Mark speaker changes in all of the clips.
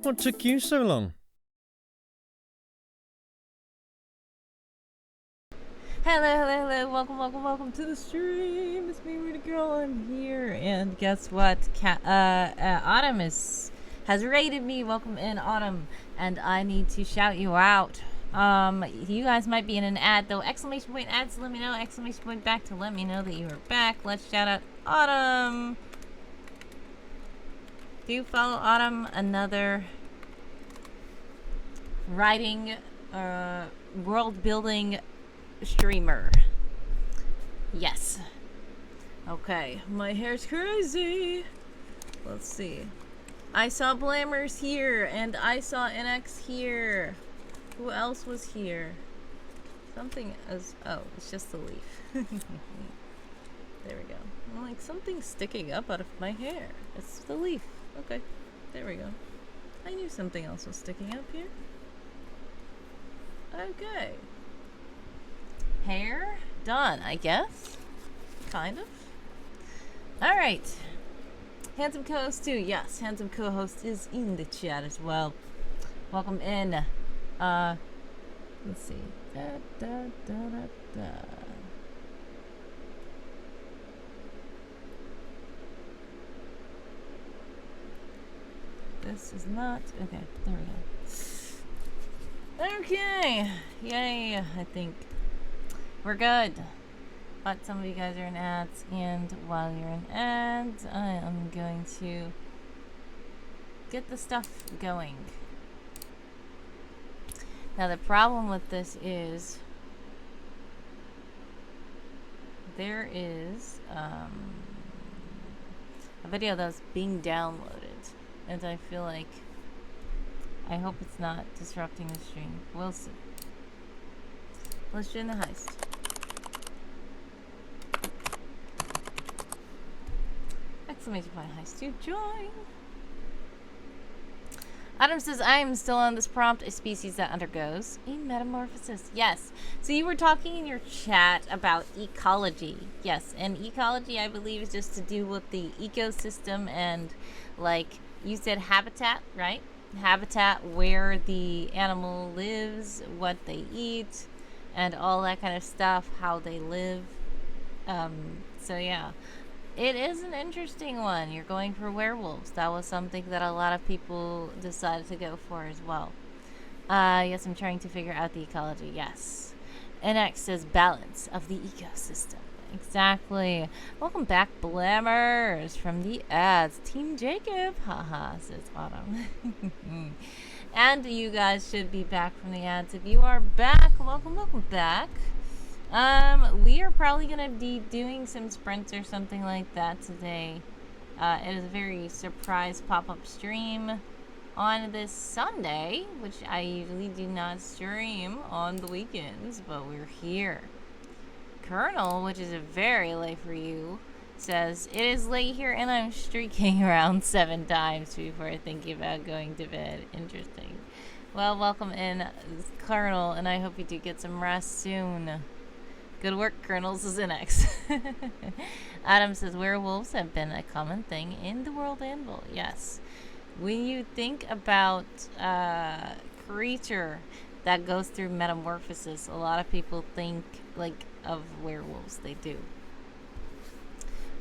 Speaker 1: What took you so long?
Speaker 2: Hello. Welcome to the stream. It's me, Rudy Girl. I'm here, and guess what? Autumn has raided me. Welcome in, Autumn, and I need to shout you out. You guys might be in an ad though. Exclamation point ads to let me know. Exclamation point back to let me know that you are back. Let's shout out Autumn. Do you follow Autumn? Another writing, world building streamer. Yes. Okay. My hair's crazy. Let's see. I saw Blammers here, and I saw NX here. Who else was here? Something as... Oh, it's just the leaf. There we go. I'm like, something's sticking up out of my hair. It's the leaf. Okay. There we go. I knew something else was sticking up here. Okay. Hair done, I guess. Kind of. Alright. Handsome co-host too. Yes, handsome co-host is in the chat as well. Welcome in. Let's see. This is not... Okay, there we go. Okay. Yay, I think we're good. But some of you guys are in ads, and while you're in ads, I am going to get the stuff going. Now the problem with this is there is a video that's being downloaded, and I feel like I hope it's not disrupting the stream. We'll see. Let's join the heist. Exclamation point heist to join. Adam says, I am still on this prompt, a species that undergoes a metamorphosis. Yes. So you were talking in your chat about ecology. Yes. And ecology, I believe, is just to do with the ecosystem and, like, you said habitat, right? Habitat, where the animal lives, what they eat, and all that kind of stuff, how they live. So yeah. It is an interesting one. You're going for werewolves. That was something that a lot of people decided to go for as well. Yes, I'm trying to figure out the ecology. Yes. NX says balance of the ecosystem. Exactly. Welcome back, Blammers, from the ads. Team Jacob. Haha, says Autumn. And you guys should be back from the ads. If you are back, welcome back. We are probably gonna be doing some sprints or something like that today. It is a very surprise pop-up stream on this Sunday, which I usually do not stream on the weekends, but we're here. Colonel, which is a very late for you, says, it is late here and I'm streaking around 7 times before thinking about going to bed. Interesting. Well, welcome in, Colonel, and I hope you do get some rest soon. Good work, Colonels, is NX. Adam says, werewolves have been a common thing in the world anvil. Yes. When you think about a creature that goes through metamorphosis, a lot of people think, like, of werewolves. They do.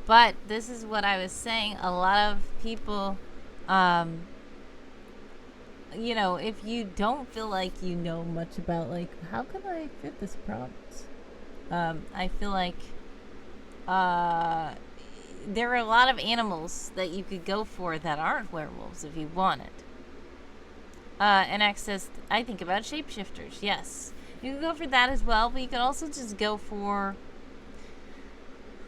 Speaker 2: But this is what I was saying. A lot of people, you know, if you don't feel like you know much about, like, how can I fit this prompt? I feel like there are a lot of animals that you could go for that aren't werewolves if you wanted. And access, I think about shapeshifters. Yes, you could go for that as well, but you could also just go for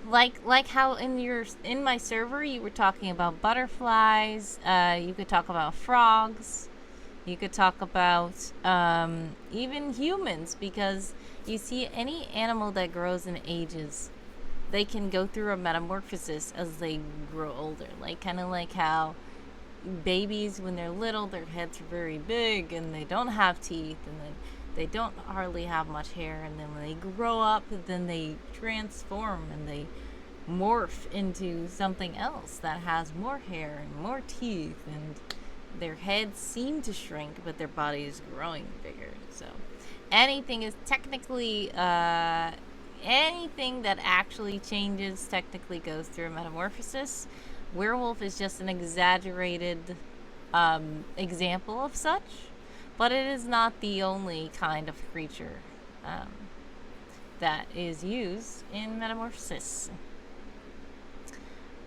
Speaker 2: like how in my server you were talking about butterflies. You could talk about frogs. You could talk about even humans, because you see any animal that grows in ages, they can go through a metamorphosis as they grow older. Like, kind of like how babies, when they're little, their heads are very big and they don't have teeth, and then they don't hardly have much hair, and then when they grow up, then they transform and they morph into something else that has more hair and more teeth and their heads seem to shrink, but their body is growing bigger. So anything is technically anything that actually changes technically goes through a metamorphosis. Werewolf is just an exaggerated example of such, but it is not the only kind of creature that is used in metamorphosis.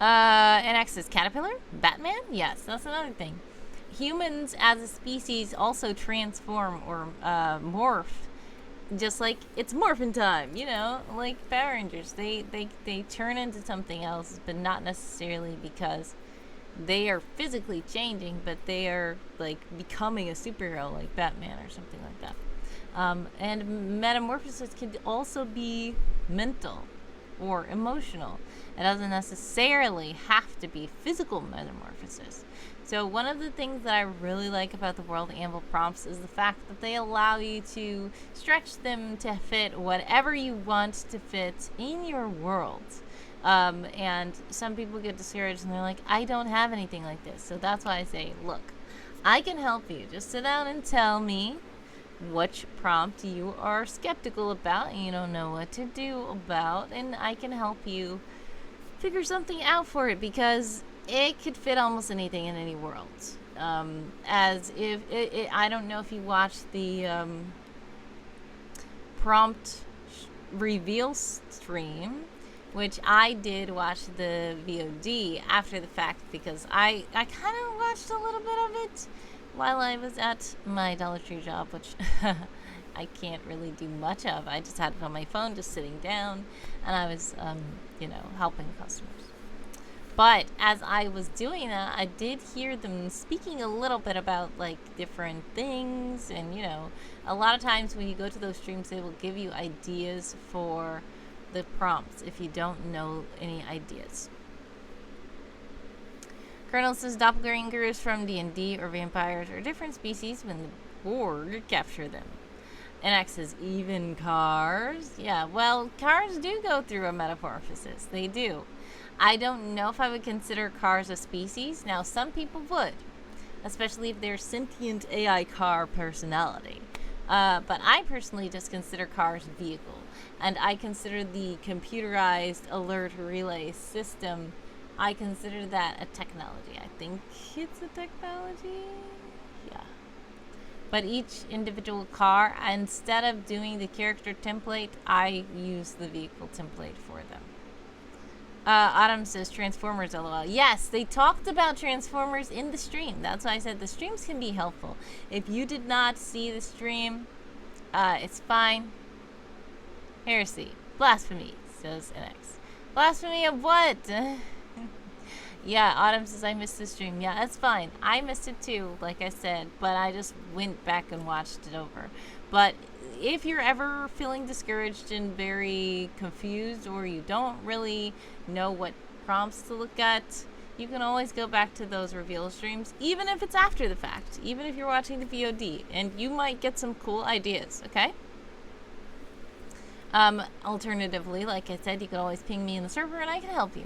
Speaker 2: NX is caterpillar? Batman? Yes, that's another thing. Humans as a species also transform or morph, just like it's morphin' time, you know, like Power Rangers. They turn into something else, but not necessarily because they are physically changing, but they are like becoming a superhero like Batman or something like that. And metamorphosis can also be mental or emotional. It doesn't necessarily have to be physical metamorphosis. So one of the things that I really like about the World Anvil prompts is the fact that they allow you to stretch them to fit whatever you want to fit in your world. And some people get discouraged and they're like, I don't have anything like this. So that's why I say, look, I can help you. Just sit down and tell me which prompt you are skeptical about and you don't know what to do about, and I can help you figure something out for it, because it could fit almost anything in any world. As if I don't know if you watched the prompt reveal stream, which I did watch the VOD after the fact, because I kind of watched a little bit of it while I was at my Dollar Tree job, which I can't really do much of. I just had it on my phone, just sitting down, and I was, helping customers. But as I was doing that, I did hear them speaking a little bit about, like, different things, and, a lot of times when you go to those streams, they will give you ideas for the prompts if you don't know any ideas. Colonel says doppelgangers from D&D or vampires are different species when the Borg capture them. NX says even cars. Yeah, well, cars do go through a metamorphosis. They do. I don't know if I would consider cars a species. Now, some people would, especially if they're sentient AI car personality. But I personally just consider cars a vehicle. And I consider the computerized alert relay system, I consider that a technology. I think it's a technology. Yeah. But each individual car, instead of doing the character template, I use the vehicle template for them. Autumn says Transformers, LOL. Yes, they talked about Transformers in the stream. That's why I said the streams can be helpful. If you did not see the stream, it's fine. Heresy. Blasphemy, says NX. Blasphemy of what? Yeah, Autumn says I missed the stream. Yeah, that's fine. I missed it too, like I said, but I just went back and watched it over. But if you're ever feeling discouraged and very confused, or you don't really know what prompts to look at, you can always go back to those reveal streams, even if it's after the fact, even if you're watching the VOD, and you might get some cool ideas, okay? Alternatively, like I said, you can always ping me in the server and I can help you.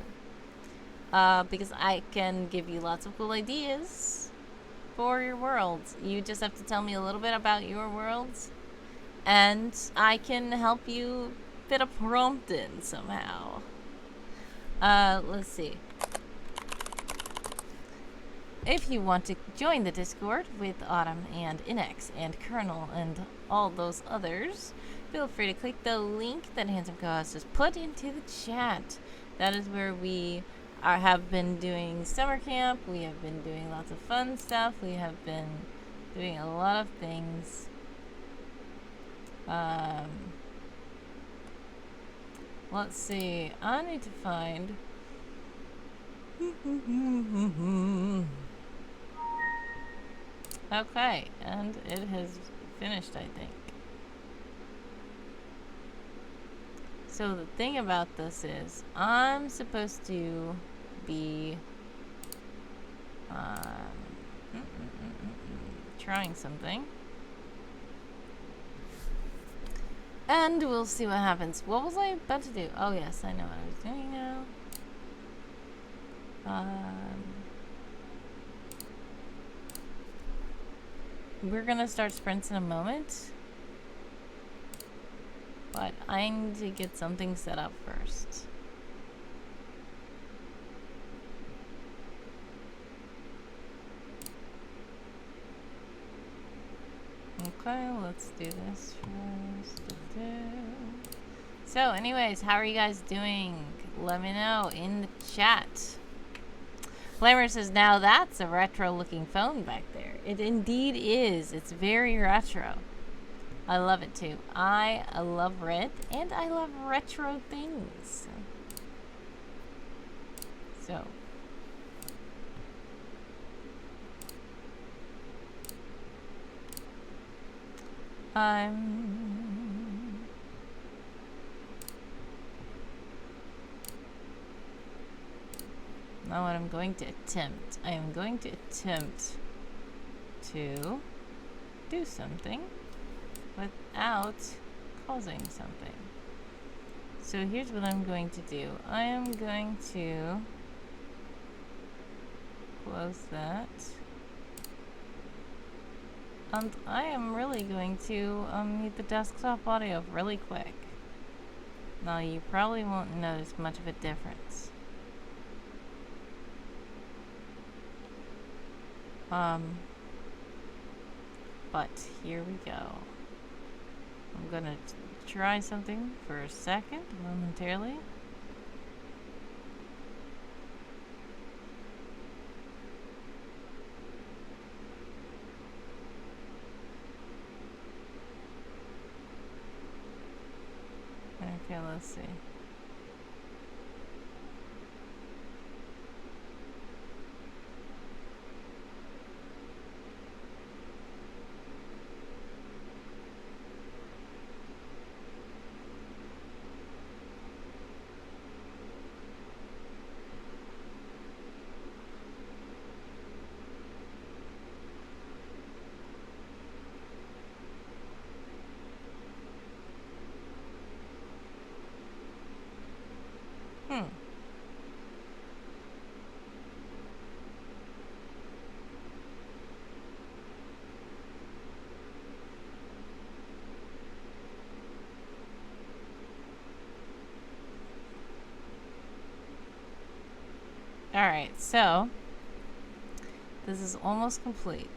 Speaker 2: Because I can give you lots of cool ideas for your world. You just have to tell me a little bit about your world, and I can help you fit a prompt in somehow. Let's see. If you want to join the Discord with Autumn and Inex and Colonel and all those others, feel free to click the link that Handsome Co-host has put into the chat. That is where we have been doing summer camp. We have been doing lots of fun stuff. We have been doing a lot of things. Let's see. I need to find... Okay, and it has finished, I think. So the thing about this is, I'm supposed to be trying something. And we'll see what happens. What was I about to do? Oh yes, I know what I was doing now. We're gonna start sprints in a moment, but I need to get something set up first. Okay, let's do this first. So anyways, how are you guys doing? Let me know in the chat. Flamer says, now that's a retro looking phone back there. It indeed is. It's very retro. I love it too. I love red and I love retro things. So. Now what I'm going to attempt. I am going to attempt to do something without causing something. So here's what I'm going to do. I am going to close that. And I am really going to mute the desktop audio really quick. Now you probably won't notice much of a difference. But here we go. I'm gonna try something for a second, momentarily. Okay, let's see. Alright, so this is almost complete.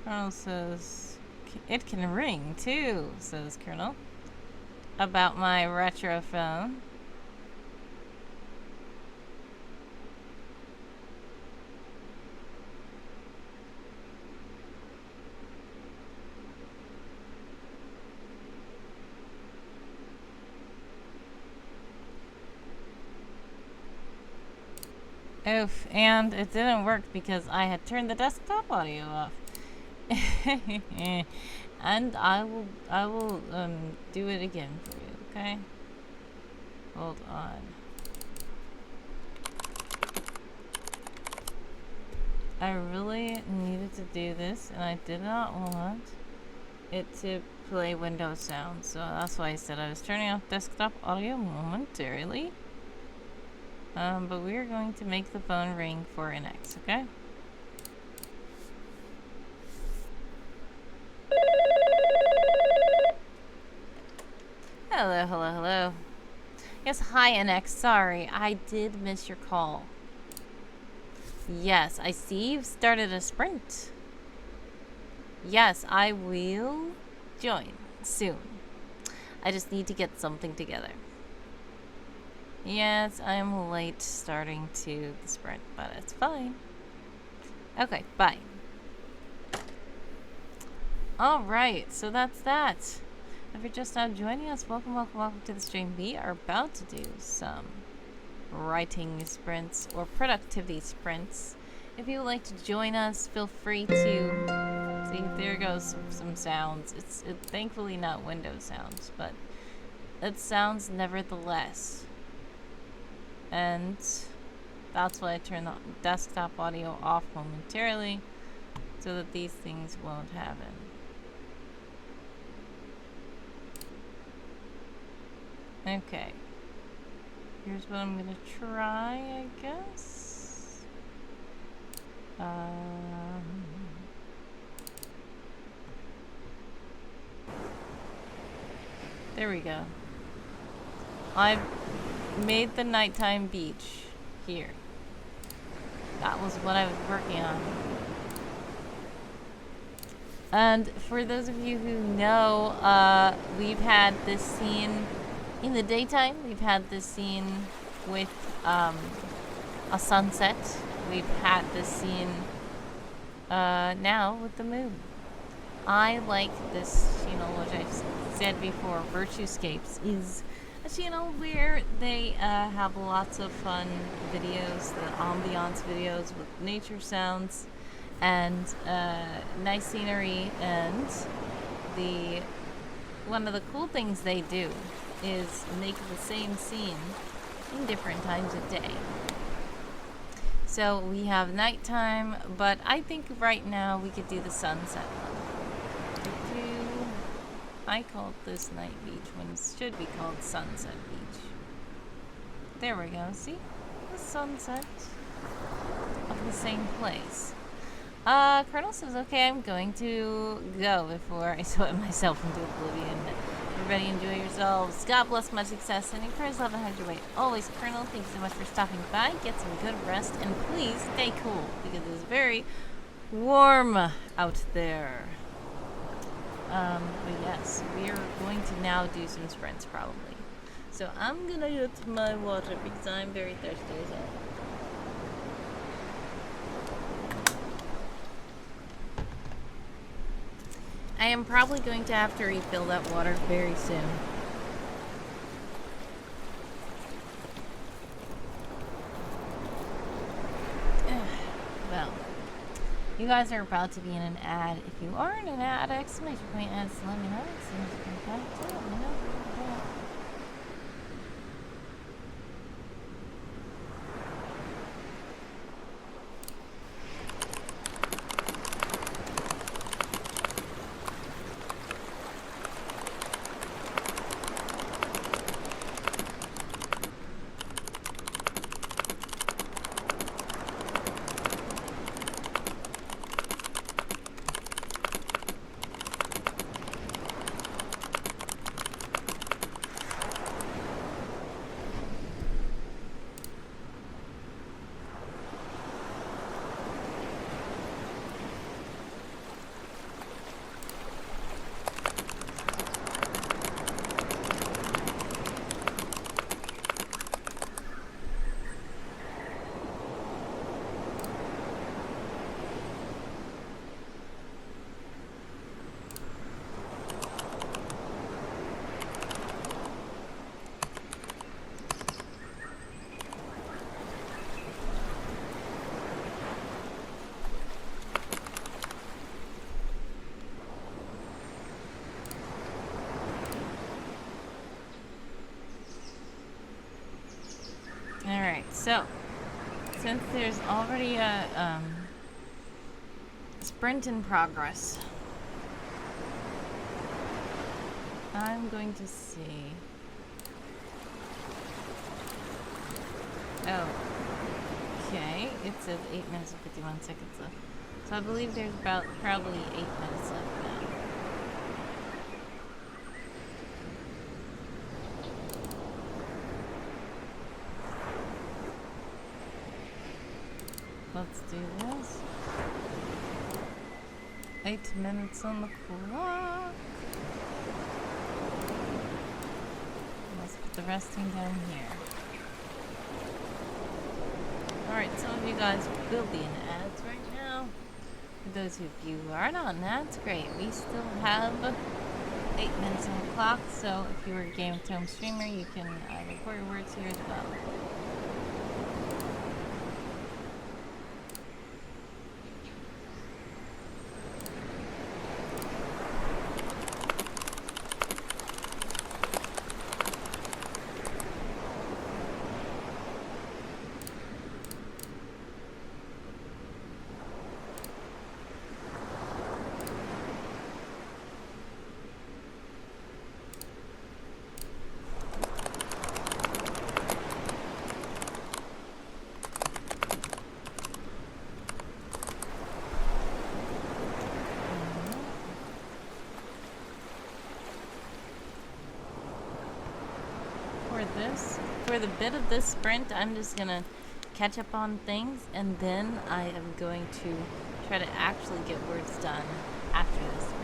Speaker 2: Colonel says, it can ring too, says Colonel, about my retro phone. Oof, and it didn't work because I had turned the desktop audio off. And I will do it again for you, okay? Hold on. I really needed to do this, and I did not want it to play Windows sound, so that's why I said I was turning off desktop audio momentarily. But we are going to make the phone ring for an X, okay? Hello, hello, hello. Yes, hi, NX. Sorry, I did miss your call. Yes, I see you've started a sprint. Yes, I will join soon. I just need to get something together. Yes, I'm late starting to the sprint, but it's fine. Okay, bye. Alright, so that's that. If you're just now joining us, welcome, welcome, welcome to the stream. We are about to do some writing sprints or productivity sprints. If you would like to join us, feel free to... See, there goes some sounds. It's thankfully not Windows sounds, but it sounds nevertheless. And that's why I turn the desktop audio off momentarily, so that these things won't happen. Okay. Here's what I'm gonna try, I guess. There we go. I've made the nighttime beach here. That was what I was working on. And for those of you who know, we've had this scene in the daytime. We've had this scene with a sunset. We've had this scene now with the moon. I like this channel, which I've said before, Virtuescapes, is a channel where they have lots of fun videos, the ambiance videos with nature sounds and nice scenery. And one of the cool things they do is make the same scene in different times of day. So we have nighttime, but I think right now we could do the sunset one. I called this night beach when it should be called sunset beach. There we go, see? The sunset of the same place. Colonel says, okay, I'm going to go before I sweat myself into oblivion. Everybody enjoy yourselves. God bless, much success, and encourage love and hide your way. Always, Colonel, thank you so much for stopping by. Get some good rest, and please stay cool, because it is very warm out there. But yes, we are going to now do some sprints, probably. So I'm gonna get my water, because I'm very thirsty as well. I am probably going to have to refill that water very soon. Well, you guys are about to be in an ad. If you are in an ad, exclamation point ads, let me know. Exclamation point ad, let me know. Alright, so since there's already a sprint in progress, I'm going to see. Oh, okay. It says 8 minutes and 51 seconds left. So I believe there's about probably 8 minutes left now. Let's do this. 8 minutes on the clock. Let's put the resting down here. Alright, some of you guys will be in ads right now. For those of you who aren't on ads, great. We still have 8 minutes on the clock, so if you were a Game of Thrones streamer, you can record your words here as well. this. For the bit of this sprint, I'm just gonna catch up on things, and then I am going to try to actually get words done after this sprint.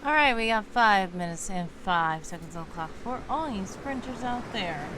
Speaker 2: Alright, we got 5 minutes and 5 seconds on the clock for all you sprinters out there.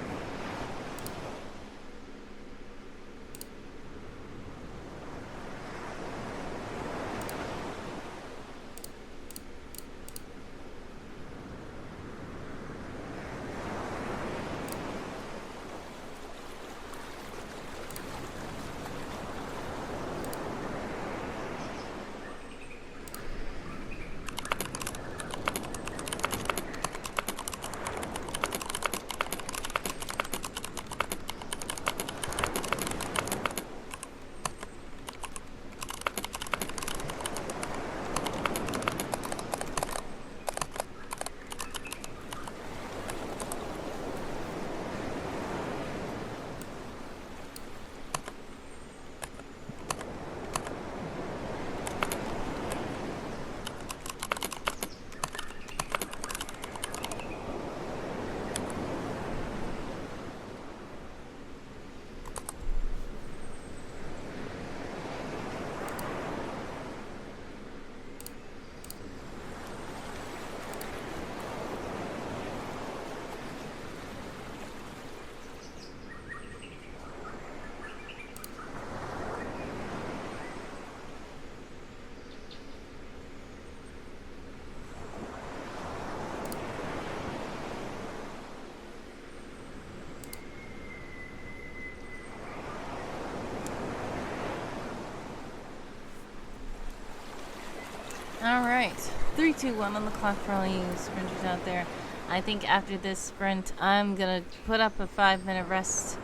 Speaker 2: Alright, 3, 2, 1 on the clock for all you sprinters out there. I think after this sprint, I'm gonna put up a 5-minute rest,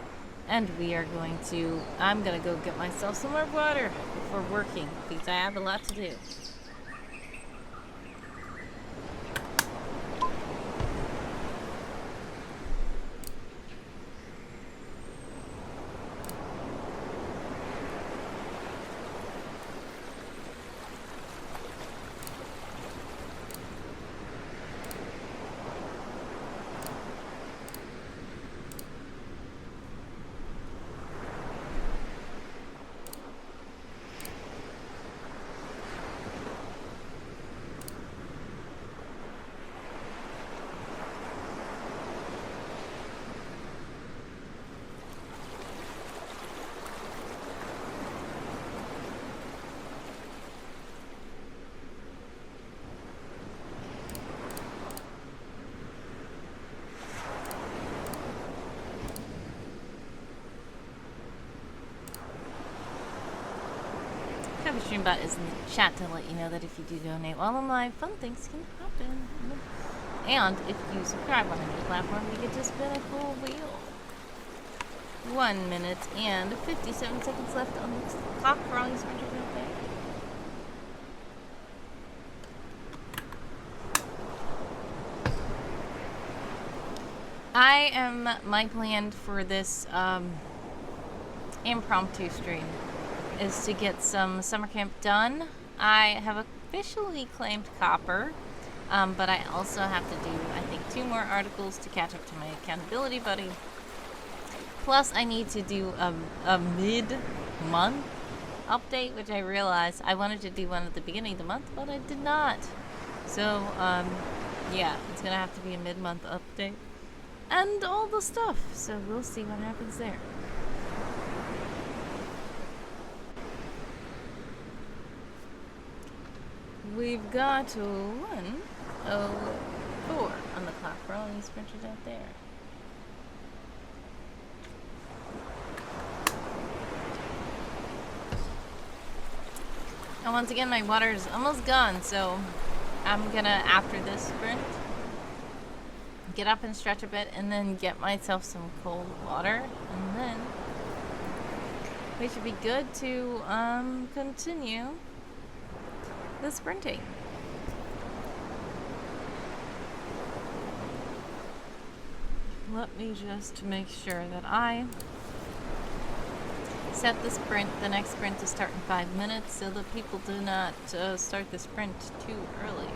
Speaker 2: and I'm gonna go get myself some more water before working, because I have a lot to do. Streambot is in the chat to let you know that if you do donate while I'm live, fun things can happen. And if you subscribe on any platform, you get to spin a cool wheel. 1 minute and 57 seconds left on the clock for all you sprinters out there. My plan for this impromptu stream is to get some summer camp done. I have officially claimed copper, but I also have to do, I think, 2 more articles to catch up to my accountability buddy. Plus, I need to do a mid-month update, which I realized I wanted to do one at the beginning of the month, but I did not. So, yeah, it's gonna have to be a mid-month update. And all the stuff, so we'll see what happens there. We've got 1:04 on the clock for all these sprinters out there. And once again, my water is almost gone, so I'm gonna, after this sprint, get up and stretch a bit and then get myself some cold water, and then we should be good to continue the sprinting. Let me just make sure that I set the next sprint to start in 5 minutes so that people do not start the sprint too early.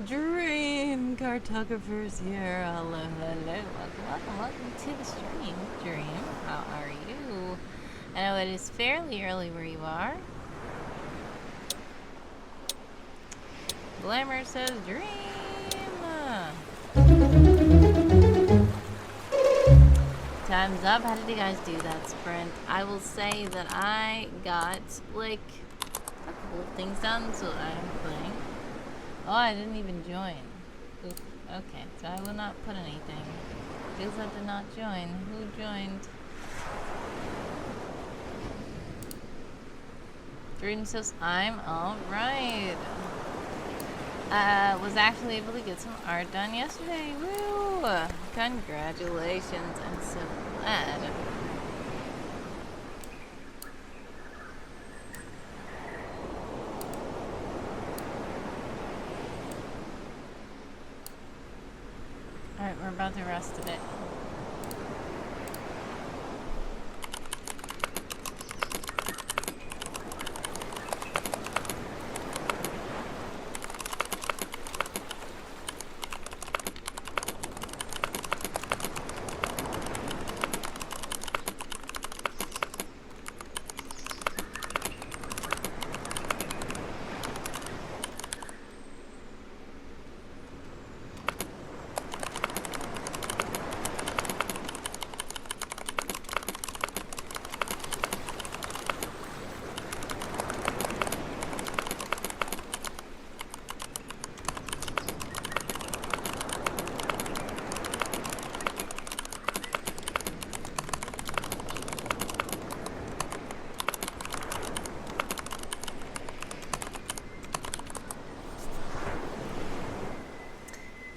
Speaker 2: Dream cartographers here. Hello, hello. Welcome to the stream. Dream, how are you? I know it is fairly early where you are. Glamour says dream. Time's up. How did you guys do that sprint? I will say that I got like a couple of things done, so I'm putting. Oh, I didn't even join. Oof. Okay, so I will not put anything. Feels I did not join. Who joined? Dream says I'm alright. Was actually able to get some art done yesterday. Woo! Congratulations. I'm so glad. Alright, we're about to rest a bit.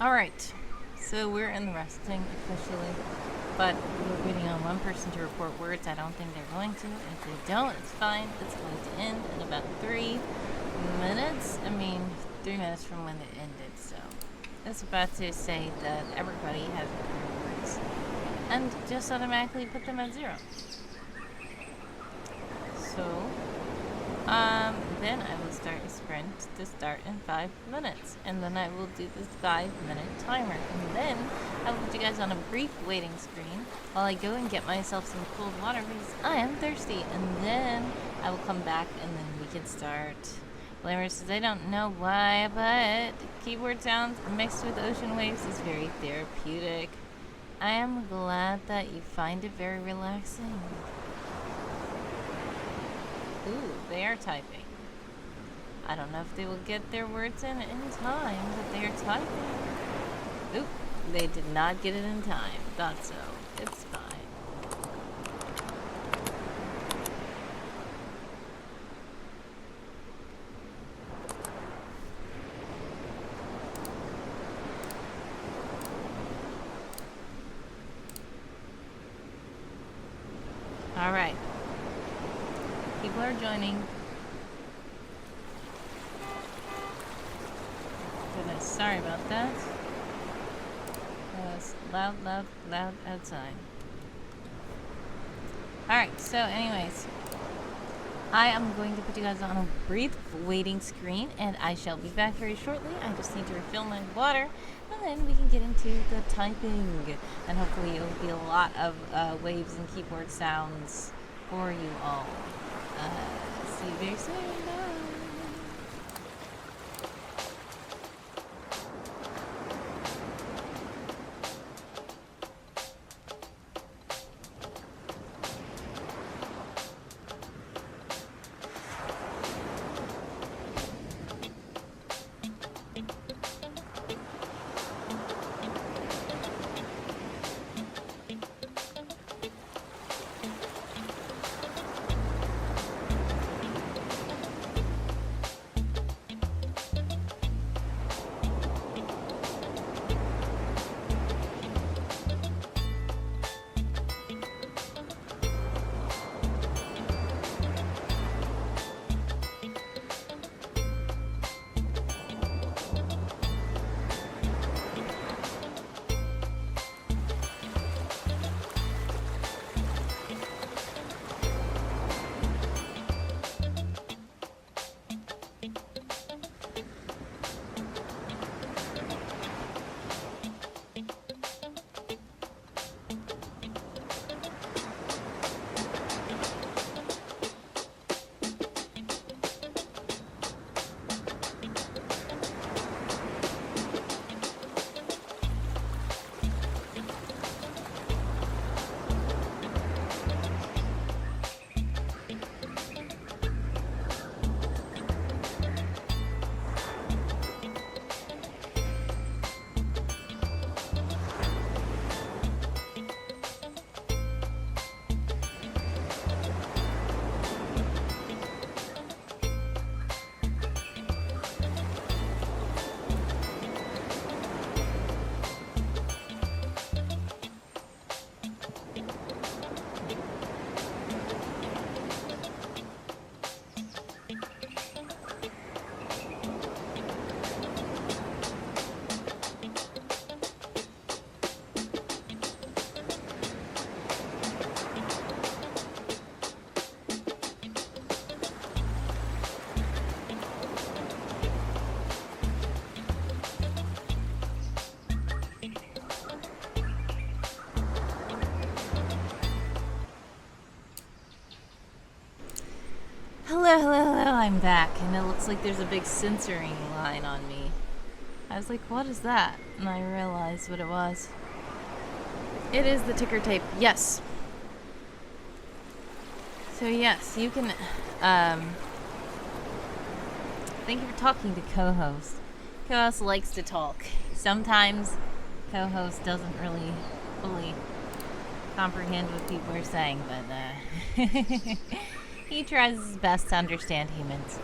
Speaker 2: Alright, so we're in the resting officially, but we're waiting on one person to report words. I don't think they're going to. If they don't, it's fine. It's going to end in about 3 minutes. I mean, 3 minutes from when it ended, so it's about to say that everybody has reported words and just automatically put them at 0. So, then I will start a sprint to start in 5 minutes, and then I will do this 5-minute timer, and then I will put you guys on a brief waiting screen while I go and get myself some cold water because I am thirsty, and then I will come back and then we can start. Glamour says, I don't know why, but keyboard sounds mixed with ocean waves is very therapeutic. I am glad that you find it very relaxing. Ooh, they are typing. I don't know if they will get their words in time, but they are typing. Oop, they did not get it in time. Thought so. It's fine. All right. People are joining. Goodness, sorry about that. It's loud, loud, loud outside. Alright, so anyways, I am going to put you guys on a brief waiting screen, and I shall be back very shortly. I just need to refill my water, and then we can get into the typing. And hopefully it will be a lot of waves and keyboard sounds for you all. See you very soon. Bye. Hello, hello, hello, I'm back, and it looks like there's a big censoring line on me. I was like, what is that? And I realized what it was. It is the ticker tape, yes. So yes, you can, thank you for talking to co-host. Co-host likes to talk. Sometimes co-host doesn't really fully comprehend what people are saying, but, he tries his best to understand humans.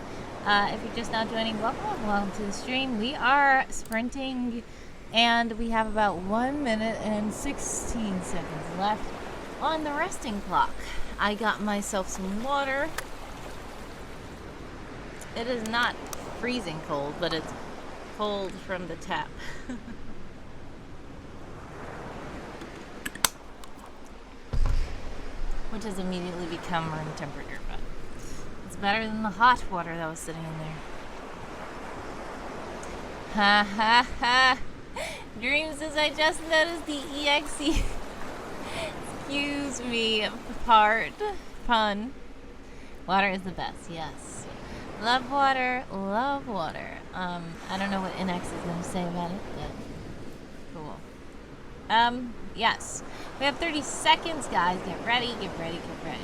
Speaker 2: If you're just now joining, welcome to the stream. We are sprinting, and we have about 1 minute and 16 seconds left on the resting clock. I got myself some water. It is not freezing cold, but it's cold from the tap. Which has immediately become room temperature, but it's better than the hot water that was sitting in there. Ha ha ha! Dream says I just noticed the EXE. Excuse me, pun. Water is the best, yes. Love water, love water. I don't know what NX is going to say about it, but cool. Yes. We have 30 seconds, guys. Get ready, get ready, get ready.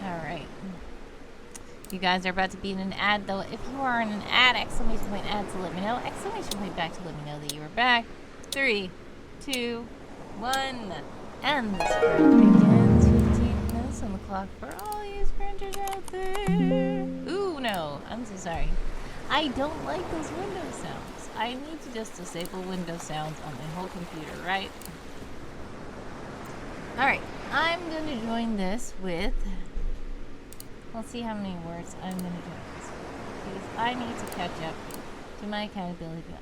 Speaker 2: Alright. You guys are about to be in an ad, though. If you are in an ad, exclamation point ad to let me know. Exclamation point back to let me know that you are back. 3, 2, 1. And the sprint begins. 15 minutes on the clock for all you sprinters out there. Ooh, no. I'm so sorry. I don't like those window sounds. I need to just disable window sounds on my whole computer, right? Alright, I'm going to join this with... Let's see how many words I'm going to join this with. Because I need to catch up to my accountability gun.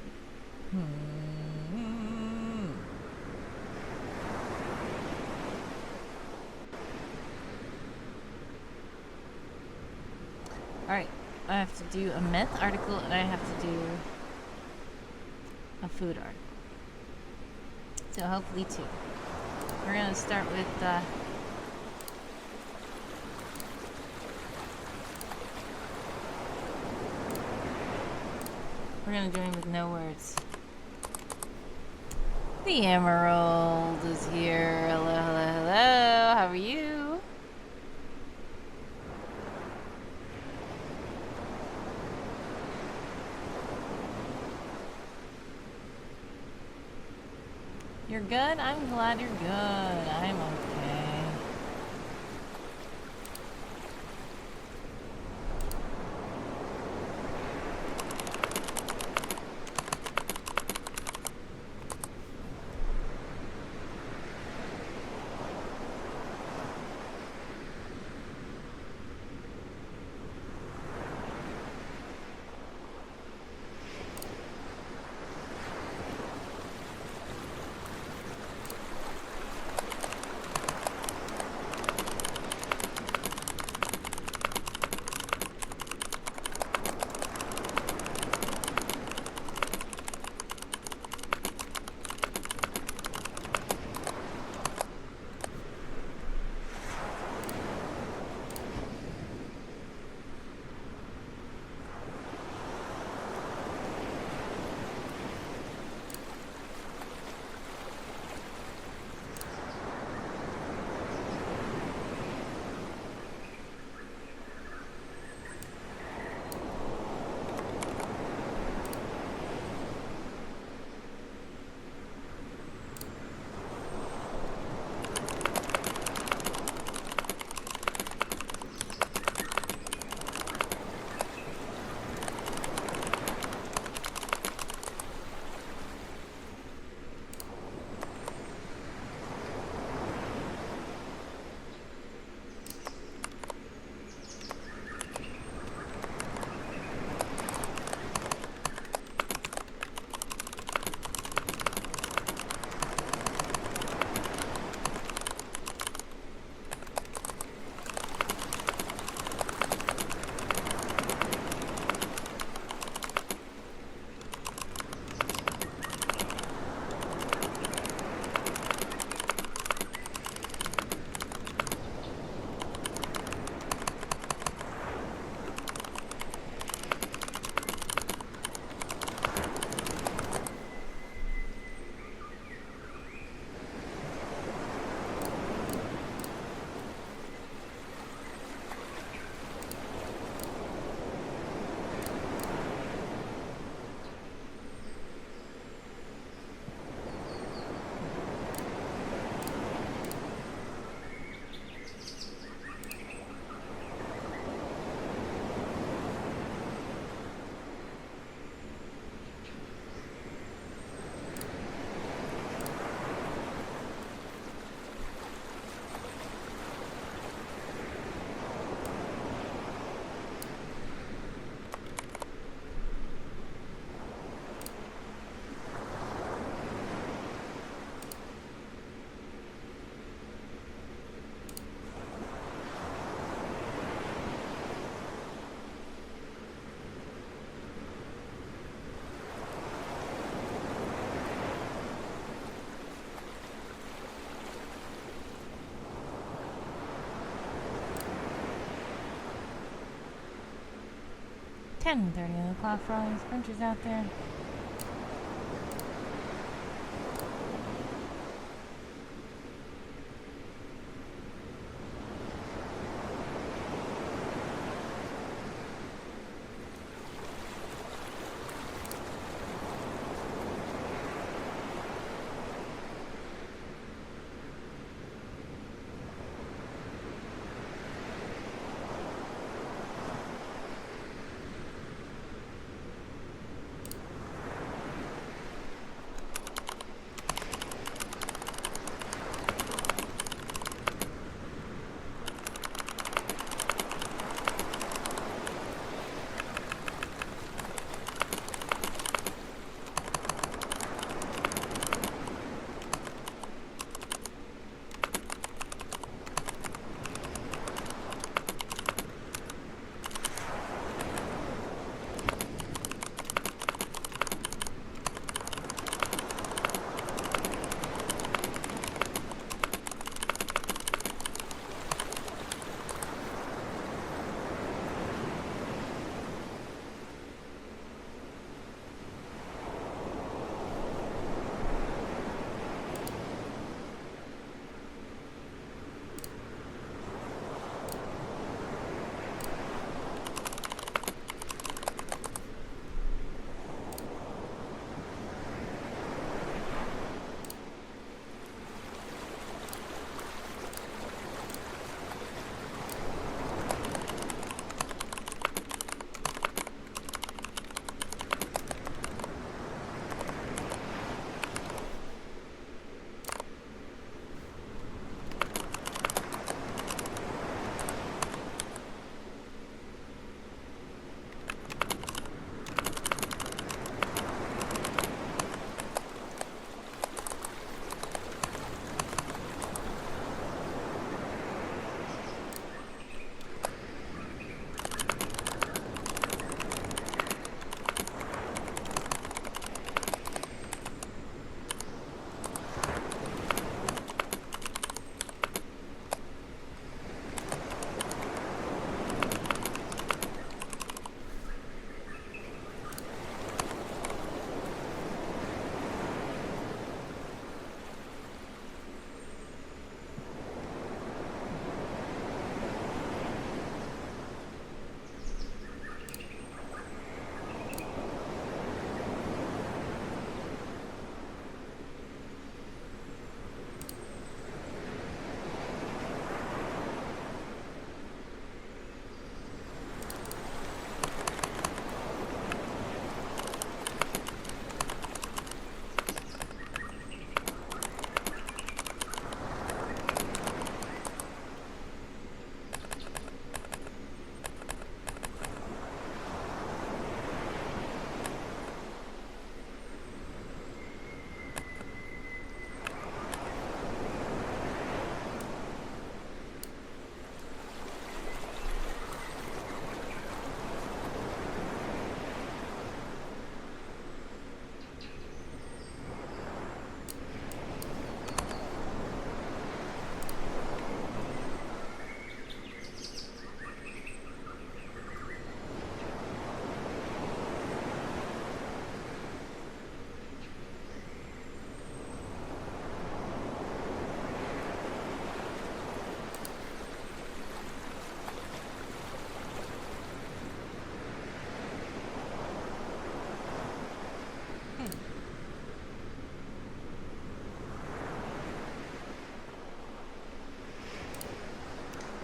Speaker 2: Alright, I have to do a meth article and I have to do a food article. So hopefully 2. We're going to start with we're going to join with no words. The Emerald is here. Hello, hello, hello. How are you? You're good? I'm glad you're good. I'm okay. "10:30 on the clock for all these printers out there."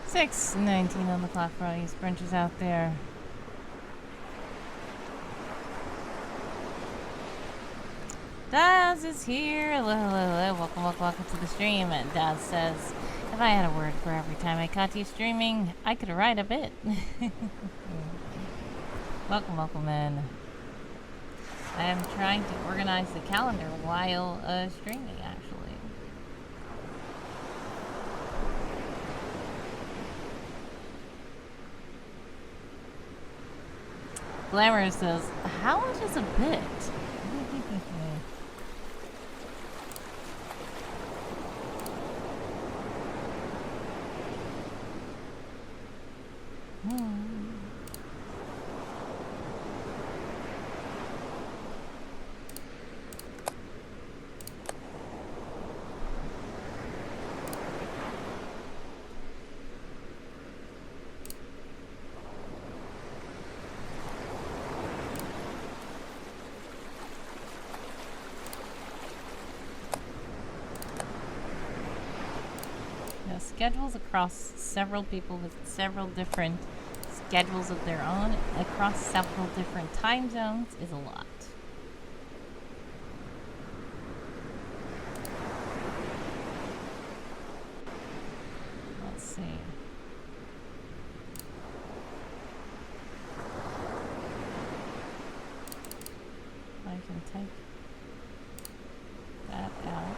Speaker 2: 6:19 on the clock for all you sprinters out there. Daz is here. Hello, hello, hello. Welcome, welcome, welcome to the stream. Daz says, if I had a word for every time I caught you streaming, I could write a bit. Welcome, welcome in. I am trying to organize the calendar while streaming, actually. Glamour says, how much is a bit? Schedules across several people with several different schedules of their own across several different time zones is a lot. Let's see. I can take that out.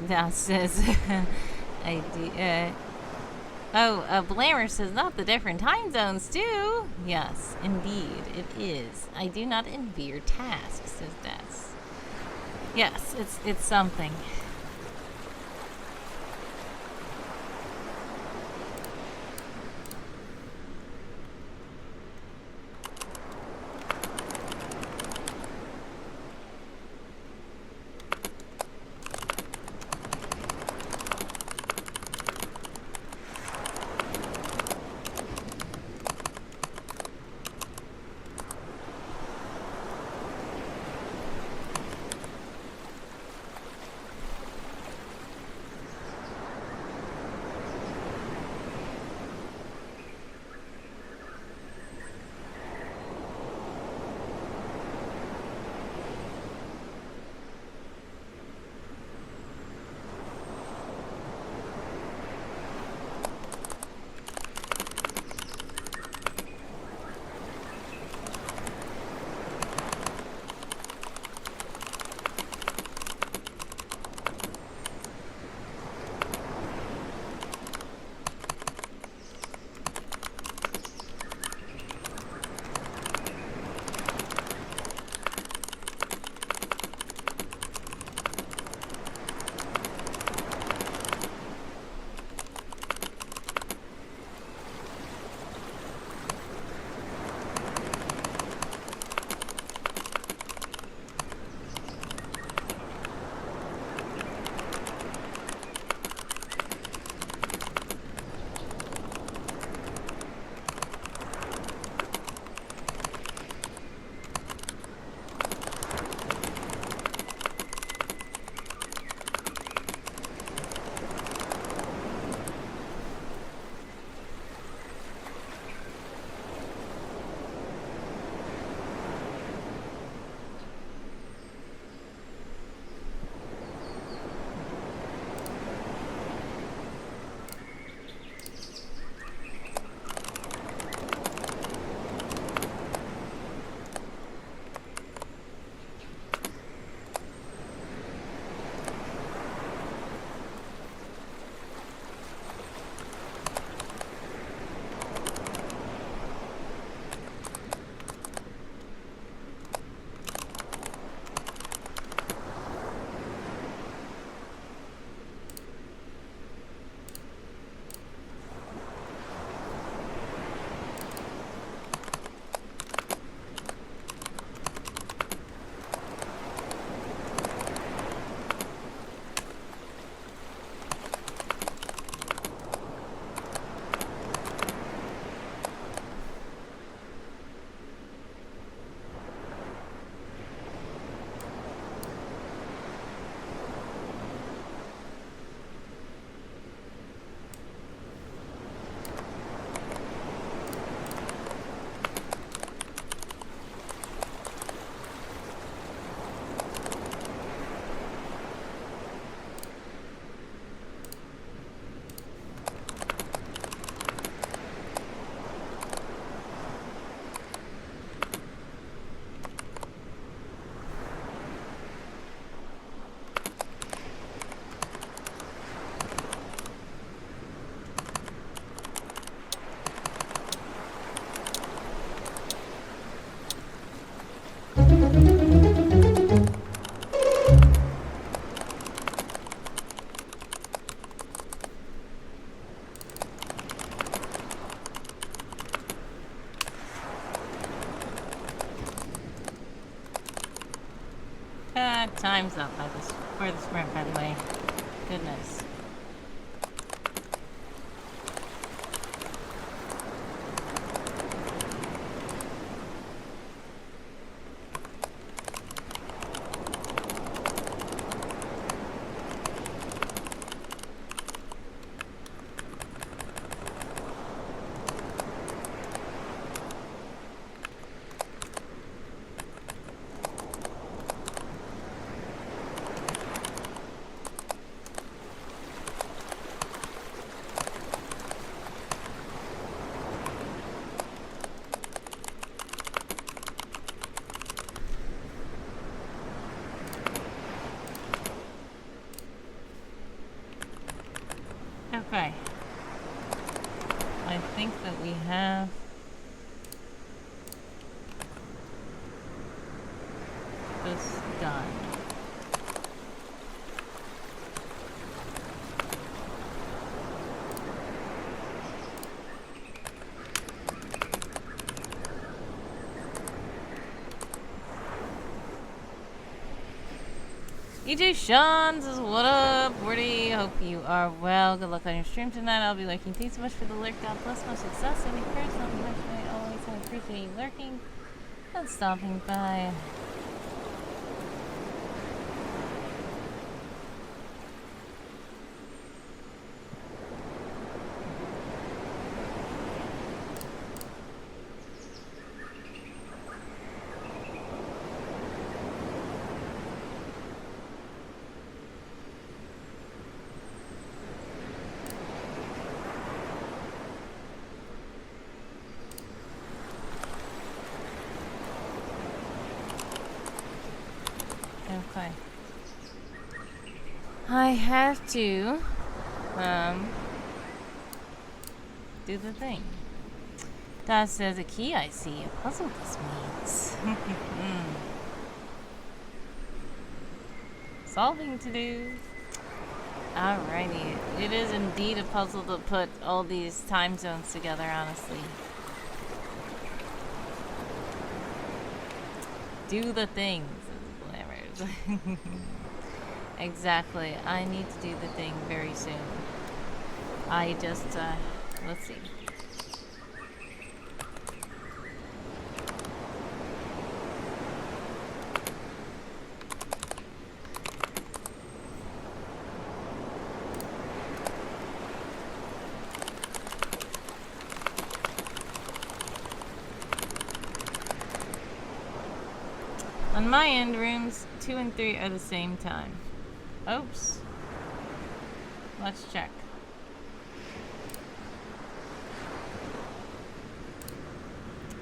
Speaker 2: That says, Blamer says, not the different time zones, too. Yes, indeed, it is. I do not envy your task, says Des. Yes, it's something. Time's up by this for the sprint, by the way. Goodness. Okay. I think that we have this done. EJ Sean says, what up, Woody? Hope you are well. Good luck on your stream tonight. I'll be lurking. Thanks so much for the lurk. God bless, much success. Any prayers? Not much. I always appreciate you lurking and stopping by. Okay. I have to do the thing. That says a key, I see. A puzzle this means. Solving to do. Alrighty. It is indeed a puzzle to put all these time zones together, honestly. Do the things. Exactly. I need to do the thing very soon. I just, let's see. On my end, rooms 2 and 3 are the same time. Oops. Let's check.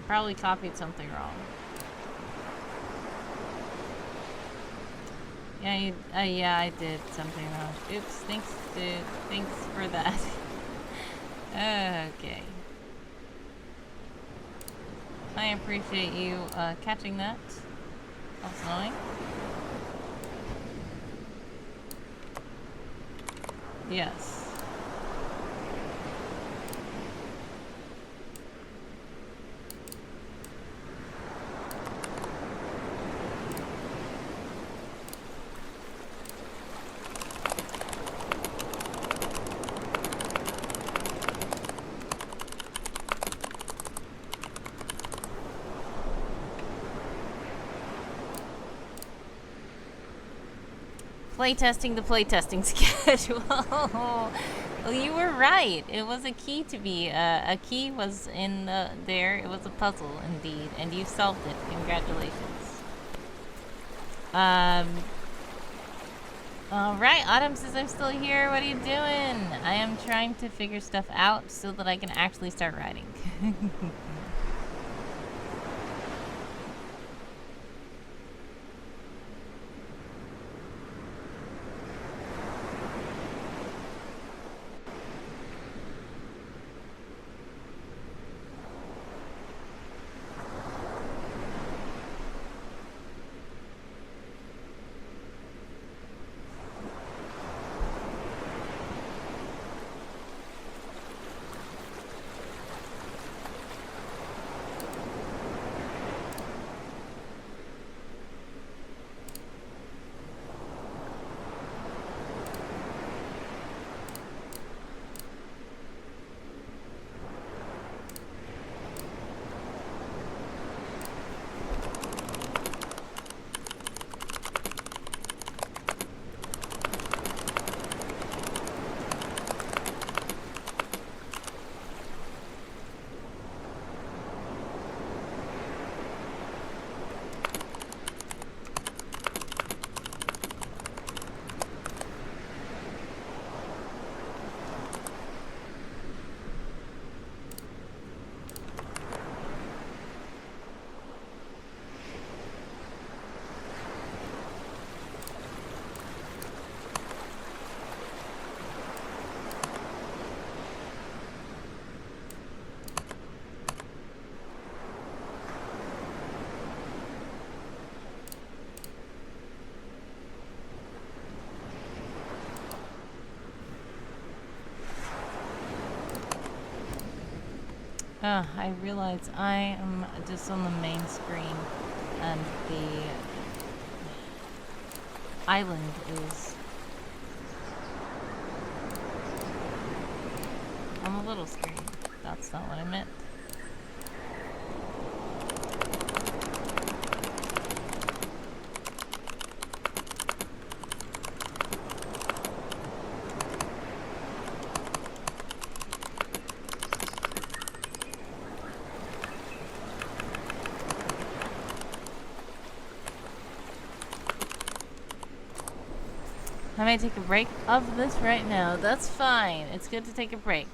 Speaker 2: Probably copied something wrong. Yeah, yeah, I did something wrong. Oops, thanks for that. Okay. I appreciate you catching that. That's annoying. Yes. Playtesting the playtesting schedule. Well, you were right. It was a key to be. A key was in there. It was a puzzle, indeed. And you solved it. Congratulations. Alright, Autumn says I'm still here. What are you doing? I am trying to figure stuff out so that I can actually start writing. I realize I am just on the main screen and the island is on the little screen. That's not what I meant. I may take a break of this right now. That's fine. It's good to take a break.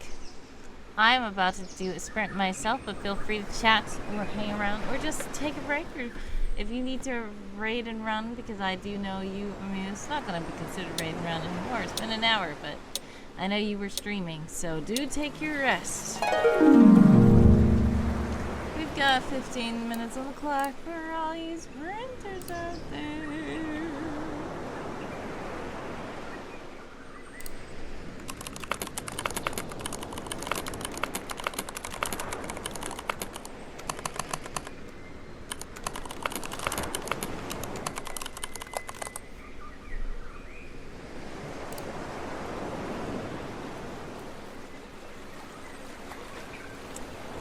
Speaker 2: I'm about to do a sprint myself, but feel free to chat or hang around or just take a break. Or if you need to raid and run, because I do know you, I mean, it's not going to be considered raid and run anymore. It's been an hour, but I know you were streaming, so do take your rest. We've got 15 minutes on the clock for all you sprinters out there.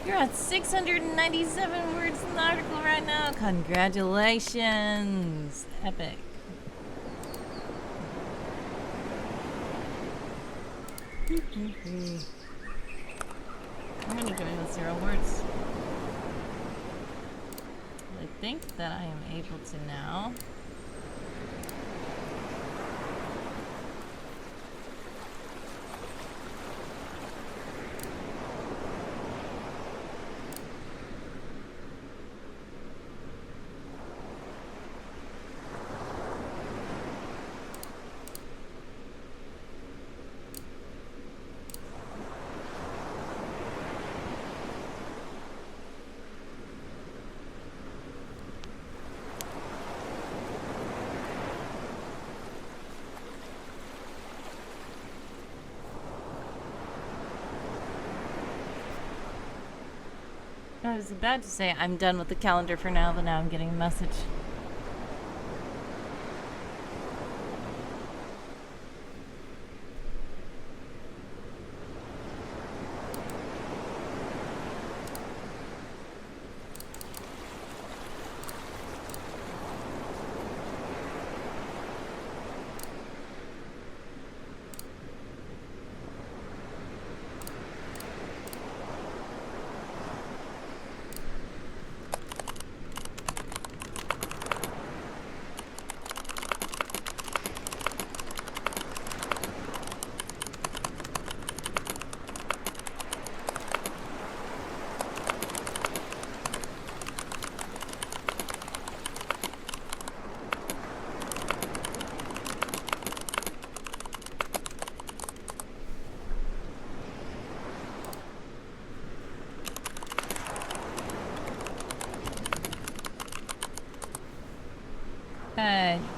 Speaker 2: You're at 697 words in the article right now. Congratulations. Epic. I'm going to go with 0 words. I think that I am able to now. I was about to say I'm done with the calendar for now, but now I'm getting a message.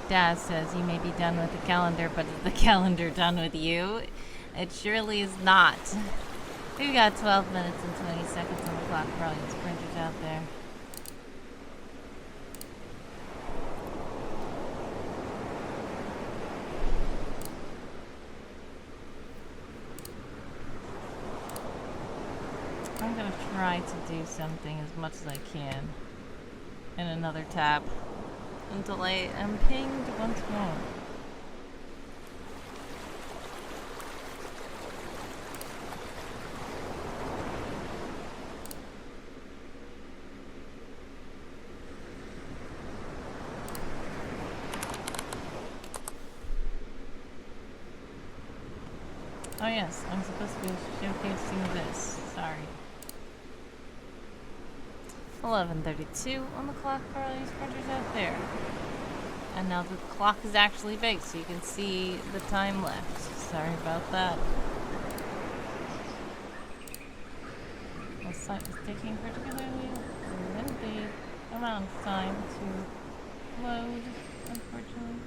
Speaker 2: Daz says you may be done with the calendar, but is the calendar done with you? It surely is not. We've got 12 minutes and 20 seconds on the clock for all you sprinters out there. I'm going to try to do something as much as I can in another tab until I am pinged once more. Oh yes, I'm supposed to be showcasing this. Sorry. 11:32 on the clock for all you sprinters out there. And now the clock is actually big, so you can see the time left. Sorry about that. The site is taking particularly lengthy amount of time to load, unfortunately.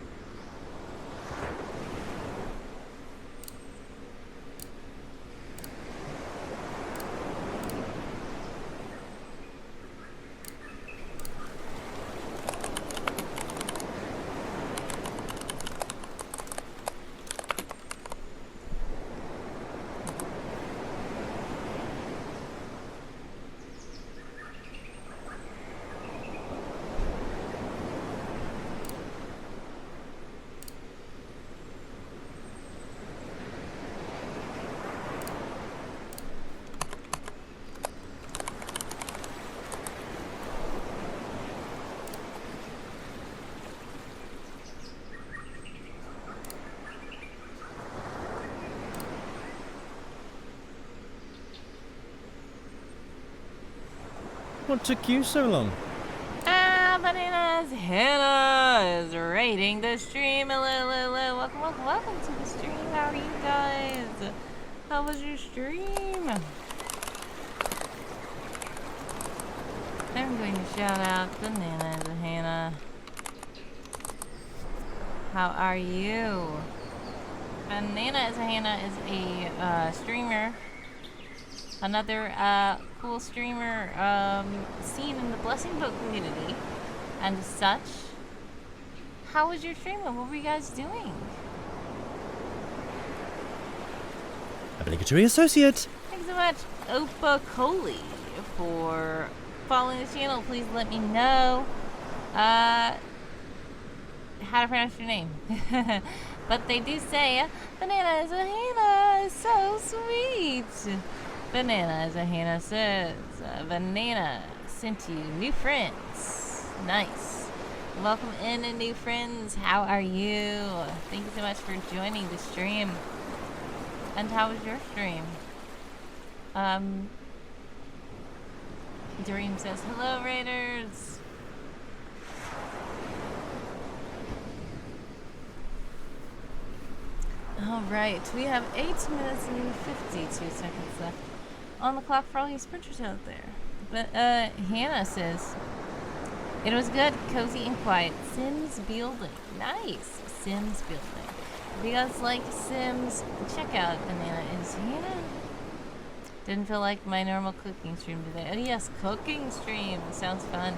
Speaker 1: What took you so long?
Speaker 2: Bananas! Hannah is rating the stream. Hello. Welcome to the stream. How are you guys? How was your stream? I'm going to shout out Bananas and Hannah. How are you? Bananas and Hannah is a streamer. Another cool streamer seen in the Blessing Boat community and such. How was your stream? What were you guys doing?
Speaker 1: Obligatory associate.
Speaker 2: Thanks so much, Opa Coley, for following the channel. Please let me know how to pronounce your name. But they do say, Bananas and Hannah is so sweet. Bananas and Hannah says, Banana sent you new friends. Nice. Welcome in, new friends. How are you? Thank you so much for joining the stream. And how was your stream? Dream says, hello, Raiders. Alright, we have 8 minutes and 52 seconds left on the clock for all you sprinters out there. But Hannah says, it was good, cozy, and quiet. Sims building. Nice. Sims building. If you guys like Sims, check out Banana is Hannah. Didn't feel like my normal cooking stream today. Oh yes, cooking stream. Sounds fun.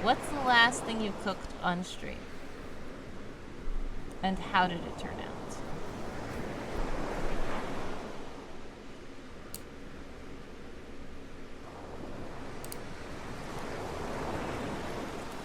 Speaker 2: What's the last thing you cooked on stream? And how did it turn out?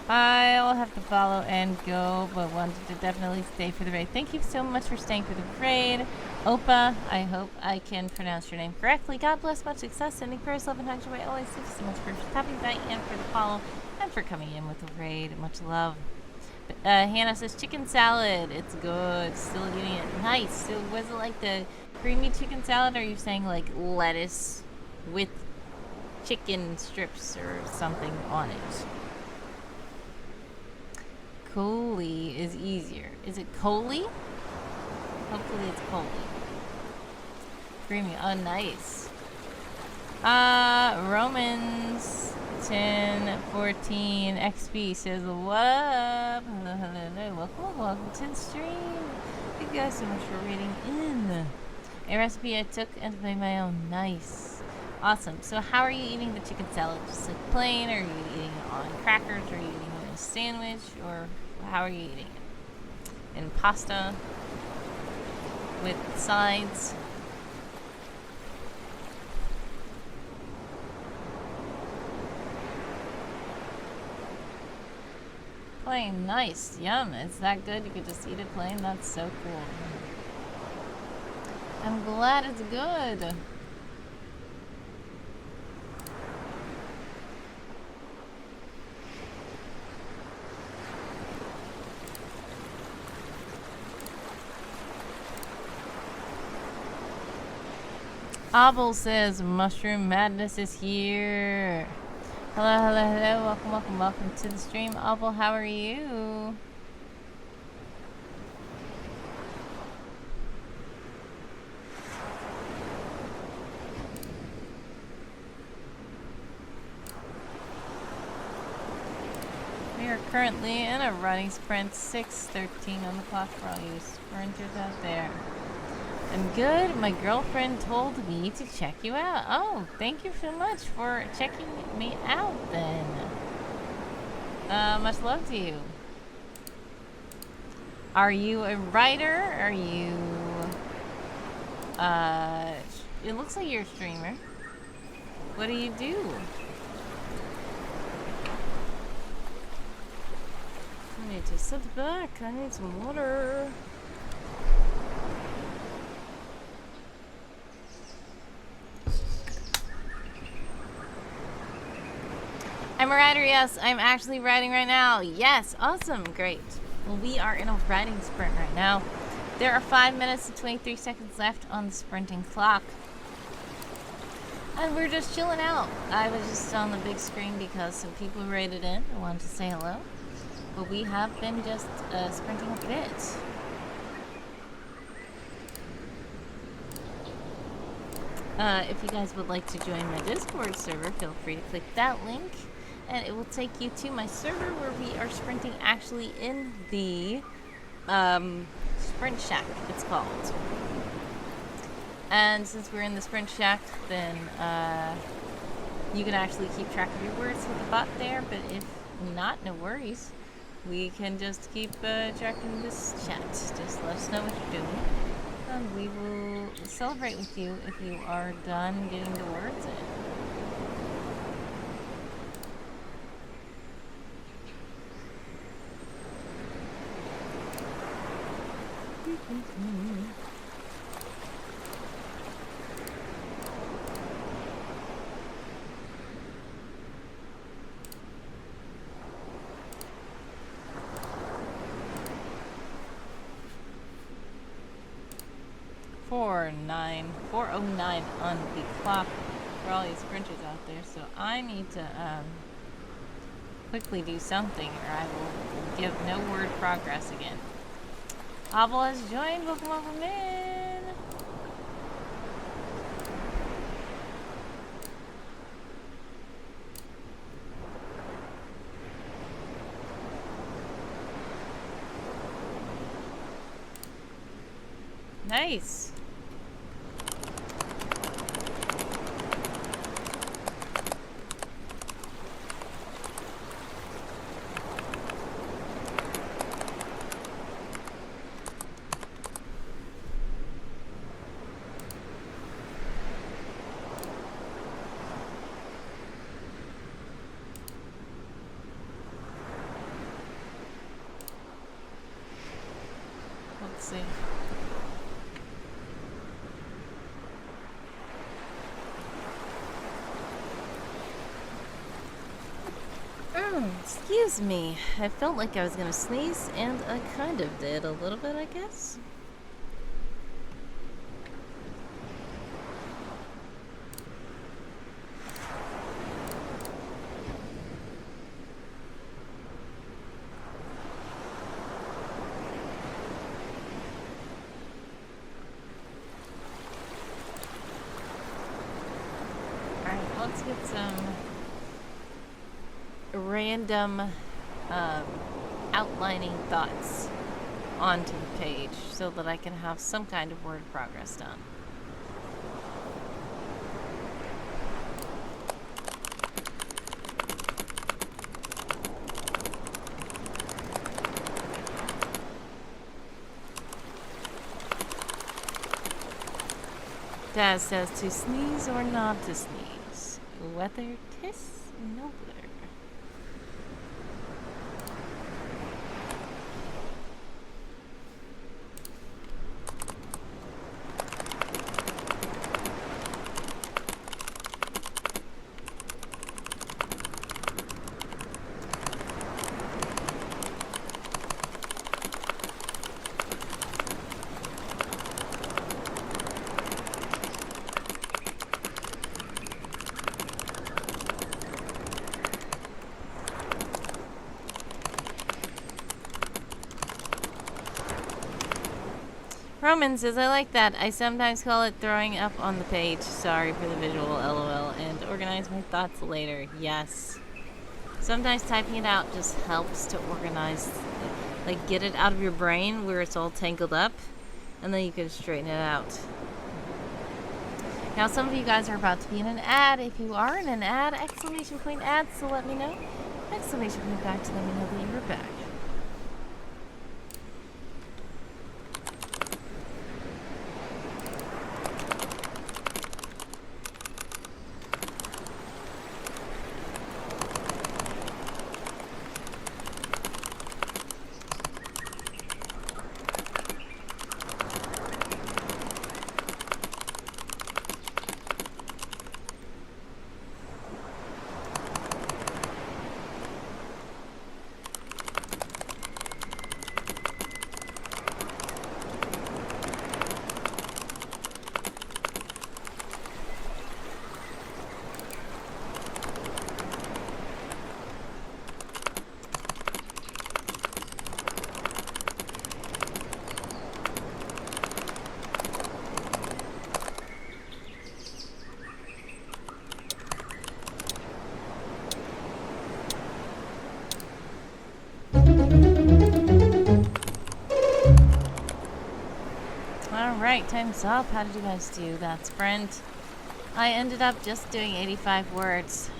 Speaker 2: I'll have to follow and go, but wanted to definitely stay for the raid. Thank you so much for staying for the raid. Opa, I hope I can pronounce your name correctly. God bless, much success, sending prayers, love, and hugs your way. Always thank you so much for stopping by and for the follow and for coming in with the raid. Much love. Hannah says chicken salad. It's good. Still eating it. Nice. So was it like the creamy chicken salad, or are you saying like lettuce with chicken strips or something on it? Coley is easier. Is it Coley? Hopefully it's Coley. Creamy. Oh, nice. Romans 10:14 XP says, what up? Hello. Welcome to the stream. Thank you guys so much for reading in. A recipe I took and made my own. Nice. Awesome. So how are you eating the chicken salad? Just like plain? Or are you eating it on crackers? Or are you eating it in a sandwich? Or how are you eating it? In pasta? With sides? Plain. Nice. Yum. It's that good? You could just eat it plain? That's so cool. I'm glad it's good. Abel says, Mushroom Madness is here. Hello. Welcome to the stream. Abel, how are you? We are currently in a running sprint, 6:13 on the clock for all you sprinters out there. I'm good. My girlfriend told me to check you out. Oh, thank you so much for checking me out then. Much love to you. Are you a writer? Are you... it looks like you're a streamer. What do you do? I need to sit back. I need some water. I'm a writer, yes. I'm actually writing right now. Yes, awesome, great. Well, we are in a writing sprint right now. There are 5 minutes and 23 seconds left on the sprinting clock. And we're just chilling out. I was just on the big screen because some people rated in. I wanted to say hello. But we have been just sprinting a bit. If you guys would like to join my Discord server, feel free to click that link. And it will take you to my server where we are sprinting actually in the Sprint Shack, it's called. And since we're in the Sprint Shack, then you can actually keep track of your words with the bot there. But if not, no worries. We can just keep tracking this chat. Just let us know what you're doing. And we will celebrate with you if you are done getting the words in. .409 on the clock for all you sprinters out there, so I need to quickly do something or I will give no word progress again. Abel has joined. Welcome, welcome in. Nice. Let's see. Excuse me. I felt like I was gonna sneeze, and I kind of did a little bit, I guess. Alright, let's get some random outlining thoughts onto the page so that I can have some kind of word progress done. Daz says to sneeze or not to sneeze, whether 'tis nobler. Roman says, I like that. I sometimes call it throwing up on the page. Sorry for the visual, lol. And organize my thoughts later. Yes. Sometimes typing it out just helps to organize, like get it out of your brain where it's all tangled up. And then you can straighten it out. Now, some of you guys are about to be in an ad. If you are in an ad, exclamation point ad, so let me know. Exclamation point back to let me know that you were back. Alright, time's up. How did you guys do that sprint? I ended up just doing 85 words.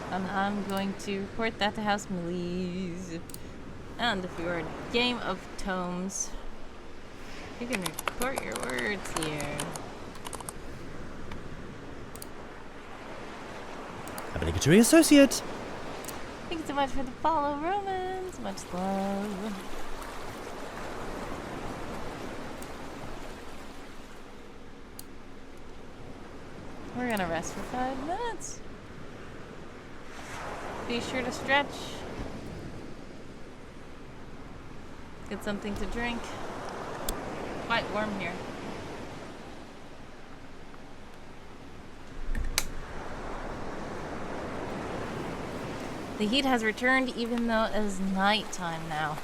Speaker 2: And I'm going to report that to House Millies. And if you're a game of tomes, you can report your words here.
Speaker 1: Obligatory associate.
Speaker 2: Thank you so much for the follow, Romans. Much love. We're gonna rest for 5 minutes. Be sure to stretch. Get something to drink. Quite warm here. The heat has returned even though it is nighttime now.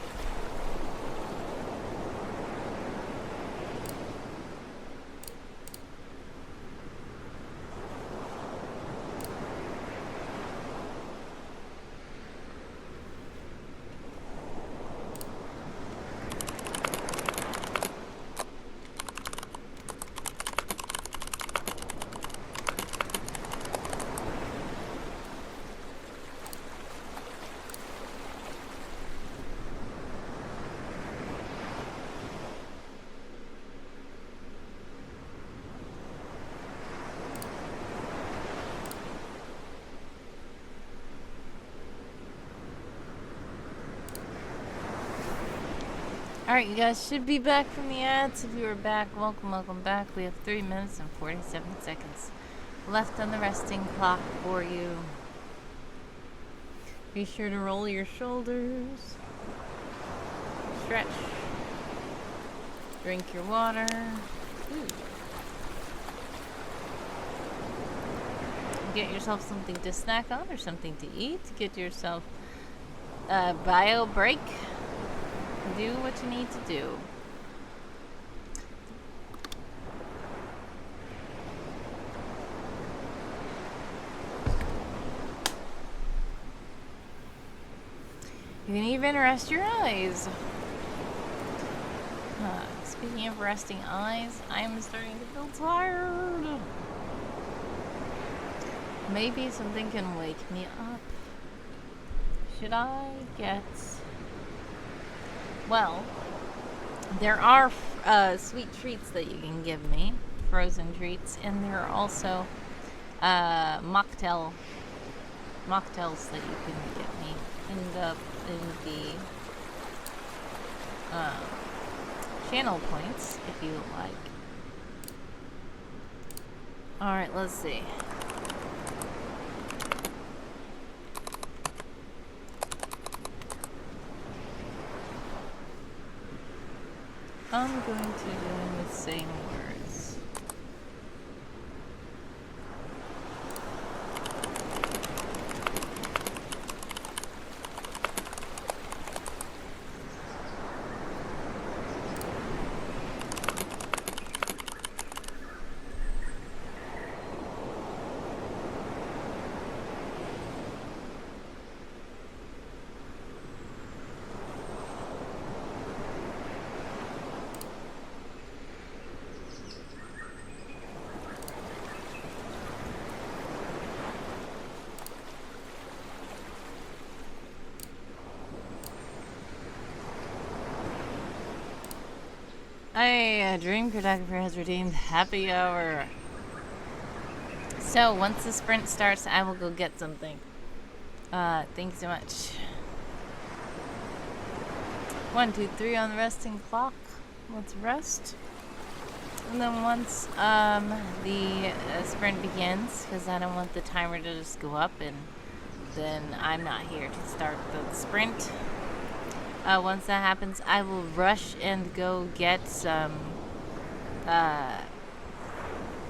Speaker 2: Alright, you guys should be back from the ads. If you are back, welcome back. We have 3 minutes and 47 seconds left on the resting clock for you. Be sure to roll your shoulders. Stretch. Drink your water. Ooh. Get yourself something to snack on or something to eat. Get yourself a bio break. Do what you need to do. You can even rest your eyes. Speaking of resting eyes, I am starting to feel tired. Maybe something can wake me up. Should I get... Well, there are sweet treats that you can give me, frozen treats, and there are also mocktails that you can give me in the channel points if you like. All right, let's see. I'm going to do the same words. A dream photographer has redeemed happy hour. So once the sprint starts, I will go get something. Thanks so much. 1, 2, 3 on the resting clock. Let's rest. And then once the sprint begins, because I don't want the timer to just go up and then I'm not here to start the sprint. Once that happens, I will rush and go get some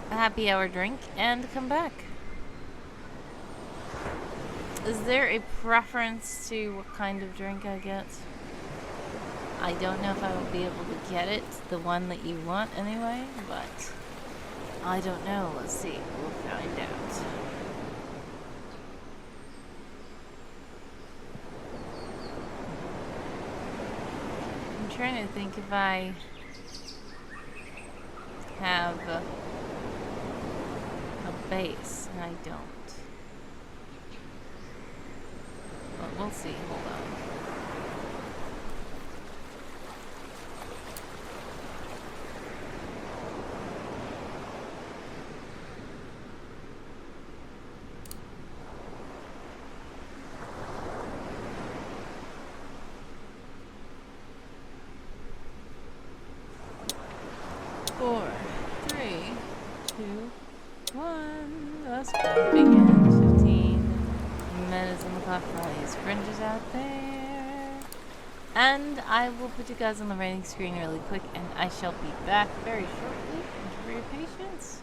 Speaker 2: happy hour drink and come back. Is there a preference to what kind of drink I get? I don't know if I will be able to get it, the one that you want anyway, but I don't know. Let's see. We'll find out. I'm trying to think if I have a base, and I don't. But we'll see. Hold on. Four, three, two, one. Let's go. Begin. 15 minutes on the clock for all these fringes out there. And I will put you guys on the writing screen really quick, and I shall be back very shortly. Thank you for your patience.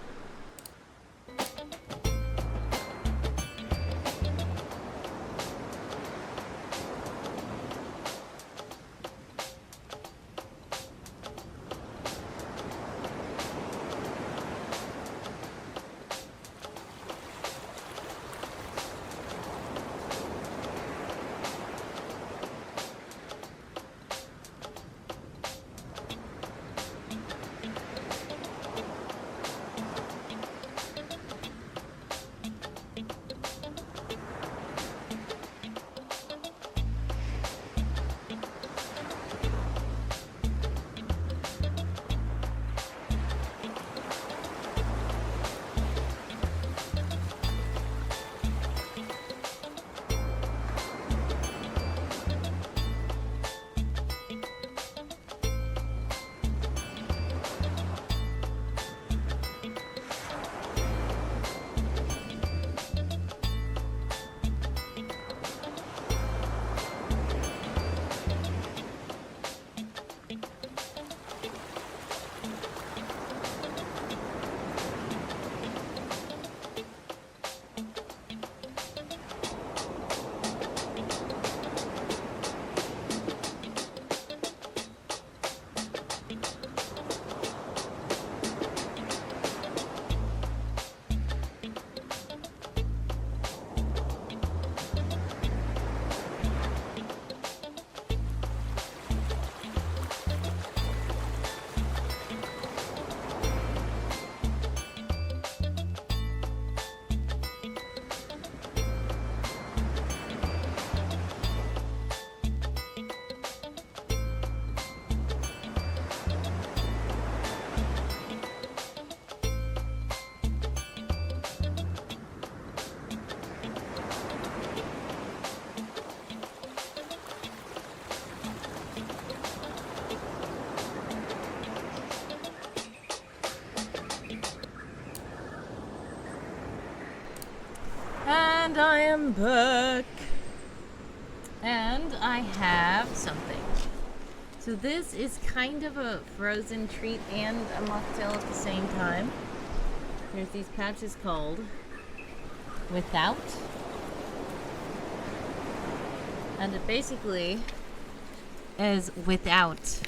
Speaker 2: And I am back. And I have something. So this is kind of a frozen treat and a mocktail at the same time. There's these pouches called Without. And it basically is without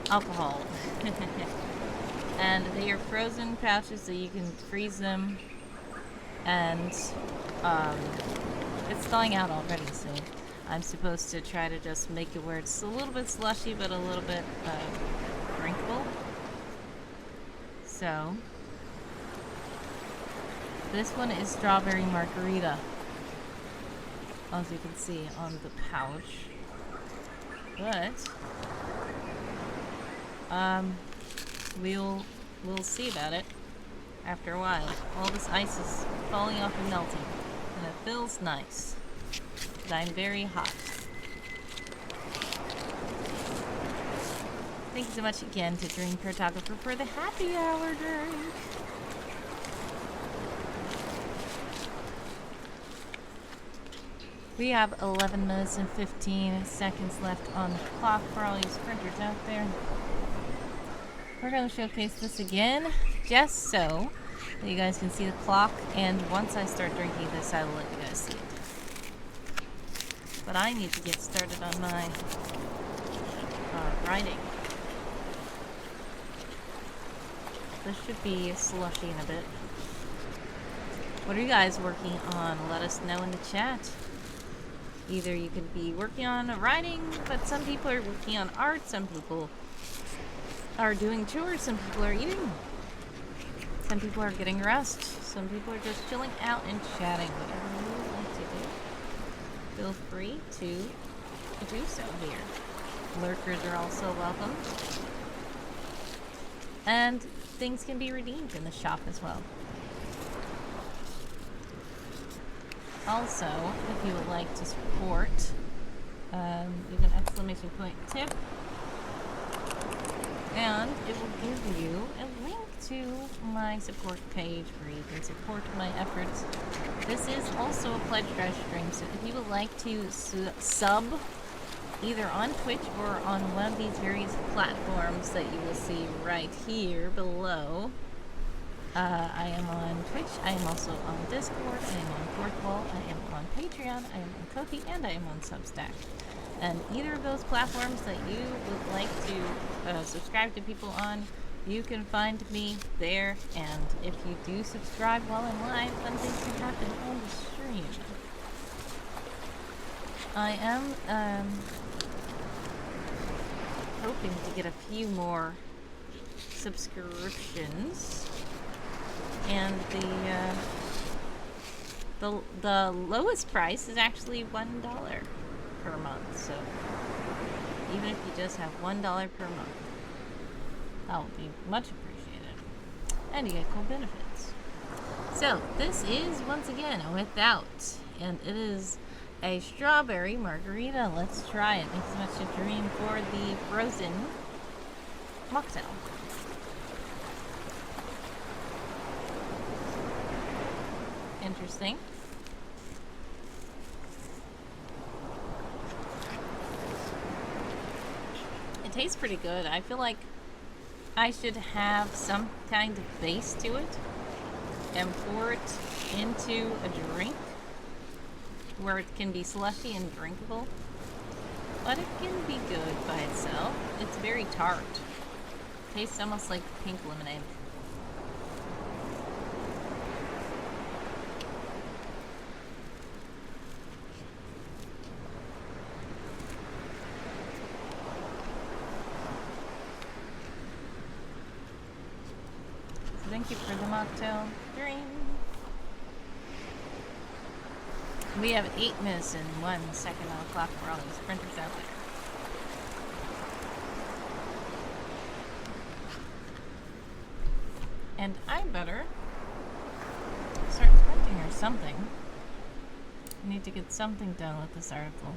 Speaker 2: alcohol. And they are frozen pouches so you can freeze them. And it's thawing out already, so I'm supposed to try to just make it where it's a little bit slushy but a little bit drinkable. So this one is strawberry margarita, as you can see on the pouch. But we'll see about it after a while. All this ice is falling off and melting, and it feels nice. But I'm very hot. Thank you so much again to Dream Cartographer for the happy hour drink. We have 11 minutes and 15 seconds left on the clock for all you sprinters out there. We're going to showcase this again, just so that you guys can see the clock, and once I start drinking this, I will let you guys see it. But I need to get started on my writing. This should be slushy in a bit. What are you guys working on? Let us know in the chat. Either you could be working on writing, but some people are working on art, some people are doing chores, some people are eating. Some people are getting rest. Some people are just chilling out and chatting. Whatever you would like to do, feel free to do so here. Lurkers are also welcome. And things can be redeemed in the shop as well. Also, if you would like to support, leave an exclamation point tip, and it will give you a link to my support page where you can support my efforts. This is also a pledge drive stream, so if you would like to sub either on Twitch or on one of these various platforms that you will see right here below. I am on Twitch, I am also on Discord, I am on Fourth Wall, I am on Patreon, I am on Ko-fi, and I am on Substack. And either of those platforms that you would like to subscribe to people on, you can find me there, and if you do subscribe while I'm live, fun things can happen on the stream. I am hoping to get a few more subscriptions, and the lowest price is actually $1 per month. So even if you just have $1 per month, that will be much appreciated, and you get cool benefits. So this is once again a Without, and it is a strawberry margarita. Let's try it. Makes much a dream for the frozen mocktail. Interesting. It tastes pretty good. I feel like I should have some kind of base to it and pour it into a drink where it can be slushy and drinkable, but it can be good by itself. It's very tart. Tastes almost like pink lemonade. So thank you for the mocktail dream. We have 8 minutes and 1 second on the clock for all these printers out there. And I better start printing or something. I need to get something done with this article.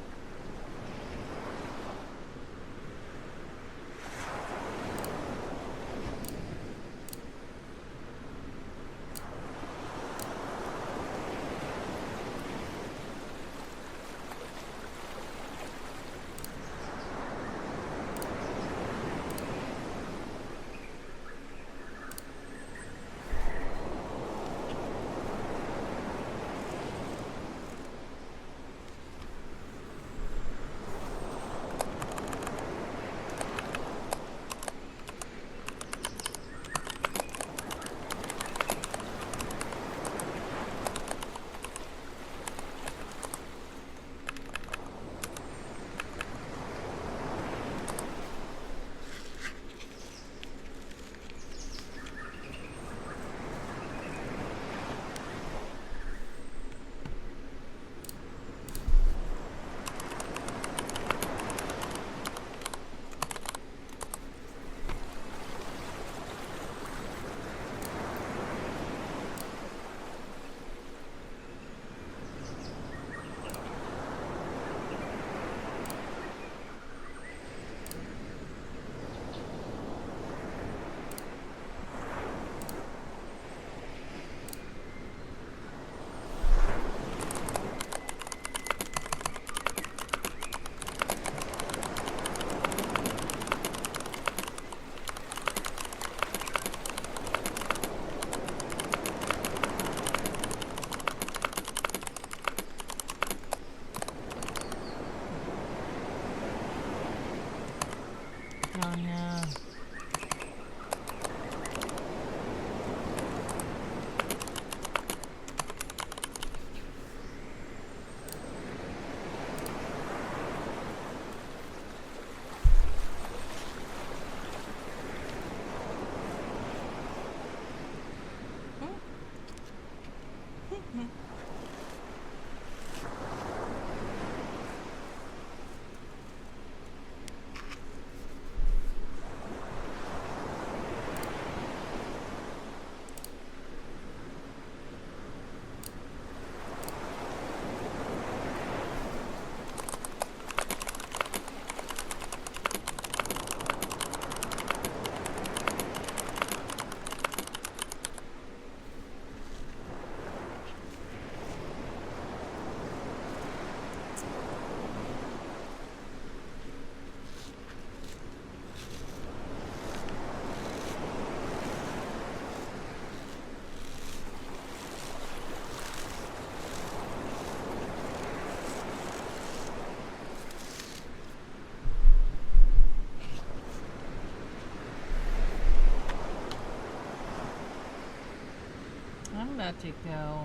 Speaker 2: about to go.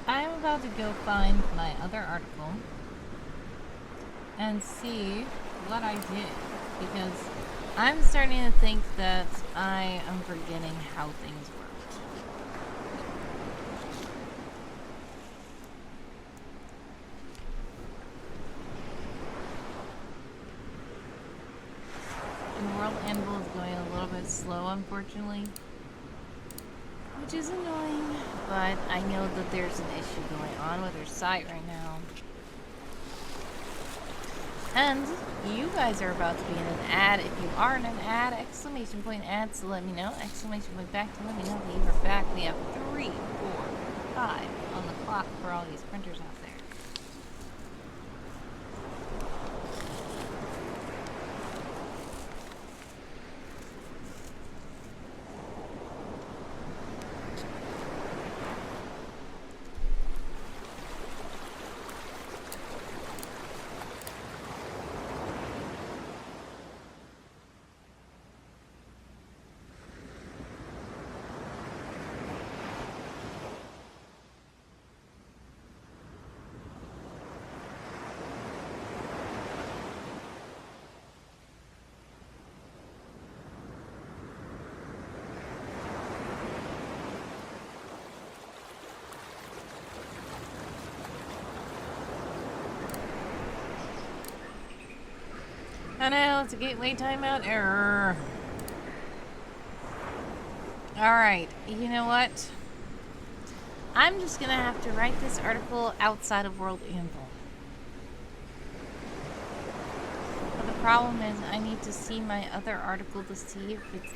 Speaker 2: I'm about to go find my other article and see what I did, because I'm starting to think that I am forgetting how things worked. And World Anvil is going a little bit slow, unfortunately, which is annoying, but I know that there's an issue going on with their site right now. And you guys are about to be in an ad. If you are in an ad, exclamation point ads to let me know. Exclamation point back to let me know that you are back. We have 3, 4, 5 on the clock for all these printers out there. Oh no, it's a gateway timeout error. Alright, you know what? I'm just gonna have to write this article outside of World Anvil. But the problem is I need to see my other article to see if it's...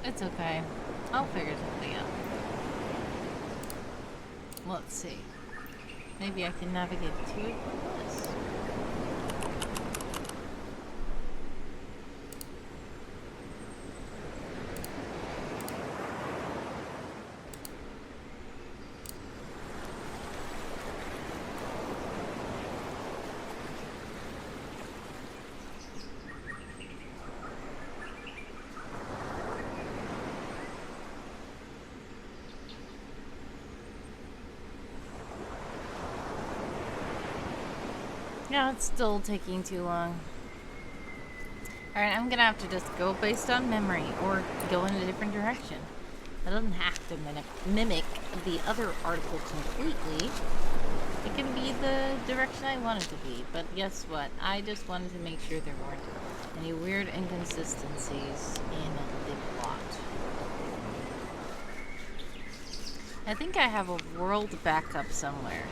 Speaker 2: It's okay. I'll figure something out. Let's see. Maybe I can navigate to it from this. Yeah, it's still taking too long. Alright, I'm gonna have to just go based on memory or go in a different direction. I don't have to mimic the other article completely. It can be the direction I want it to be, but guess what? I just wanted to make sure there weren't any weird inconsistencies in the plot. I think I have a world backup somewhere,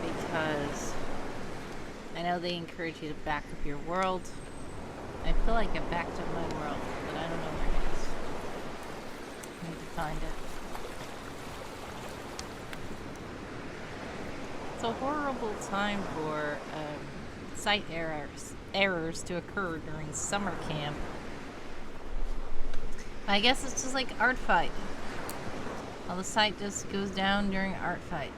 Speaker 2: because I know they encourage you to back up your world. I feel like I backed up my world, but I don't know where it is. I need to find it. It's a horrible time for site errors to occur during summer camp. I guess it's just like ArtFight. Well, the site just goes down during ArtFight.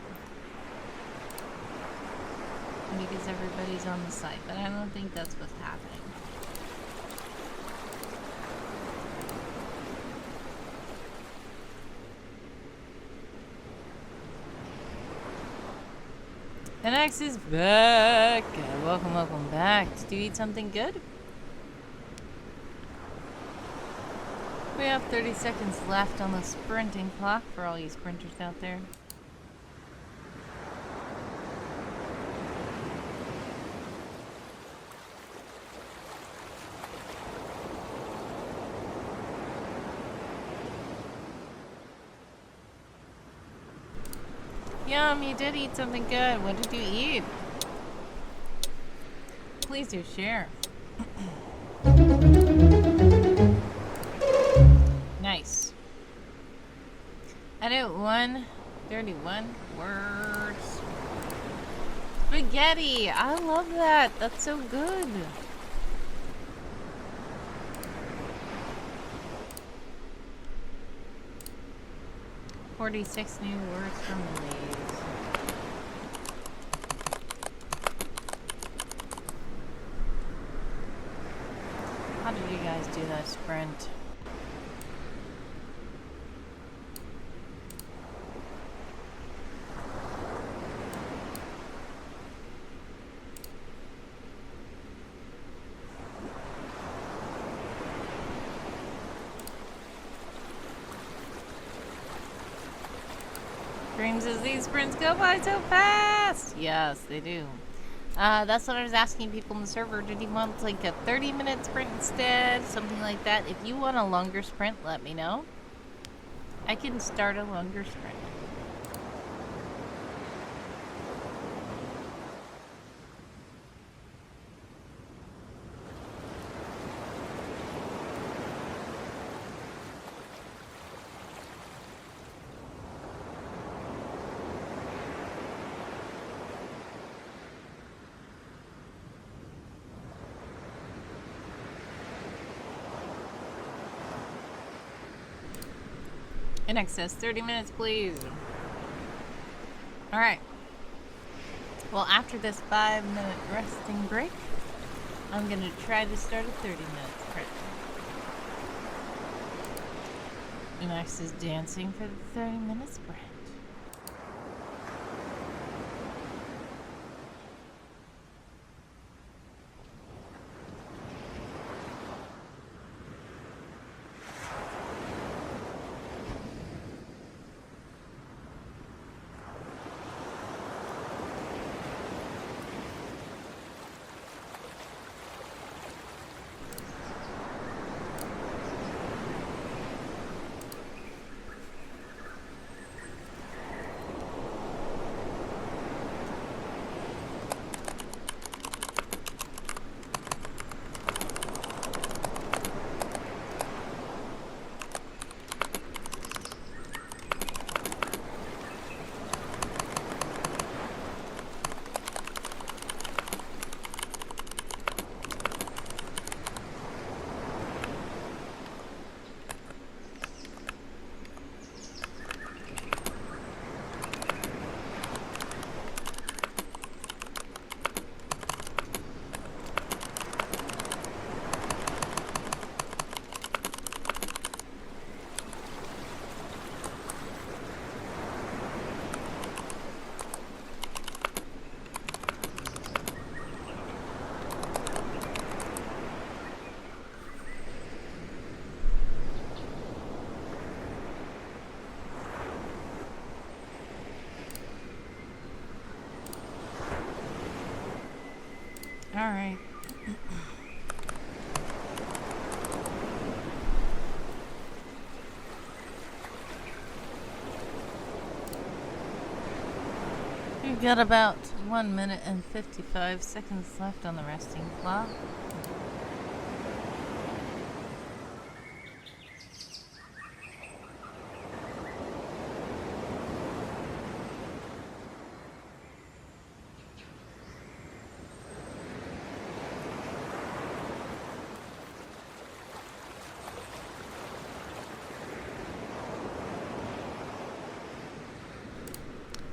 Speaker 2: Because everybody's on the site, but I don't think that's what's happening. NX is back! Welcome back. Did you eat something good? We have 30 seconds left on the sprinting clock for all you sprinters out there. Yum, you did eat something good. What did you eat? Please do share. Nice. Edit 131 words. Spaghetti! I love that. That's so good. "46 new words from Louise." guys do that sprint. Dream says these sprints go by so fast. Yes, they do. That's what I was asking people in the server. Did you want like a 30-minute sprint instead? Something like that. If you want a longer sprint, let me know. I can start a longer sprint. In excess, 30 minutes, please. All right. Well, after this 5-minute resting break, I'm going to try to start a 30-minute sprint. And X is dancing for the 30-minute sprint. All right. We've got about 1 minute and 55 seconds left on the resting clock.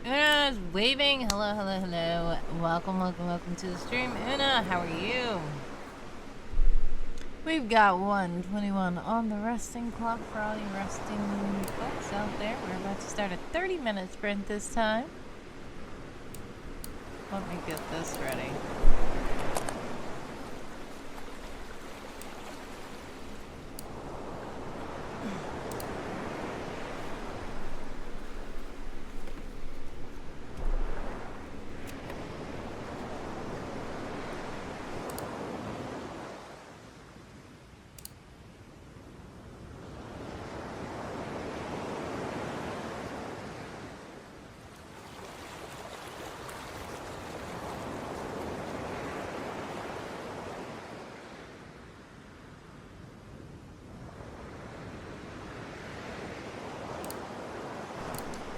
Speaker 2: Una's waving. Hello, hello, hello. Welcome, welcome, welcome to the stream. Una, how are you? We've got 1:21 on the resting clock for all you resting folks out there. We're about to start a 30-minute sprint this time. Let me get this ready.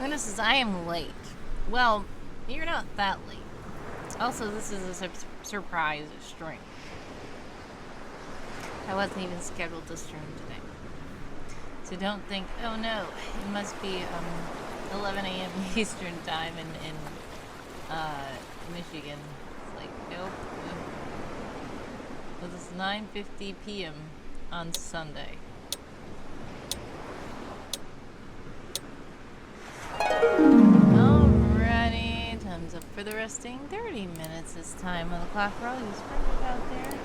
Speaker 2: Una says, I am late. Well, you're not that late. Also, this is a surprise stream. I wasn't even scheduled to stream today. So don't think, oh no, it must be 11 a.m. Eastern time in Michigan. It's like, nope. Well, it's 9:50 p.m. on Sunday. Alrighty, time's up for the resting. 30 minutes this time on the clock for all you sprinters out there.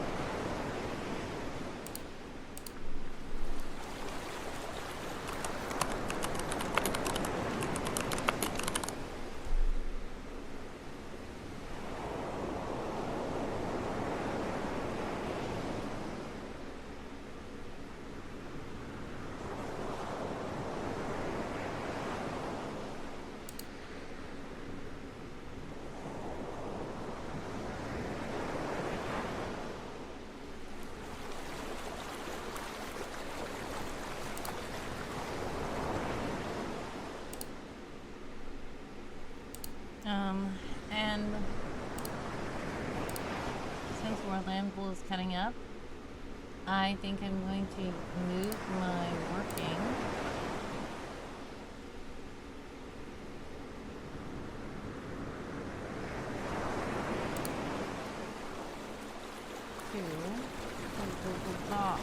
Speaker 2: And since Warland Pool is cutting up, I think I'm going to move my working to the top.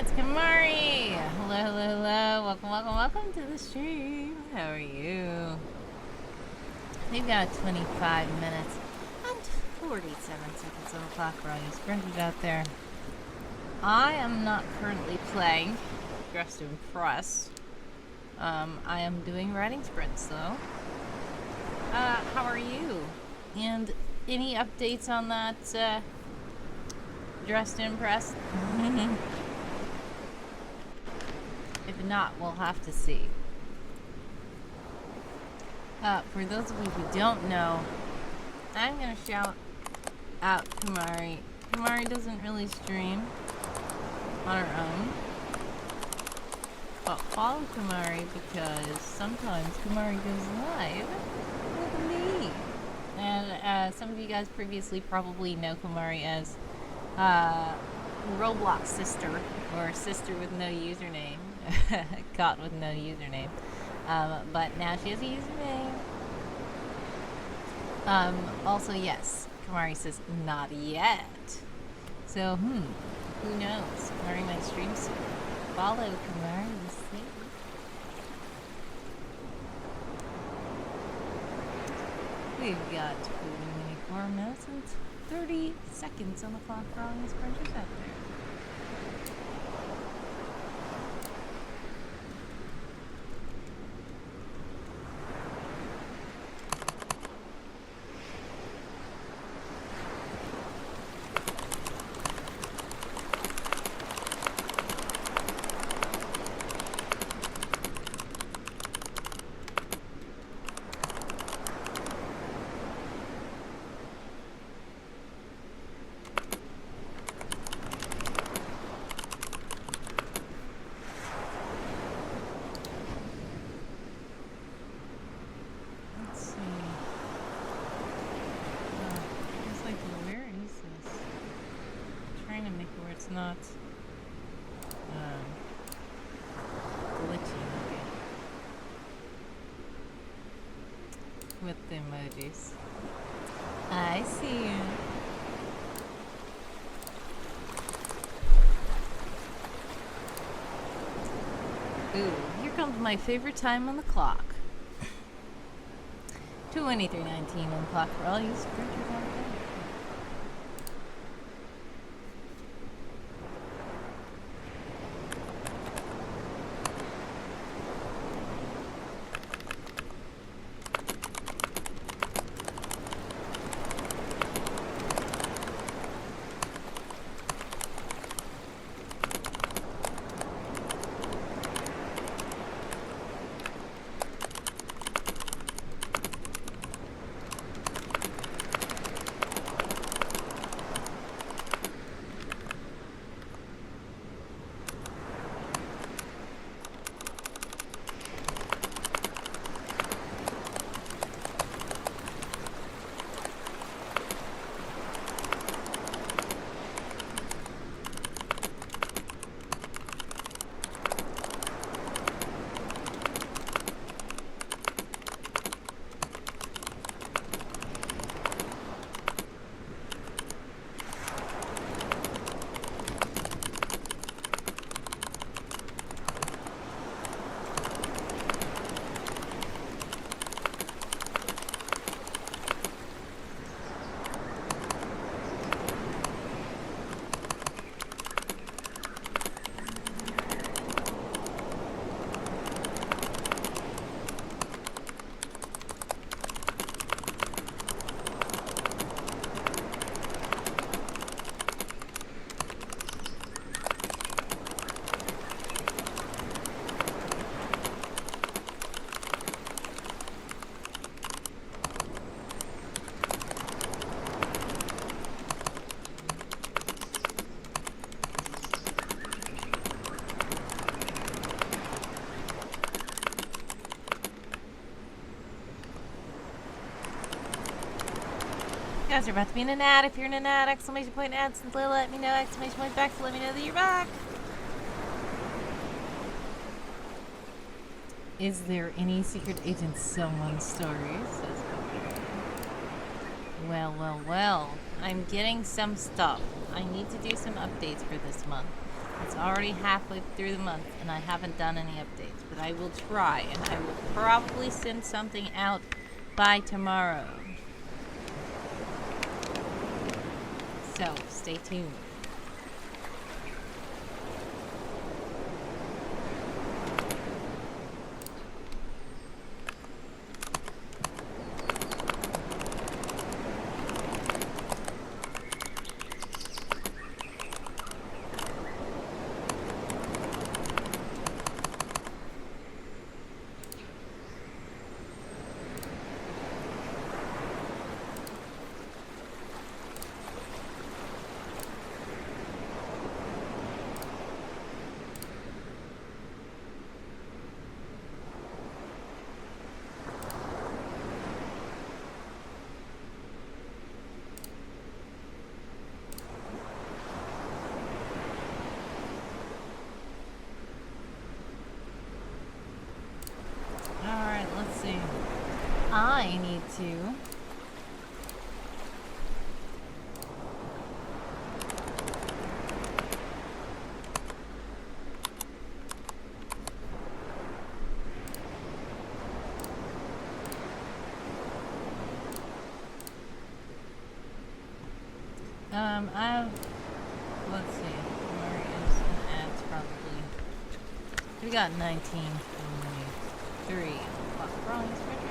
Speaker 2: It's Kamari. Hello, hello, hello. Welcome to the stream. How are you? We've got 25 minutes and 47 seconds on the clock for all you sprinters out there. I am not currently playing Dress to Impress. I am doing riding sprints though. How are you? And any updates on that Dress to Impress? If not, we'll have to see. For those of you who don't know, I'm gonna shout out Kumari. Kumari doesn't really stream on her own. follow Kumari because sometimes Kumari goes live with me. And some of you guys previously probably know Kumari as Roblox sister, or sister with no username. Caught with no username. But now she has a username. Also, yes, Kumari says not yet. So, who knows? Kumari might stream soon. Follow Kumari and see. We've got 24 minutes and 30 seconds on the clock for all these printers out there. Not glitchy with the emojis. I see you. Ooh, here comes my favorite time on the clock. 23:19 on the clock for all you sprinters out there. You guys are about to be in an ad. If you're in an ad, exclamation point ad, simply let me know. Exclamation point back to let me know that you're back. Is there any secret agent someone story? Says well, well, well. I'm getting some stuff. I need to do some updates for this month. It's already halfway through the month and I haven't done any updates, but I will try and I will probably send something out by tomorrow. So, stay tuned. I need to let's see, where is an ads probably? We got 19, 23. Wrong spreadsheet.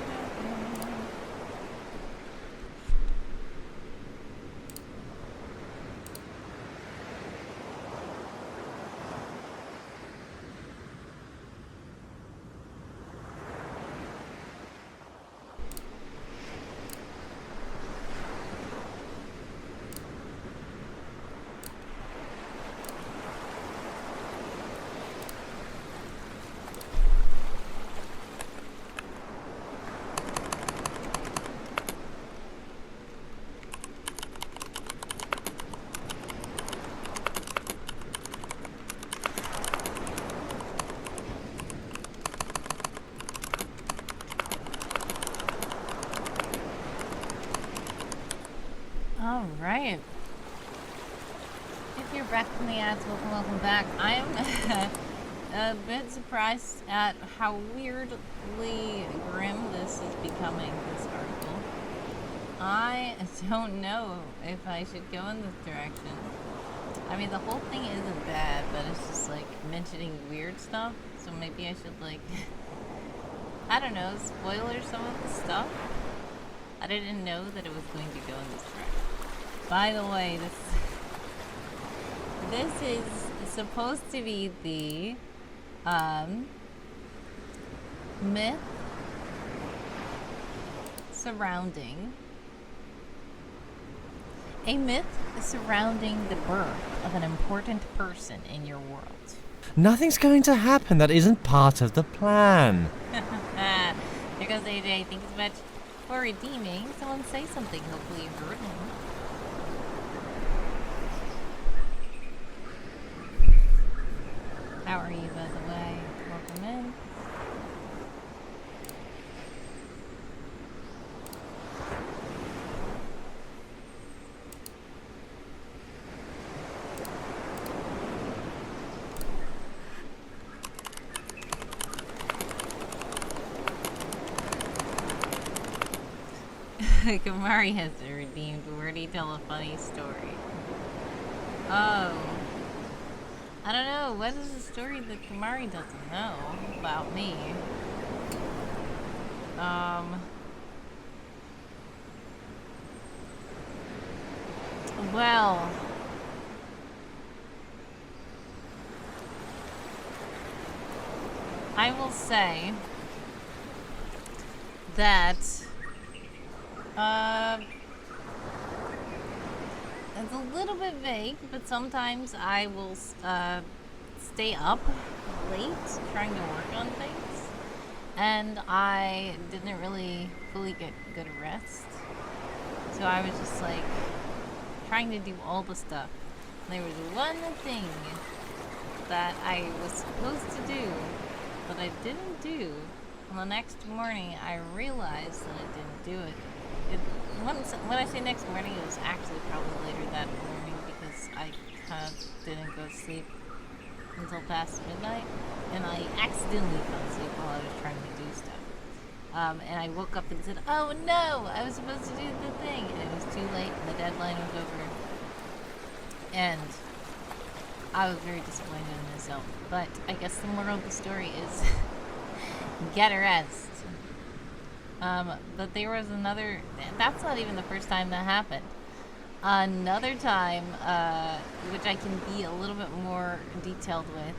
Speaker 2: All right. If you're back from the ads, welcome back. I'm a bit surprised at how weirdly grim this is becoming, this article. I don't know if I should go in this direction. I mean, the whole thing isn't bad, but it's just like mentioning weird stuff. So maybe I should like, I don't know, spoiler some of the stuff. I didn't know that it was going to go in this direction. By the way, this is supposed to be the myth surrounding the birth of an important person in your world.
Speaker 1: Nothing's going to happen that isn't part of the plan.
Speaker 2: There goes AJ. Thank you so much for redeeming. Someone say something. Hopefully you heard him. How are you, by the way? Welcome in. Kamari has been redeemed. Where do you tell a funny story? Oh. I don't know. What is the story that Kamari doesn't know about me? Well, I will say that it's a little bit vague, but sometimes I will stay up late trying to work on things, and I didn't really fully get good rest, so I was just like trying to do all the stuff. And there was one thing that I was supposed to do that I didn't do. And the next morning I realized that I didn't do it. When I say next morning, it was actually probably later that morning because I kind of didn't go to sleep until past midnight, and I accidentally fell asleep while I was trying to do stuff. And I woke up and said, "Oh no, I was supposed to do the thing," and it was too late, and the deadline was over, and I was very disappointed in myself. But I guess the moral of the story is get a rest. But there was another, that's not even the first time that happened. Another time, which I can be a little bit more detailed with.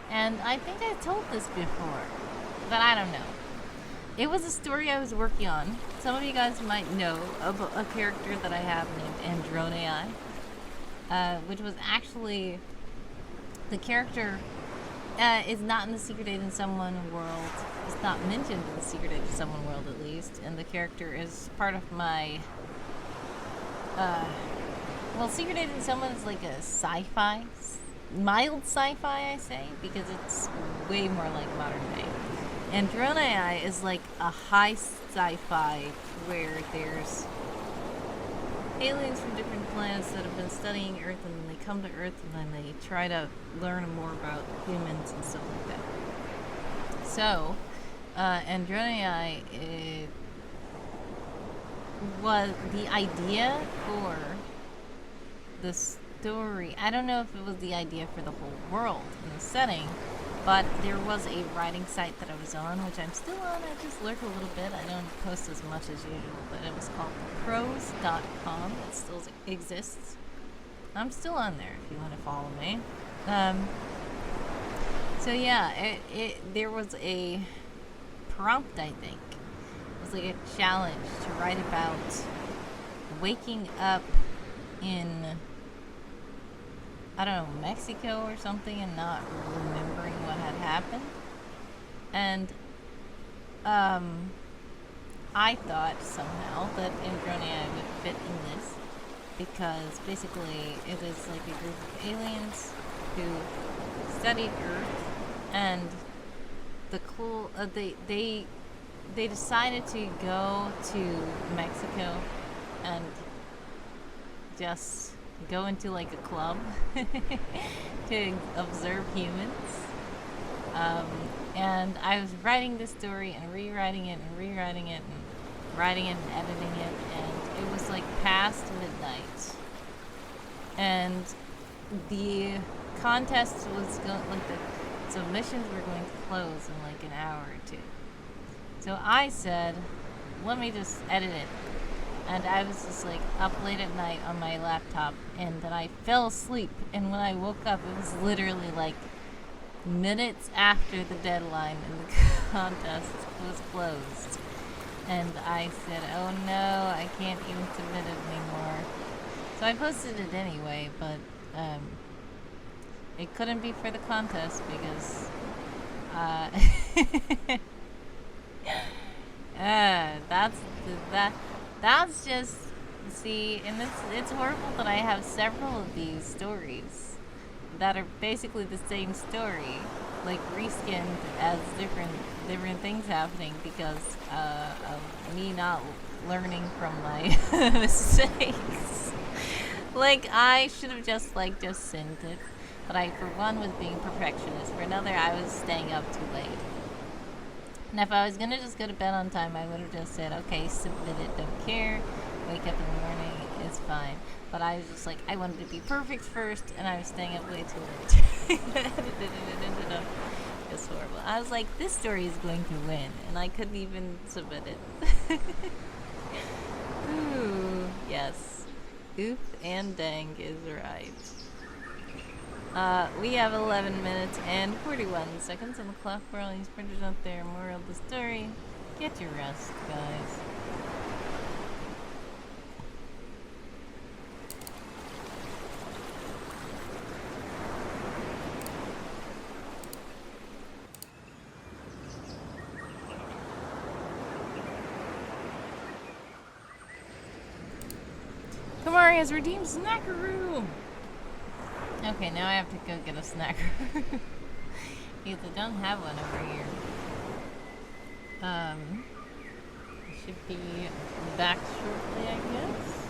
Speaker 2: And I think I told this before, but I don't know. It was a story I was working on. Some of you guys might know of a character that I have named Androne AI, which was actually, the character is not in the Secret Agent Someone world. It's not mentioned in the Secret Agent Someone world, at least. And the character is part of my... well, Secret Agent Someone is like a sci-fi. Mild sci-fi, I say, because it's way more like modern day. Andronia is like a high sci-fi where there's aliens from different planets that have been studying Earth, and then they come to Earth, and then they try to learn more about humans and stuff like that. So, Andronia, it was the idea for the story. I don't know if it was the idea for the whole world in the setting, but there was a writing site that I was on, which I'm still on. I just lurk a little bit. I don't post as much as usual, but it was called pros.com. It still exists. I'm still on there if you want to follow me. So yeah, there was a prompt, I think. It was like a challenge to write about waking up in, I don't know, Mexico or something, and not remembering what had happened. And I thought somehow that Andronia would fit in this, because basically it is like a group of aliens who studied Earth, and they decided to go to Mexico and just go into like a club to observe humans. And I was writing this story and rewriting it and rewriting it and writing it and editing it, and it was like past midnight. And the contest was going, like the submissions were going to close in like an hour or two. So I said, let me just edit it. And I was just like up late at night on my laptop, and then I fell asleep, and when I woke up it was literally like minutes after the deadline and the contest was closed. And I said, oh no, I can't even submit it anymore. So I posted it anyway, but it couldn't be for the contest because that's just, see, and it's horrible that I have several of these stories that are basically the same story, like reskinned as different things happening because of me not learning from my mistakes. Like, I should have just sent it, but I, for one, was being perfectionist. For another, I was staying up too late. And if I was gonna just go to bed on time, I would have just said, okay, submit it, don't care, wake up in the morning, it's fine. But I was just like, I wanted to be perfect first, and I was staying up way too late. It ended up just horrible. I was like, this story is going to win, and I couldn't even submit it. Ooh, yes. Oop and dang is right. We have 11 minutes and 41 seconds on the clock for all these printers out there. Moral of the story, get your rest, guys. Kamari has redeemed Snackaroo! Okay, now I have to go get a snacker. Because I don't have one over here. I should be back shortly, I guess.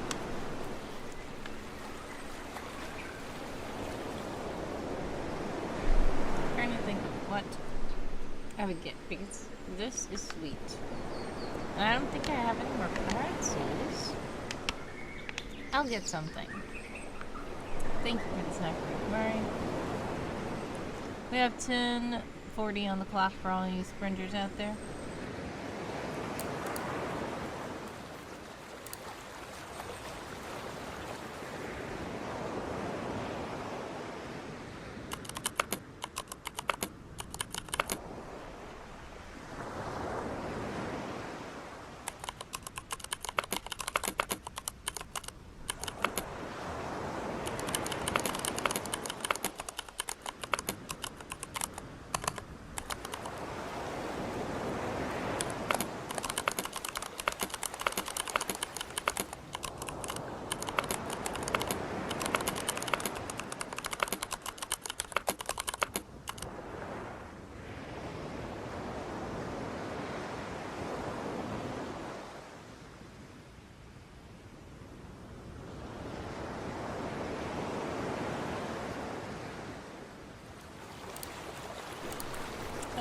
Speaker 2: I'm trying to think of what I would get, because this is sweet. And I don't think I have any more pretzels. I'll get something. Thank you for the snack break, Murray. We have 10:40 on the clock for all you sprinters out there.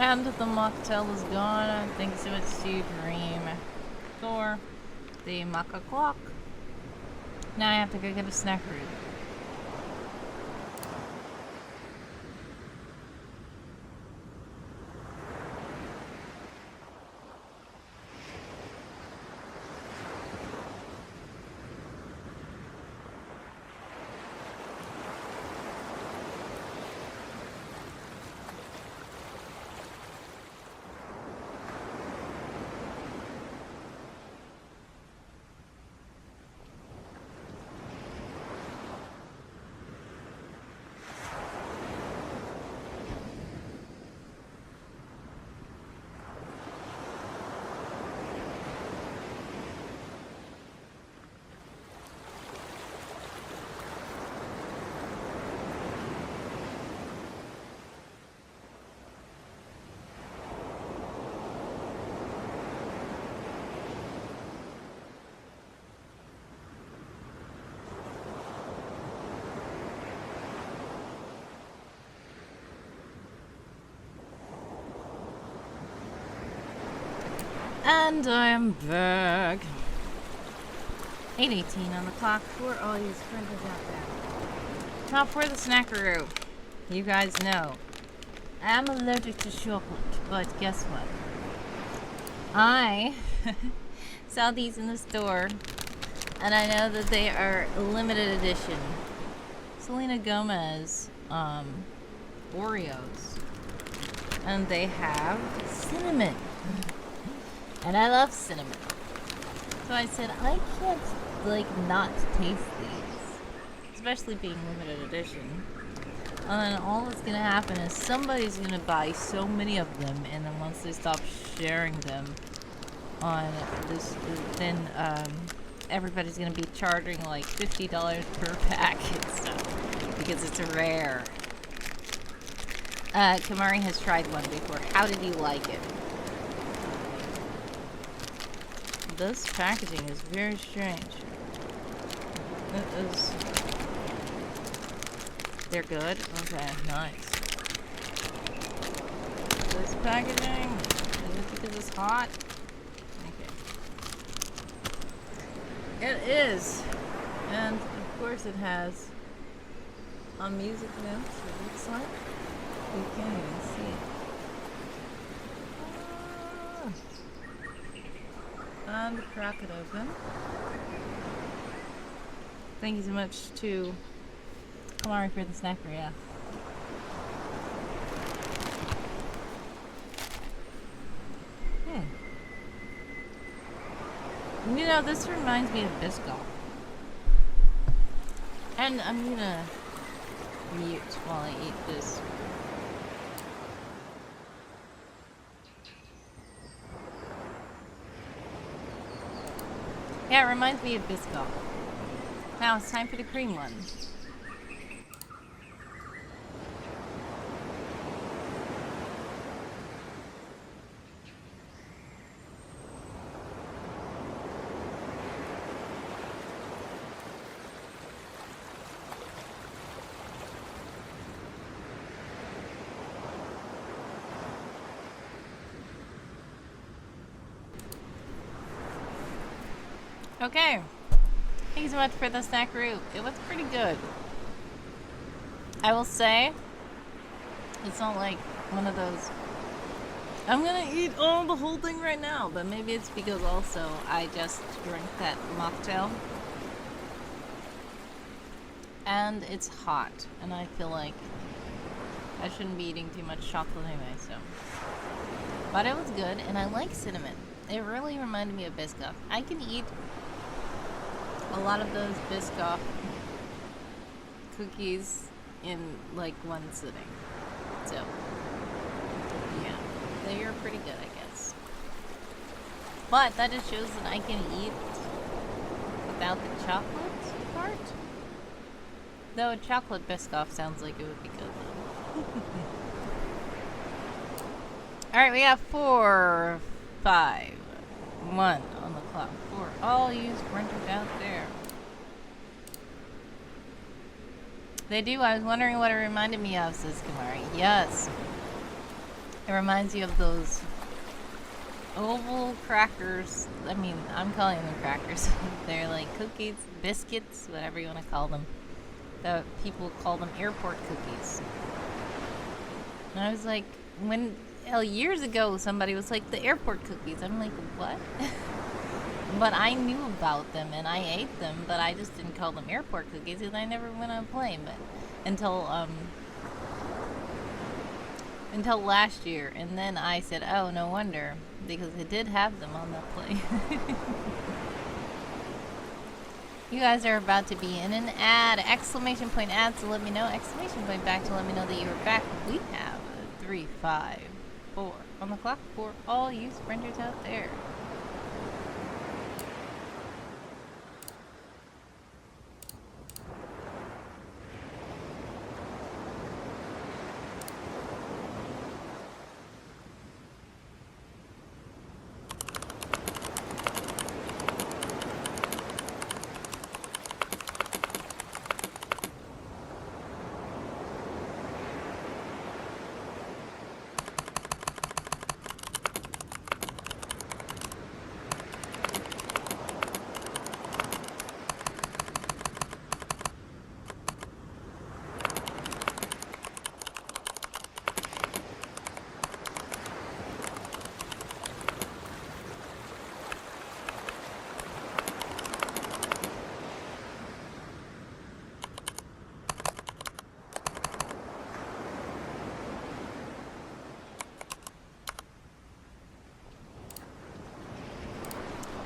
Speaker 2: And the mocktail is gone. Thanks so much to Dream for the maca clock. Now I have to go get a snackaroo. And I'm back. 8:18 on the clock for all you sprinters out there. Now for the snackaroo. You guys know I'm allergic to chocolate, but guess what? I saw these in the store, and I know that they are limited edition. Selena Gomez Oreos, and they have cinnamon. And I love cinnamon. So I said, I can't, not taste these. Especially being limited edition. And then all that's going to happen is somebody's going to buy so many of them, and then once they stop sharing them on this, then everybody's going to be charging like $50 per pack and stuff. Because it's rare. Kamari has tried one before. How did you like it? This packaging is very strange. It is. They're good? Okay, nice. This packaging? Is it because it's hot? Okay. It is. And of course it has a music note, it looks like. You can't even see it. And crack it open. Thank you so much to Kamari for the snacker, yeah. You know, this reminds me of Biscoff. And I'm gonna mute while I eat this. Yeah, it reminds me of Biscoff. Now it's time for the cream one. Okay. Thank you so much for the snackaroo. It was pretty good. I will say, it's not like one of those, I'm gonna eat the whole thing right now, but maybe it's because also I just drank that mocktail. And it's hot, and I feel like I shouldn't be eating too much chocolate anyway, so. But it was good, and I like cinnamon. It really reminded me of Biscoff. I can eat a lot of those Biscoff cookies in like one sitting. So, yeah, they are pretty good, I guess. But that just shows that I can eat without the chocolate part. Though chocolate Biscoff sounds like it would be good. Alright, we have 4, 5, 1 on the clock for all you sprinters out there. They do. I was wondering what it reminded me of, says Kamari. Yes. It reminds you of those oval crackers. I mean, I'm calling them crackers. They're like cookies, biscuits, whatever you want to call them. The people call them airport cookies. And I was like, years ago, somebody was like, the airport cookies. I'm like, what? But I knew about them and I ate them, but I just didn't call them airport cookies because I never went on a plane. But until last year, and then I said, oh, no wonder, because I did have them on that plane. You guys are about to be in an ad. Exclamation point ad to let me know. Exclamation point back to let me know that you are back. We have 3, 5, 4 on the clock for all you sprinters out there.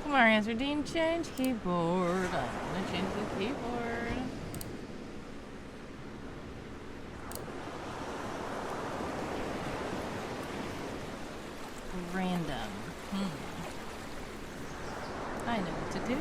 Speaker 2: Come on, answer Dean, change keyboard. I'm gonna change the keyboard. Random. I know what to do.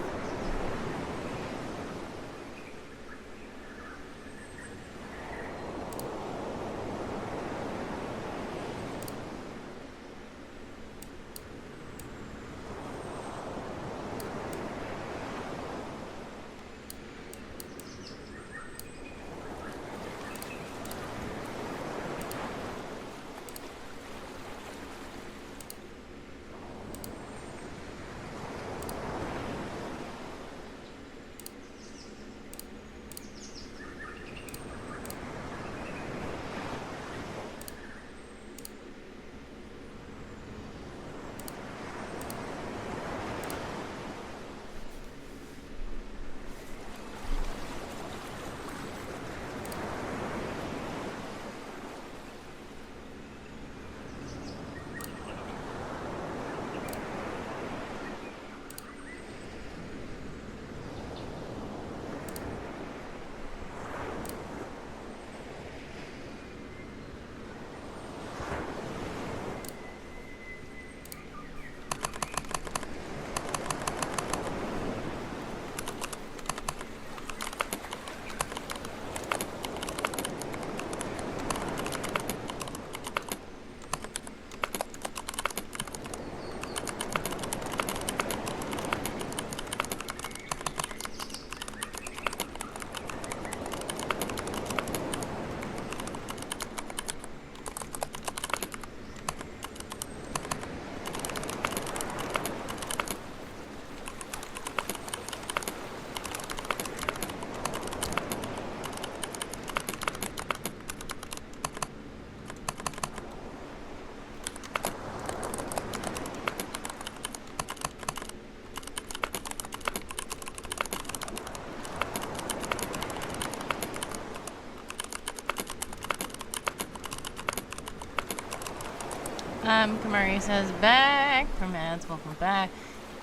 Speaker 2: Kamari says, back from ads, welcome back.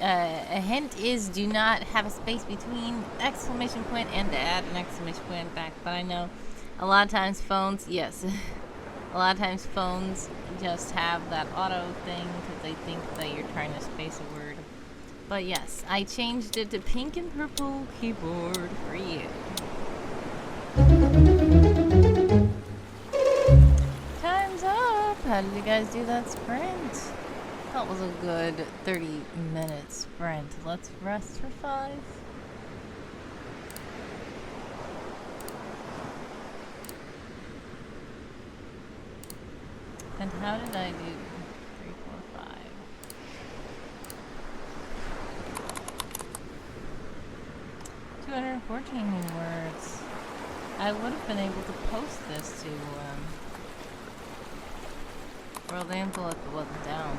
Speaker 2: A hint is do not have a space between exclamation point and add an exclamation point back. But I know a lot of times phones, yes, a lot of times phones just have that auto thing because they think that you're trying to space a word. But yes, I changed it to pink and purple keyboard for you. Time's up. How did you guys do that sprint? That was a good 30-minute sprint. Let's rest for 5. How did I do? 3, 4, 5. $214 new words. I would have been able to post this to World Anvil if it wasn't down.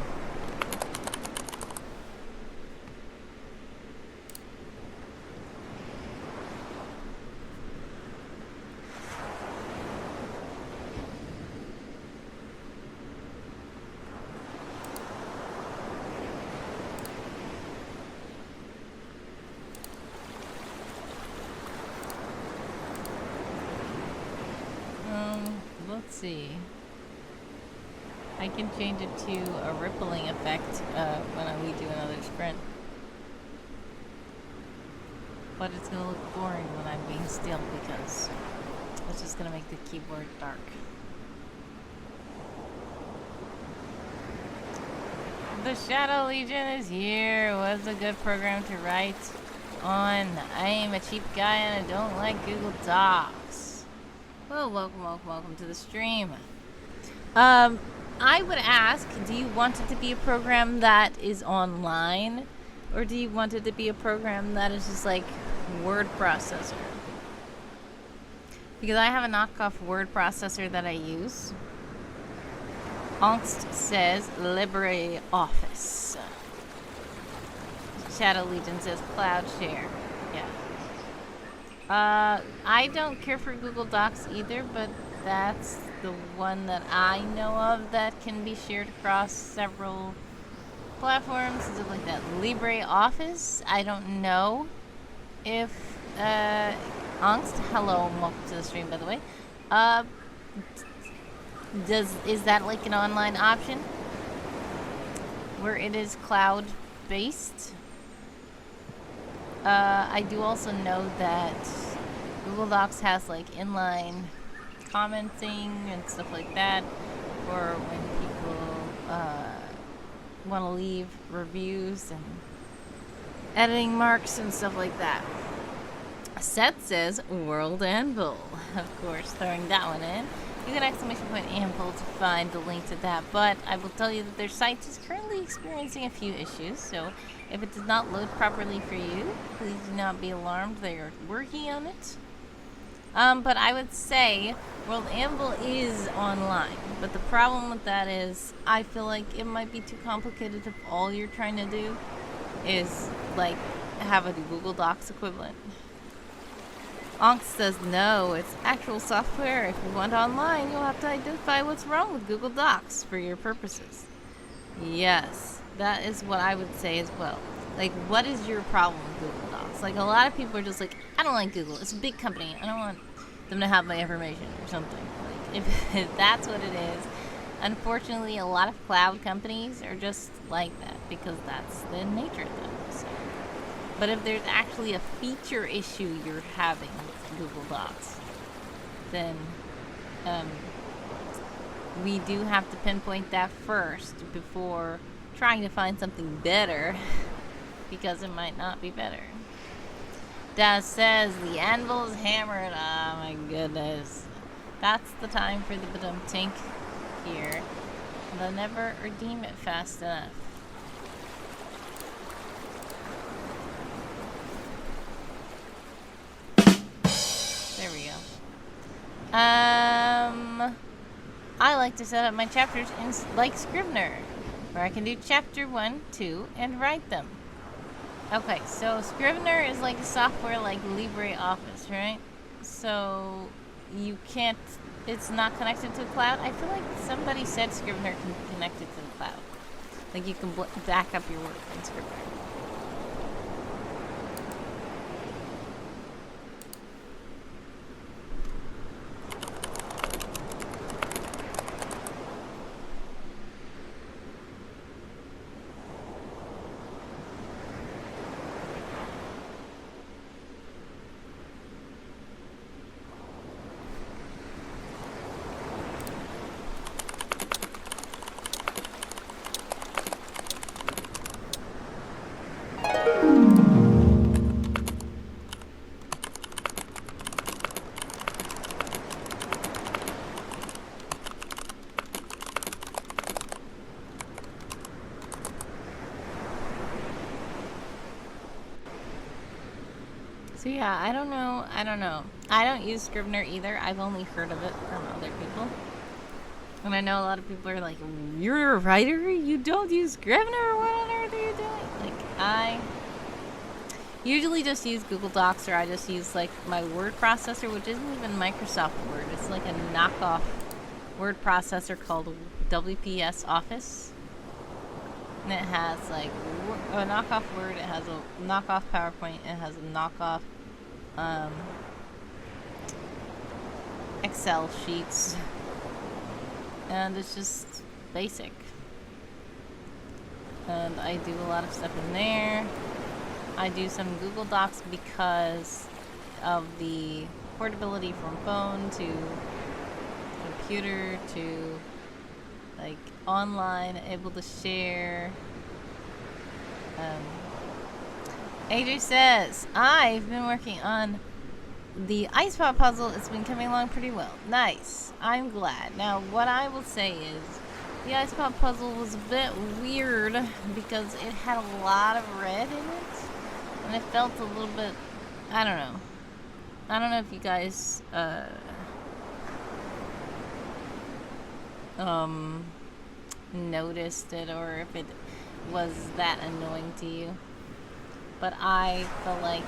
Speaker 2: Let's see. I can change it to a rippling effect when we do another sprint. But it's going to look boring when I'm being still because it's just going to make the keyboard dark. The Shadow Legion is here. What's a good program to write on? I am a cheap guy and I don't like Google Docs. Well, welcome to the stream. I would ask, do you want it to be a program that is online? Or do you want it to be a program that is just like word processor? Because I have a knockoff word processor that I use. Angst says LibreOffice. Shadow Legion says Cloud Share. Yeah. I don't care for Google Docs either, but that's the one that I know of that can be shared across several platforms and stuff like that. LibreOffice, I don't know if Angst, hello and welcome to the stream by the way. Is that like an online option where it is cloud based? I do also know that Google Docs has like inline commenting and stuff like that, or when people want to leave reviews and editing marks and stuff like that. Seth says World Anvil, of course, throwing that one in. You can exclamation point Anvil to find the link to that, but I will tell you that their site is currently experiencing a few issues, so if it does not load properly for you, please do not be alarmed. They are working on it. But I would say World Anvil is online, but the problem with that is I feel like it might be too complicated if all you're trying to do is like have a Google Docs equivalent. Onk says no, it's actual software. If you want online, you'll have to identify what's wrong with Google Docs for your purposes. Yes, that is what I would say as well. Like, what is your problem with Google Docs? Like, a lot of people are just like, I don't like Google. It's a big company. I don't want them to have my information or something. Like, if that's what it is. Unfortunately, a lot of cloud companies are just like that because that's the nature of them. So. But if there's actually a feature issue you're having with Google Docs, then we do have to pinpoint that first before trying to find something better, because it might not be better. Daz says the anvil is hammered. Oh my goodness. That's the time for the badum-tink here. They'll never redeem it fast enough. There we go. I like to set up my chapters in like Scrivener, where I can do chapter 1, 2, and write them. Okay, so Scrivener is like a software like LibreOffice, right? So you can't, it's not connected to the cloud. I feel like somebody said Scrivener can be connected to the cloud. Like you can back up your work in Scrivener. So yeah, I don't know. I don't use Scrivener either. I've only heard of it from other people. And I know a lot of people are like, you're a writer? You don't use Scrivener? What on earth are you doing? Like, I usually just use Google Docs, or I just use like my word processor, which isn't even Microsoft Word. It's like a knockoff word processor called WPS Office. And it has like a knockoff Word, it has a knockoff PowerPoint, it has a knockoff Excel sheets. And it's just basic. And I do a lot of stuff in there. I do some Google Docs because of the portability from phone to computer to like online, able to share. AJ says, I've been working on the ice pop puzzle. It's been coming along pretty well. Nice. I'm glad. Now, what I will say is, the ice pop puzzle was a bit weird because it had a lot of red in it. And it felt a little bit, I don't know. I don't know if you guys, noticed it or if it was that annoying to you. But I felt like,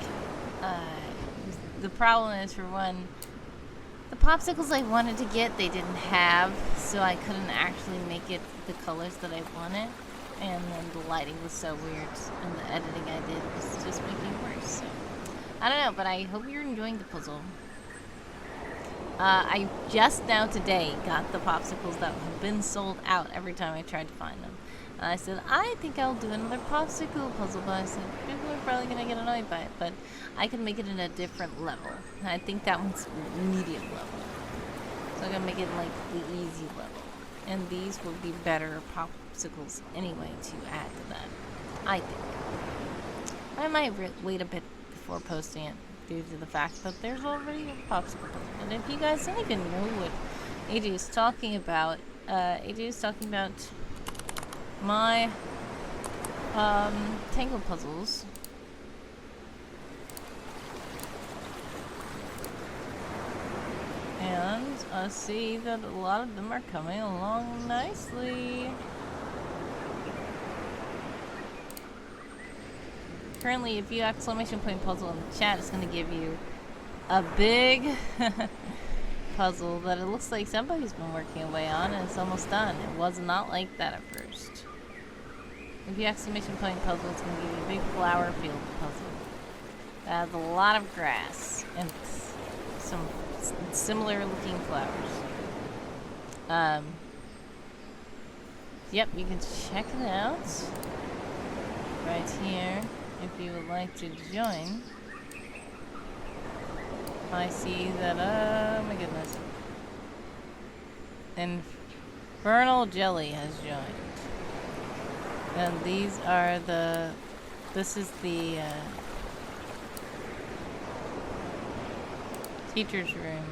Speaker 2: the problem is, for one, the popsicles I wanted to get, they didn't have, so I couldn't actually make it the colors that I wanted. And then the lighting was so weird, and the editing I did was just making it worse. So I don't know, but I hope you're enjoying the puzzle. I just now today got the popsicles that have been sold out every time I tried to find them. And I said, I think I'll do another popsicle puzzle, but I said, people are probably going to get annoyed by it, but I can make it in a different level. And I think that one's medium level. So I'm going to make it like the easy level. And these will be better popsicles anyway to add to that, I think. I might wait a bit before posting it due to the fact that there's already a popsicle puzzle. And if you guys don't even know what AJ is talking about, AJ is talking about my Tangle puzzles. And I see that a lot of them are coming along nicely. Currently, if you exclamation point puzzle in the chat, it's going to give you a big puzzle that it looks like somebody's been working away on, and it's almost done. It was not like that at first. If you exclamation point puzzle, it's going to give you a big flower field puzzle that has a lot of grass and some similar looking flowers. Yep, you can check it out right here if you would like to join. I see that, oh my goodness, Infernal Jelly has joined. And these are this is the teacher's room.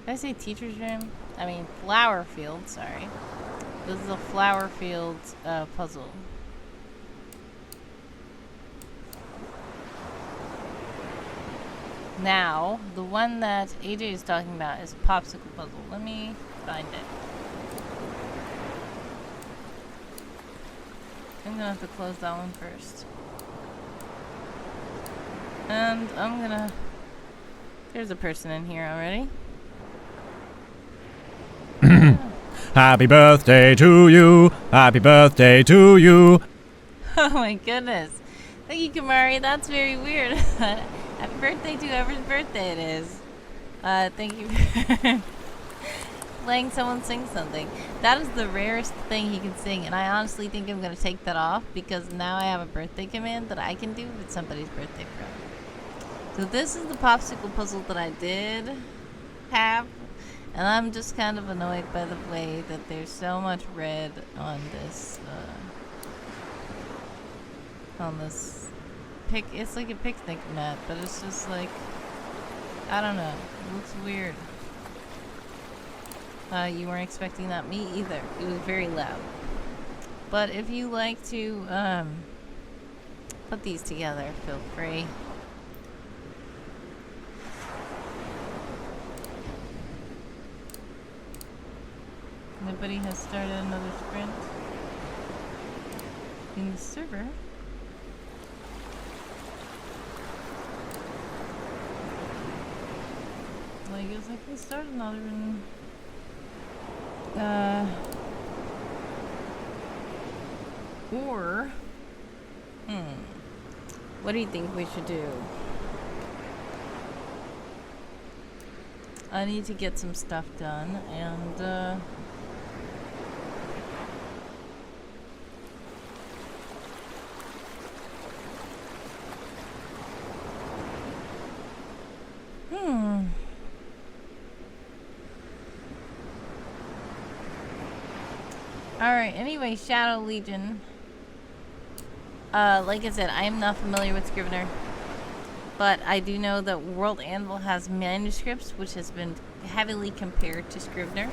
Speaker 2: Did I say teacher's room? I mean flower field, sorry. This is a flower field puzzle. Now, the one that AJ is talking about is a popsicle puzzle. Let me find it. I'm gonna have to close that one first. And I'm gonna... There's a person in here already.
Speaker 1: Happy birthday to you. Happy birthday to you.
Speaker 2: Oh my goodness. Thank you, Kamari. That's very weird. Happy birthday to whoever's birthday it is. Thank you for letting someone sing something. That is the rarest thing he can sing, and I honestly think I'm going to take that off because now I have a birthday command that I can do if it's somebody's birthday present. So this is the popsicle puzzle that I did have, and I'm just kind of annoyed by the way that there's so much red on this it's like a picnic mat, but it's just like, I don't know, it looks weird. You weren't expecting that, me either. It was very loud. But if you like to put these together, feel free. anybody has started another sprint in the server. Well, I guess I can start another one. Or, what do you think we should do? I need to get some stuff done, and, Alright, anyway, Shadow Legion. Like I said, I am not familiar with Scrivener. But I do know that World Anvil has manuscripts, which has been heavily compared to Scrivener.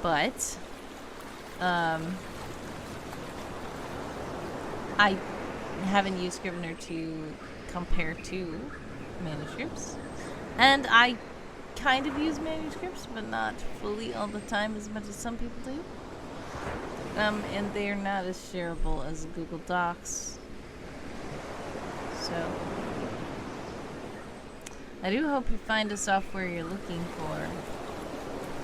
Speaker 2: But, I haven't used Scrivener to compare to manuscripts. And I kind of use manuscripts, but not fully all the time as much as some people do. And they're not as shareable as Google Docs. So, I do hope you find the software you're looking for.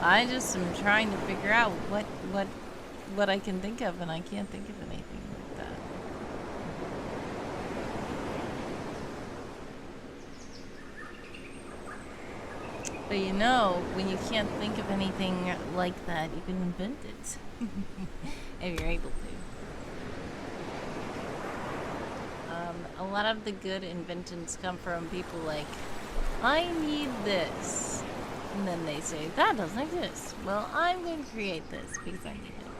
Speaker 2: I just am trying to figure out what I can think of, and I can't think of anything like that. But you know, when you can't think of anything like that, you can invent it. If you're able to. A lot of the good inventions come from people like, I need this. And then they say, that doesn't exist. Well, I'm going to create this because I need it.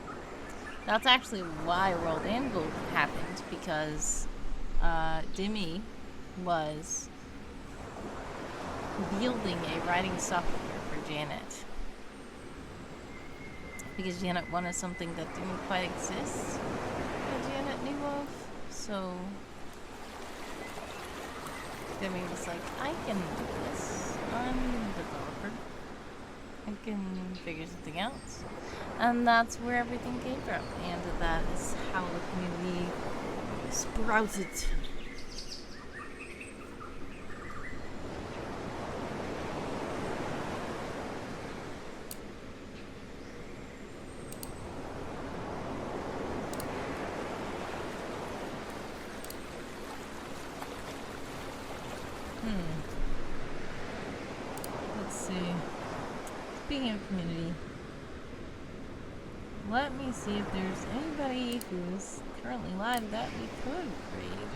Speaker 2: That's actually why World Anvil happened, because Dimmy was building a writing software for Janet. Because Janet wanted something that didn't quite exist that Janet knew of. So Demi was like, I can do this. I'm a developer. I can figure something out. And that's where everything came from. And that is how the community sprouted. Let's see. Speaking of community, let me see if there's anybody who's currently live that we could raid.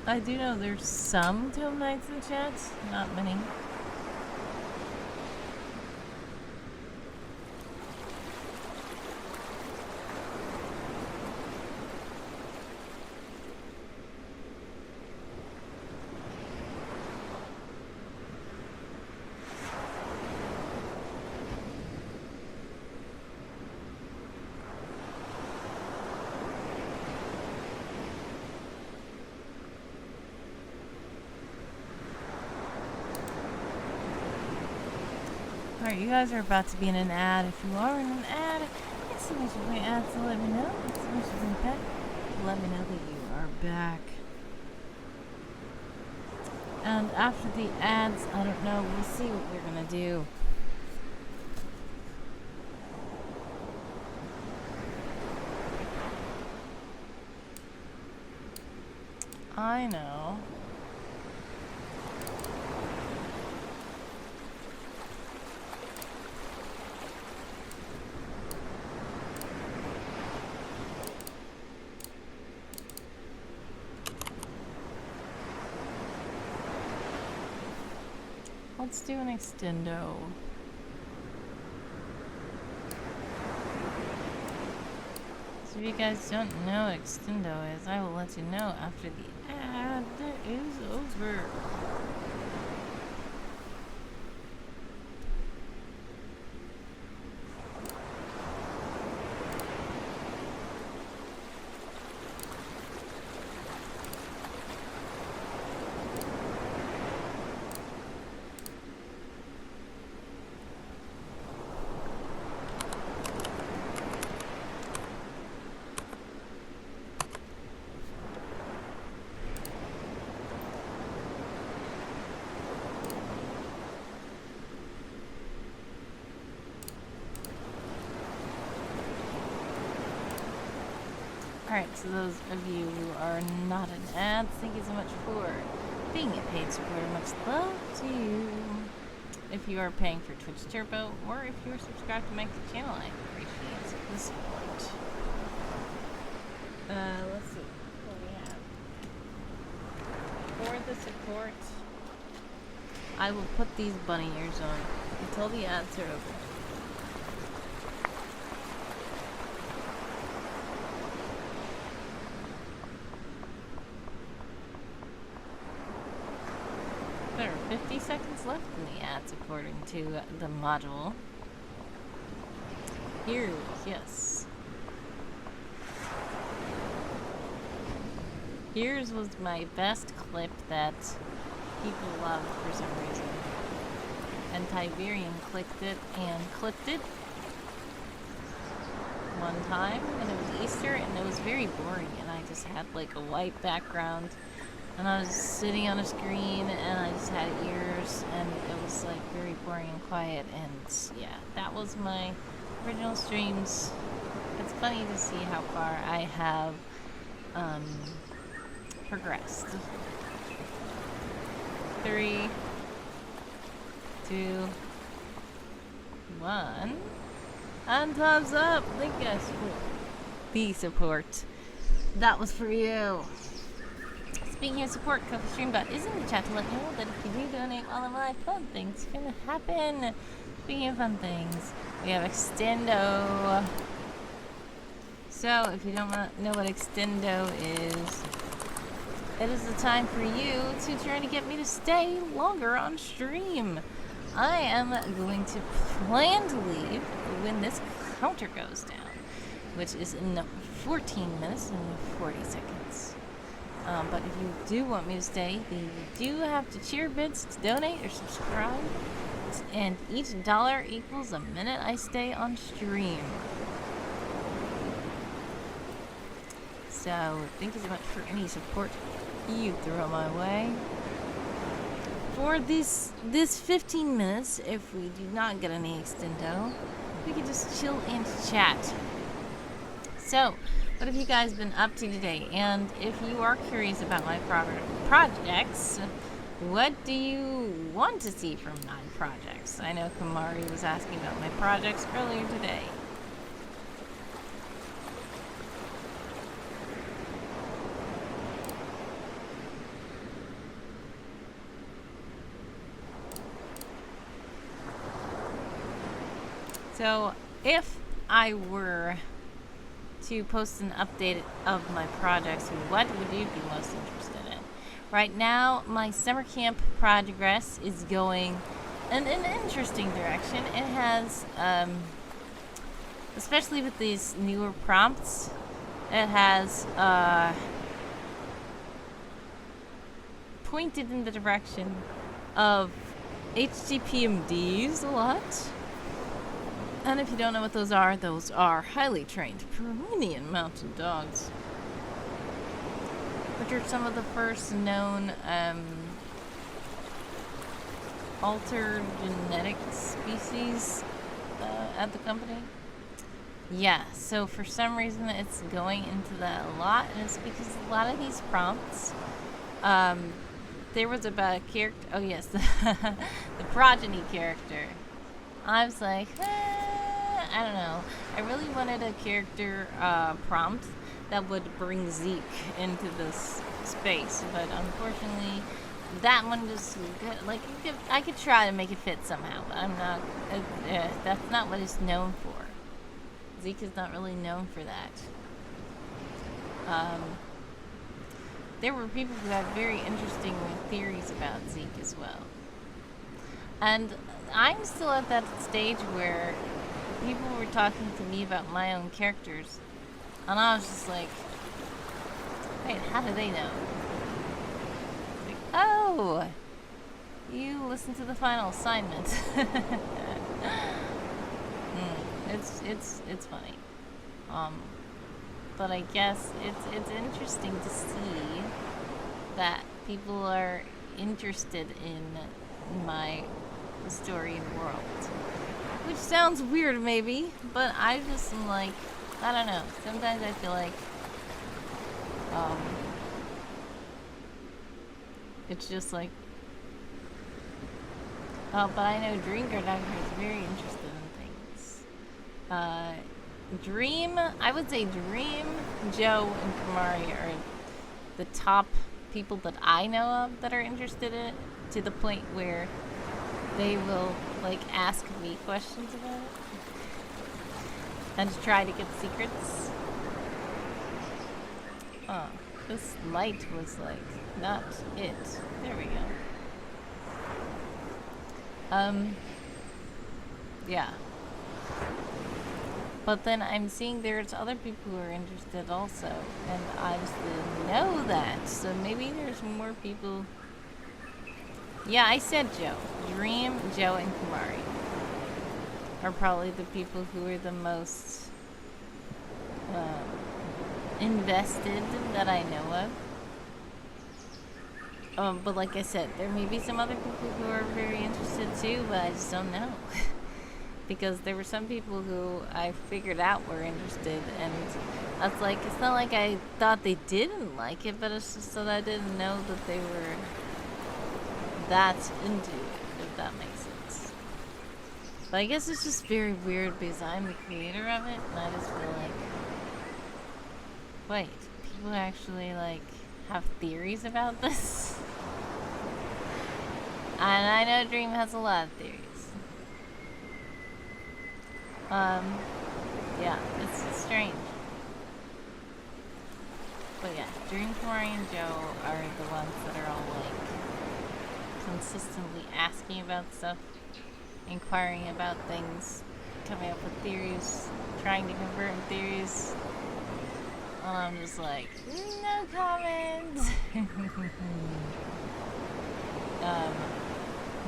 Speaker 2: I do know there's some Tome Knights in chat, not many. Alright, you guys are about to be in an ad. If you are in an ad, it's so much of my ads to let me know. It's so much of my back. Let me know that you are back. And after the ads, I don't know, we'll see what we're gonna do. I know. Let's do an extendo. So if you guys don't know what extendo is, I will let you know after the ad is over. Alright, so those of you who are not in ads, thank you so much for being a paid supporter. Much love to you. If you are paying for Twitch Turbo, or if you are subscribed to my channel, I appreciate the support. Let's see what we have. For the support, I will put these bunny ears on until the ads are over. There are 50 seconds left in the ads according to the module. Here, yes. Here's was my best clip that people loved for some reason. And Tiberian clicked it and clipped it one time, and it was Easter, and it was very boring, and I just had like a white background, and I was sitting on a screen, and I just had ears, and it was like very boring and quiet, and yeah, that was my original streams. It's funny to see how far I have progressed. 3, 2, 1, and thumbs up. Thank you guys for the support. That was for you. Speaking of support, Coffee Streambot is in the chat to let you know that if you do donate while I'm live, fun things are gonna happen. Speaking of fun things, we have Extendo. So, if you don't know what Extendo is, it is the time for you to try to get me to stay longer on stream. I am going to plan to leave when this counter goes down, which is in 14 minutes and 40 seconds. But if you do want me to stay, then you do have to cheer bids to donate or subscribe. And each dollar equals a minute I stay on stream. So, thank you so much for any support you throw my way. For this 15 minutes, if we do not get any extendo, we can just chill and chat. So, what have you guys been up to today? And if you are curious about my projects, what do you want to see from my projects? I know Kamari was asking about my projects earlier today. So, if I were to post an update of my projects, what would you be most interested in? Right now, my summer camp progress is going in an interesting direction. It has, especially with these newer prompts, it has pointed in the direction of HTPMDs a lot. And if you don't know what those are highly trained Peruvian mountain dogs, which are some of the first known altered genetic species at the company. Yeah, so for some reason it's going into that a lot, and it's because a lot of these prompts, there was about a character, oh yes, the progeny character. I was like, I don't know. I really wanted a character prompt that would bring Zeke into this space, but unfortunately, that one just like I could try to make it fit somehow, but I'm not. That's not what it's known for. Zeke is not really known for that. There were people who had very interesting theories about Zeke as well, and I'm still at that stage where people were talking to me about my own characters, and I was just like, wait, how do they know? Like, oh, you listened to the final assignment. It's funny. But I guess it's interesting to see that people are interested in my story and world. Which sounds weird maybe, but I just am like, I don't know. Sometimes I feel like Um, it's just like, oh, but I know Dream Gardener is very interested in things. Dream, I would say Dream, Joe, and Kamari are the top people that I know of that are interested in it, to the point where they will like ask me questions about it and try to get secrets. Oh, this light was like not it. There we go. Yeah. But then I'm seeing there's other people who are interested also, and I just didn't know that. So maybe there's more people. Yeah, I said Joe. Dream, Joe, and Kumari are probably the people who are the most invested that I know of. But like I said, there may be some other people who are very interested too, but I just don't know. Because there were some people who I figured out were interested, and that's like, it's not like I thought they didn't like it, but it's just that I didn't know that they were that into it, if that makes sense. But I guess it's just very weird because I'm the creator of it, and I just feel like, wait, people actually like have theories about this? And I know Dream has a lot of theories. Yeah, it's strange. But yeah, Dream, Kamari, and Joe are the ones that are all like consistently asking about stuff, inquiring about things, coming up with theories, trying to confirm theories. And I'm just like, no comment.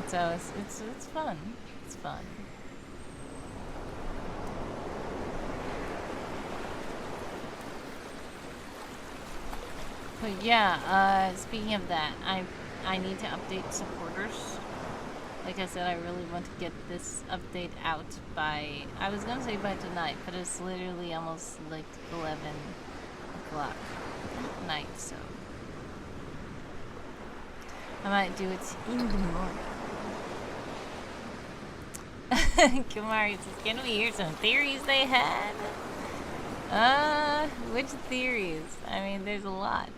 Speaker 2: So it's fun. It's fun. But yeah, speaking of that, I need to update supporters. Like I said, I really want to get this update out by, I was gonna say by tonight, but it's literally almost like 11 o'clock at night, so I might do it in the morning. Kumari says, can we hear some theories they had? Which theories? I mean, there's a lot.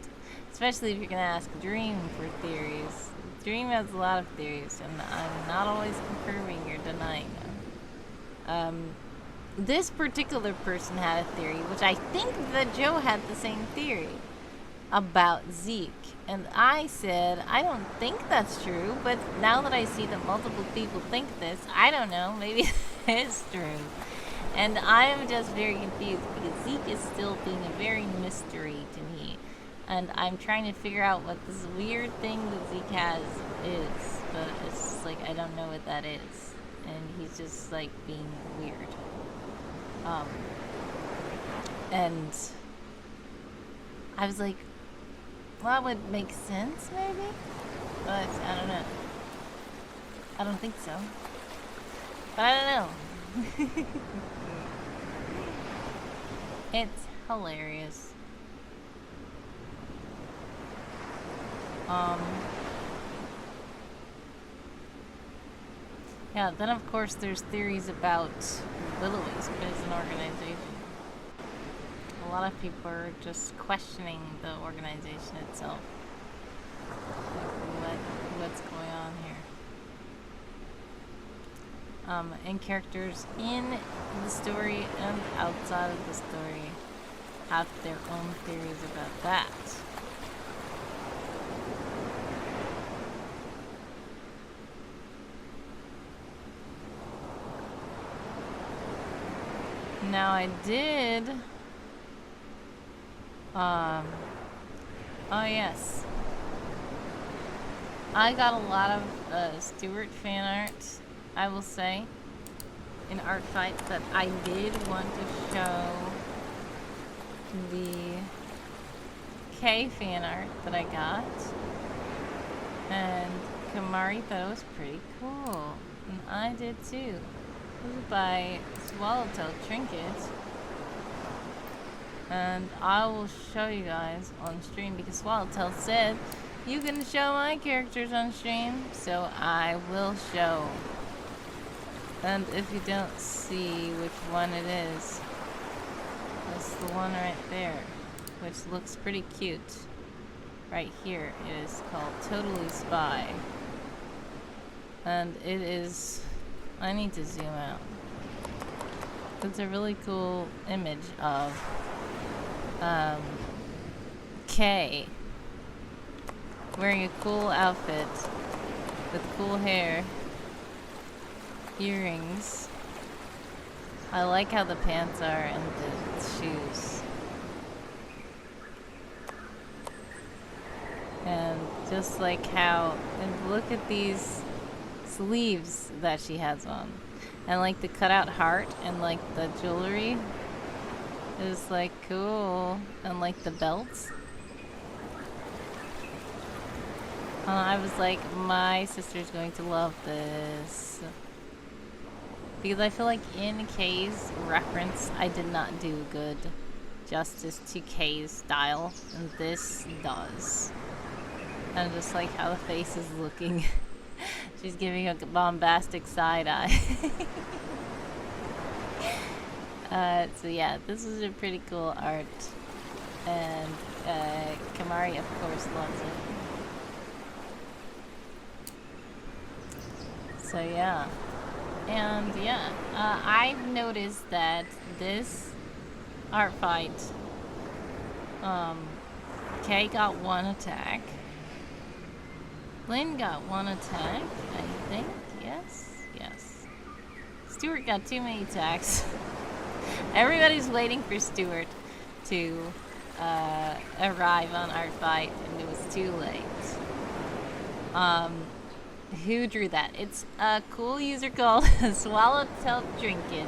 Speaker 2: Especially if you're gonna ask Dream for theories. Dream has a lot of theories, and I'm not always confirming or denying them. This particular person had a theory, which I think that Joe had the same theory about Zeke. And I said, I don't think that's true, but now that I see that multiple people think this, I don't know, maybe it is true. And I'm just very confused because Zeke is still being a very mystery to me. And I'm trying to figure out what this weird thing that Zeke has is. But it's just like, I don't know what that is. And he's just like being weird. And I was like, well, that would make sense maybe? But I don't know. I don't think so. But I don't know. It's hilarious. Yeah, then of course there's theories about Will-O-Wisp as an organization. A lot of people are just questioning the organization itself. Like, what's going on here? And characters in the story and outside of the story have their own theories about that. Now I did, oh yes, I got a lot of Stuart fan art, I will say, in ArtFight, that I did want to show the K fan art that I got, and Kamari thought it was pretty cool, and I did too. This is by Swallowtail Trinket. And I will show you guys on stream because Swallowtail said you can show my characters on stream, so I will show. And if you don't see which one it is, that's the one right there, which looks pretty cute. Right here, it is called Totally Spy. And it is, I need to zoom out. It's a really cool image of Kay wearing a cool outfit with cool hair, earrings. I like how the pants are and the shoes. And just like how, and look at these sleeves that she has on. And like the cutout heart and like the jewelry is like cool. And like the belts. I was like, my sister's going to love this. Because I feel like in Kay's reference, I did not do good justice to Kay's style. And this does. And just like how the face is looking. She's giving a bombastic side eye. So yeah, this is a pretty cool art. And Kamari, of course, loves it. So yeah. And yeah, I've noticed that this ArtFight, Kay got one attack. Lynn got one attack, I think. Yes? Yes. Stuart got too many attacks. Everybody's waiting for Stuart to arrive on ArtFight, and it was too late. Who drew that? It's a cool user called Swallowtail Trinket.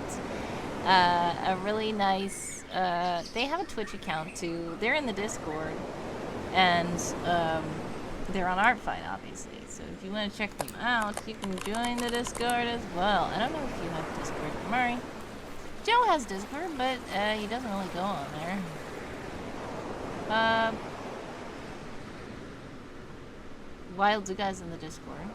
Speaker 2: A really nice, they have a Twitch account too. They're in the Discord. And, they're on ArtFight, obviously. So if you want to check them out, you can join the Discord as well. I don't know if you have Discord, Murray. Joe has Discord, but he doesn't really go on there. Wild Zuga's in the Discord.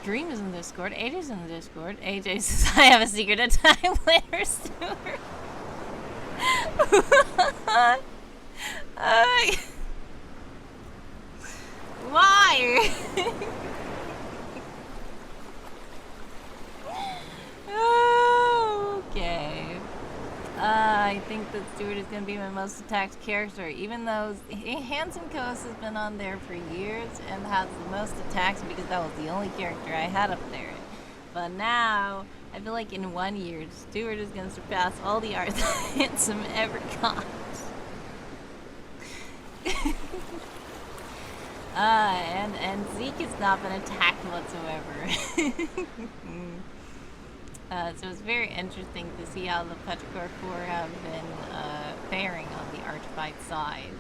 Speaker 2: Dream is in the Discord. AJ's in the Discord. AJ says, I have a secret attack later, Stuart. Why? Okay. I think that Stuart is going to be my most attacked character, even though Handsome Coast has been on there for years and has the most attacks because that was the only character I had up there. But now, I feel like in 1 year, Stuart is going to surpass all the art that Handsome ever got. And Zeke has not been attacked whatsoever. So it's very interesting to see how the Petrichor 4 have been faring on the ArtFight side.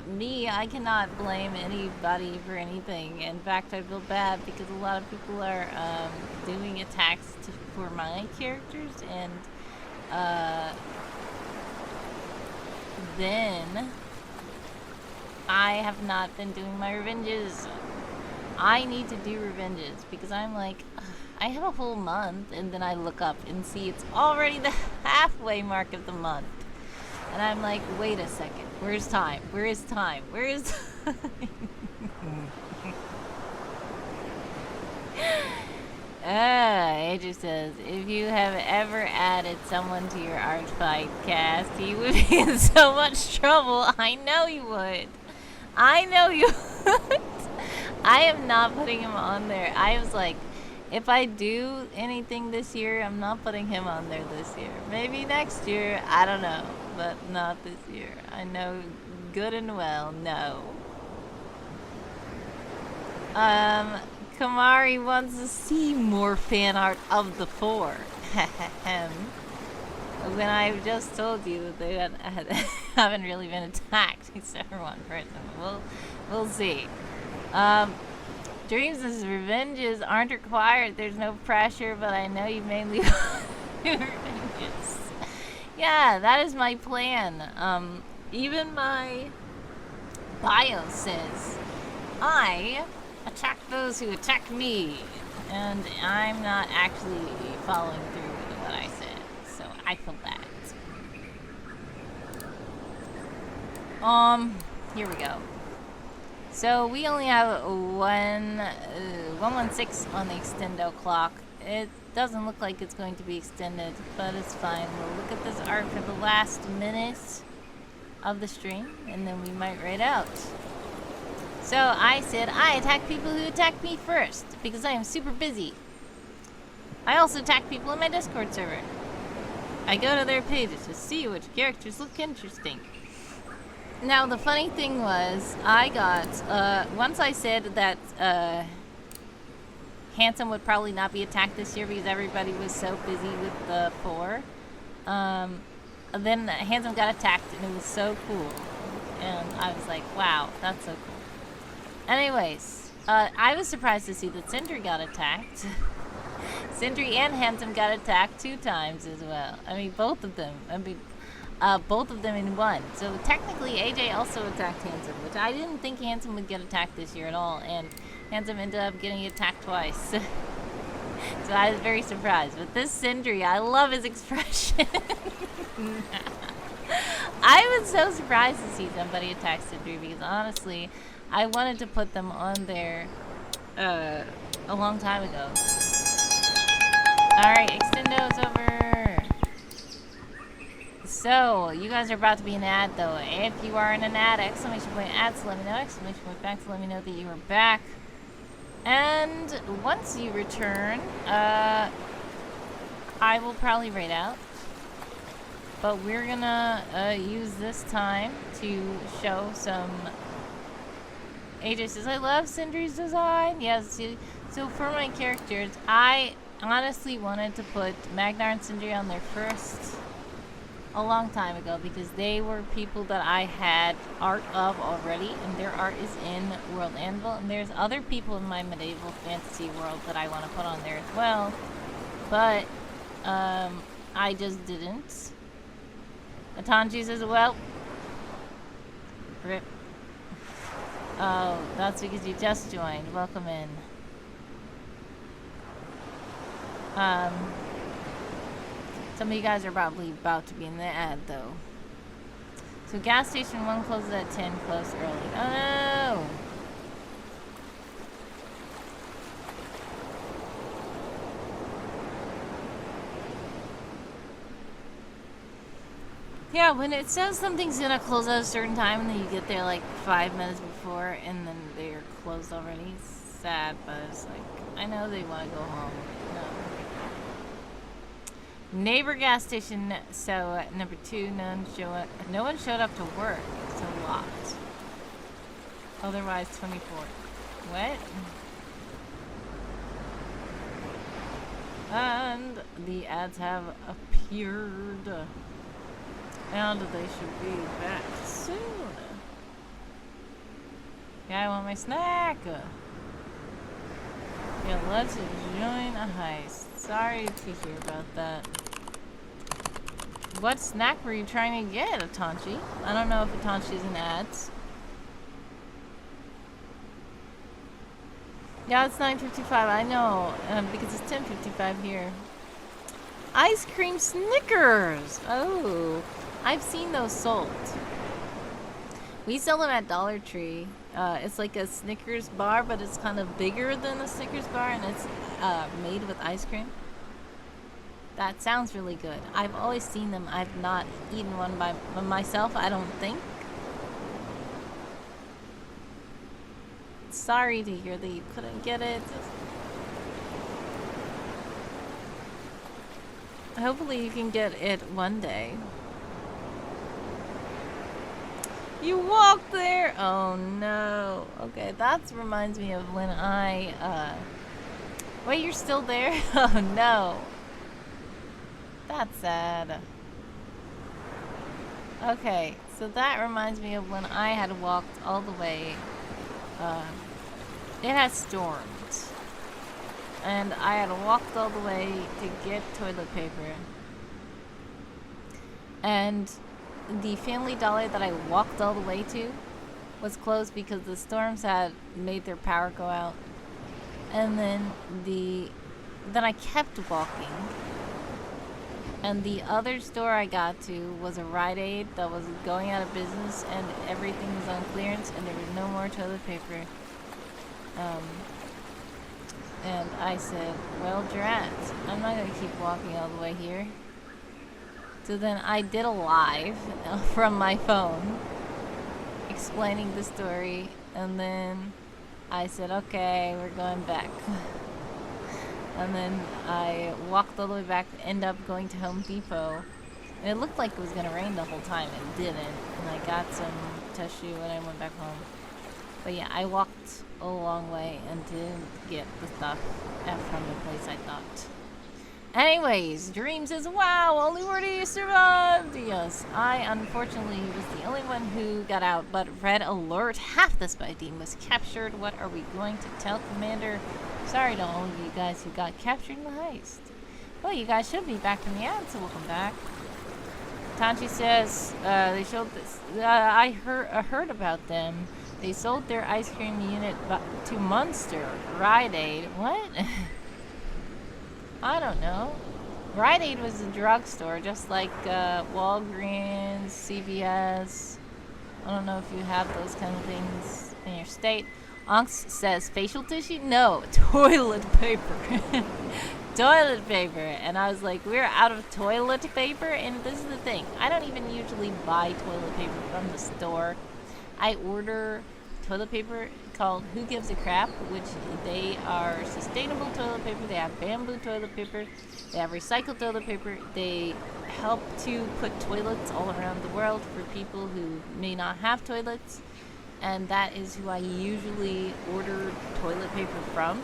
Speaker 2: Me, I cannot blame anybody for anything. In fact, I feel bad because a lot of people are doing attacks for my characters, and then I have not been doing my revenges. I need to do revenges because I'm like, I have a whole month, and then I look up and see it's already the halfway mark of the month. And I'm like, wait a second, where's time? Where is time? Where is time? AJ says, if you have ever added someone to your ArtFight cast, he would be in so much trouble. I know you would. I know you would. I am not putting him on there. I was like, if I do anything this year, I'm not putting him on there this year. Maybe next year, I don't know. But not this year. I know good and well, no. Kamari wants to see more fan art of the 4. When I've just told you that they haven't really been attacked except for one person. We'll see. Dreams as revenges aren't required. There's no pressure, but I know you mainly want revenge. Yeah, that is my plan. Even my bio says, I attack those who attack me. And I'm not actually following through with what I said. So I feel bad. Here we go. So we only have 116 on the extendo clock. It doesn't look like it's going to be extended, but it's fine. We'll look at this art for the last minute of the stream, and then we might raid out. So I said I attack people who attack me first, because I am super busy. I also attack people in my Discord server. I go to their pages to see which characters look interesting. Now, the funny thing was, I got, once I said that, Handsome would probably not be attacked this year because everybody was so busy with the 4, then Handsome got attacked, and it was so cool. And I was like, wow, that's so cool. Anyways, I was surprised to see that Sindri got attacked. Sindri and Handsome got attacked 2 times as well. I mean, both of them. Both of them in one. So technically, AJ also attacked Handsome, which I didn't think Handsome would get attacked this year at all, and Handsome ended up getting attacked twice. So I was very surprised. But this Sindri, I love his expression. I was so surprised to see somebody attack Sindri because honestly, I wanted to put them on there a long time ago. Alright, extendo's over. So, you guys are about to be an ad though. If you are in an ad, exclamation point ad to let me know, exclamation point back to let me know that you are back. And once you return, I will probably raid out. But we're gonna use this time to show some... AJ says, I love Sindri's design. Yes, so for my characters, I honestly wanted to put Magnar and Sindri on there first a long time ago because they were people that I had art of already, and their art is in World Anvil, and there's other people in my medieval fantasy world that I want to put on there as well, but I just didn't. Atanji says, well, rip. Oh, that's because you just joined. Welcome in. Some of you guys are probably about to be in the ad, though. So gas station 1 closes at 10, close early. Oh, no! Yeah, when it says something's gonna close at a certain time and then you get there like 5 minutes before and then they're closed already, it's sad, but it's like, I know they want to go home. No. Neighbor gas station, so number 2, no one showed up to work, so locked. Otherwise 24. What? And the ads have appeared. And they should be back soon. Yeah, I want my snack. Yeah, let's join a heist. Sorry to hear about that. What snack were you trying to get, Atanchi? I don't know if Atanchi's in ads. Yeah, it's 9:55. I know, because it's 10:55 here. Ice cream Snickers. Oh, I've seen those sold. We sell them at Dollar Tree. It's like a Snickers bar, but it's kind of bigger than a Snickers bar, and it's made with ice cream. That sounds really good. I've always seen them. I've not eaten one by myself, I don't think. Sorry to hear that you couldn't get it. Hopefully you can get it one day. You walked there? Oh no. Okay, that reminds me of when I, wait, you're still there? Oh no. That's sad. Okay, so that reminds me of when I had walked all the way, it had stormed. And I had walked all the way to get toilet paper. And the Family Dollar that I walked all the way to was closed because the storms had made their power go out. And then I kept walking. And the other store I got to was a Rite Aid that was going out of business, and everything was on clearance, and there was no more toilet paper. And I said, well, Durant, I'm not going to keep walking all the way here. So then I did a live from my phone explaining the story, and then I said, okay, we're going back. And then I walked all the way back, end up going to Home Depot. And it looked like it was going to rain the whole time. It didn't. And I got some tissue when I went back home. But yeah, I walked a long way and didn't get the stuff from the place I thought. Anyways, Dream says, wow, only 40 survived. Yes, I unfortunately was the only one who got out, but red alert, half the spy team was captured. What are we going to tell Commander? Sorry to all of you guys who got captured in the heist. Well, you guys should be back from the ad, so welcome back. Tanchi says, they showed this. I heard about them. They sold their ice cream unit to Munster. Rite Aid. What? I don't know. Rite Aid was a drugstore, just like Walgreens, CVS. I don't know if you have those kind of things in your state. Onks says, facial tissue? No, toilet paper. Toilet paper. And I was like, we're out of toilet paper? And this is the thing. I don't even usually buy toilet paper from the store. I order toilet paper called Who Gives a Crap, which they are sustainable toilet paper. They have bamboo toilet paper. They have recycled toilet paper. They help to put toilets all around the world for people who may not have toilets. And that is who I usually order toilet paper from.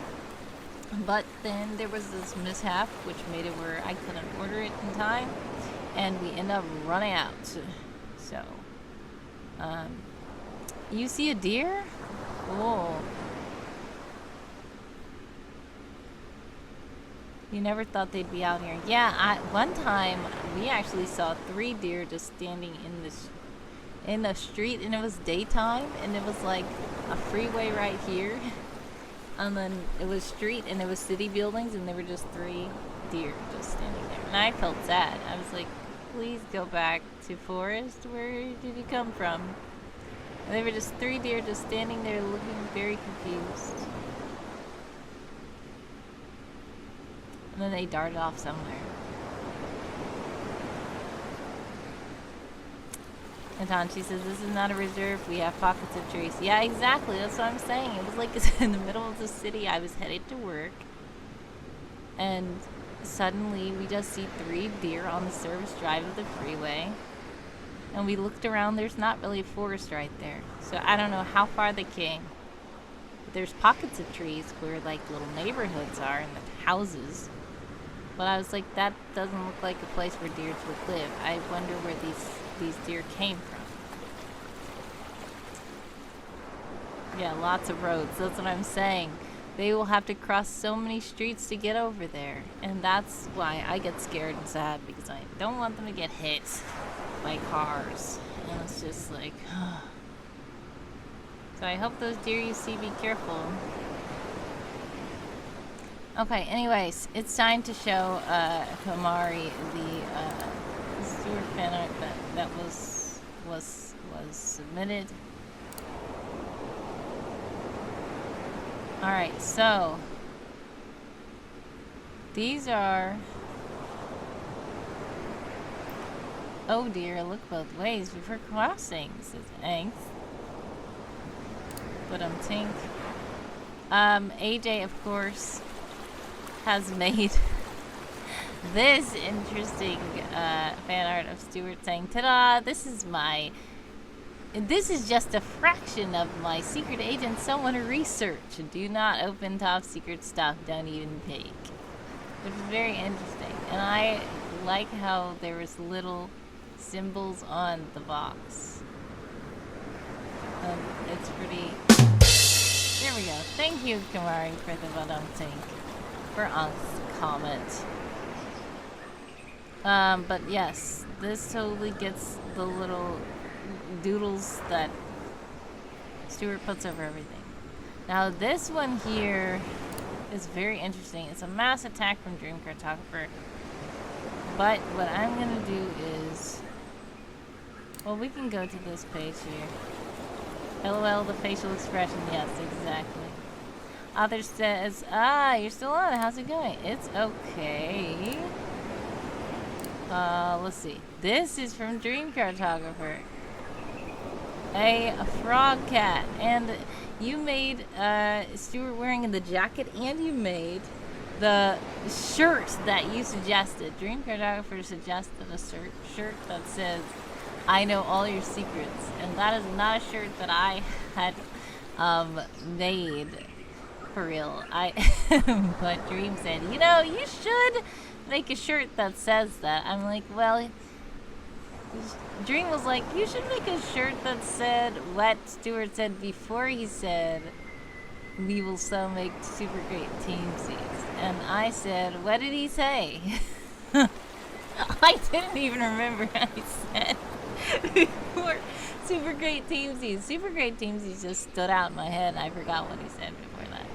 Speaker 2: But then there was this mishap, which made it where I couldn't order it in time. And we end up running out. So, you see a deer? Oh. You never thought they'd be out here. Yeah, one time we actually saw 3 deer just standing in the street, and it was daytime, and it was like a freeway right here. And then it was street, and it was city buildings, and there were just 3 deer just standing there. And I felt sad. I was like, please go back to forest. Where did you come from? And there were just 3 deer just standing there looking very confused. And then they darted off somewhere. And Tanchi says, this is not a reserve. We have pockets of trees. Yeah, exactly. That's what I'm saying. It was like in the middle of the city. I was headed to work. And suddenly we just see 3 deer on the service drive of the freeway. And we looked around. There's not really a forest right there. So I don't know how far they came. But there's pockets of trees where like little neighborhoods are and the houses. But I was like, that doesn't look like a place where deer would live. I wonder where these deer came from. Yeah, lots of roads. That's what I'm saying. They will have to cross so many streets to get over there. And that's why I get scared and sad, because I don't want them to get hit by cars. And it's just like, so I hope those deer you see, be careful. Okay, anyways, it's time to show Kamari the Stewart fan art that was submitted. Alright, so these are, oh dear, look both ways before crossing, says Angst. But tink. AJ, of course, has made this interesting fan art of Stuart saying, ta-da, this is just a fraction of my secret agent someone to research. Do not open top secret stuff, don't even peek. Which is very interesting. And I like how there was little symbols on the box. It's pretty... There we go. Thank you, Kamari, for the tink. For Unk's comment. But yes, this totally gets the little doodles that Stuart puts over everything. Now this one here is very interesting. It's a mass attack from Dream Cartographer. But what I'm gonna do is, well, we can go to this page here. LOL, the facial expression. Yes, exactly. Author says, you're still on. How's it going? It's okay. Let's see. This is from Dream Cartographer. A frog cat. And you made Stuart wearing the jacket, and you made the shirt that you suggested. Dream Cartographer suggested a shirt that says, I know all your secrets. And that is not a shirt that I had made for real. But Dream said, you know, you should make a shirt that says that. I'm like, well, Dream was like, you should make a shirt that said what Stuart said before he said, we will so make super great teamsies. And I said, what did he say? I didn't even remember what he said before super great teamsies. Super great teamsies just stood out in my head, and I forgot what he said before that.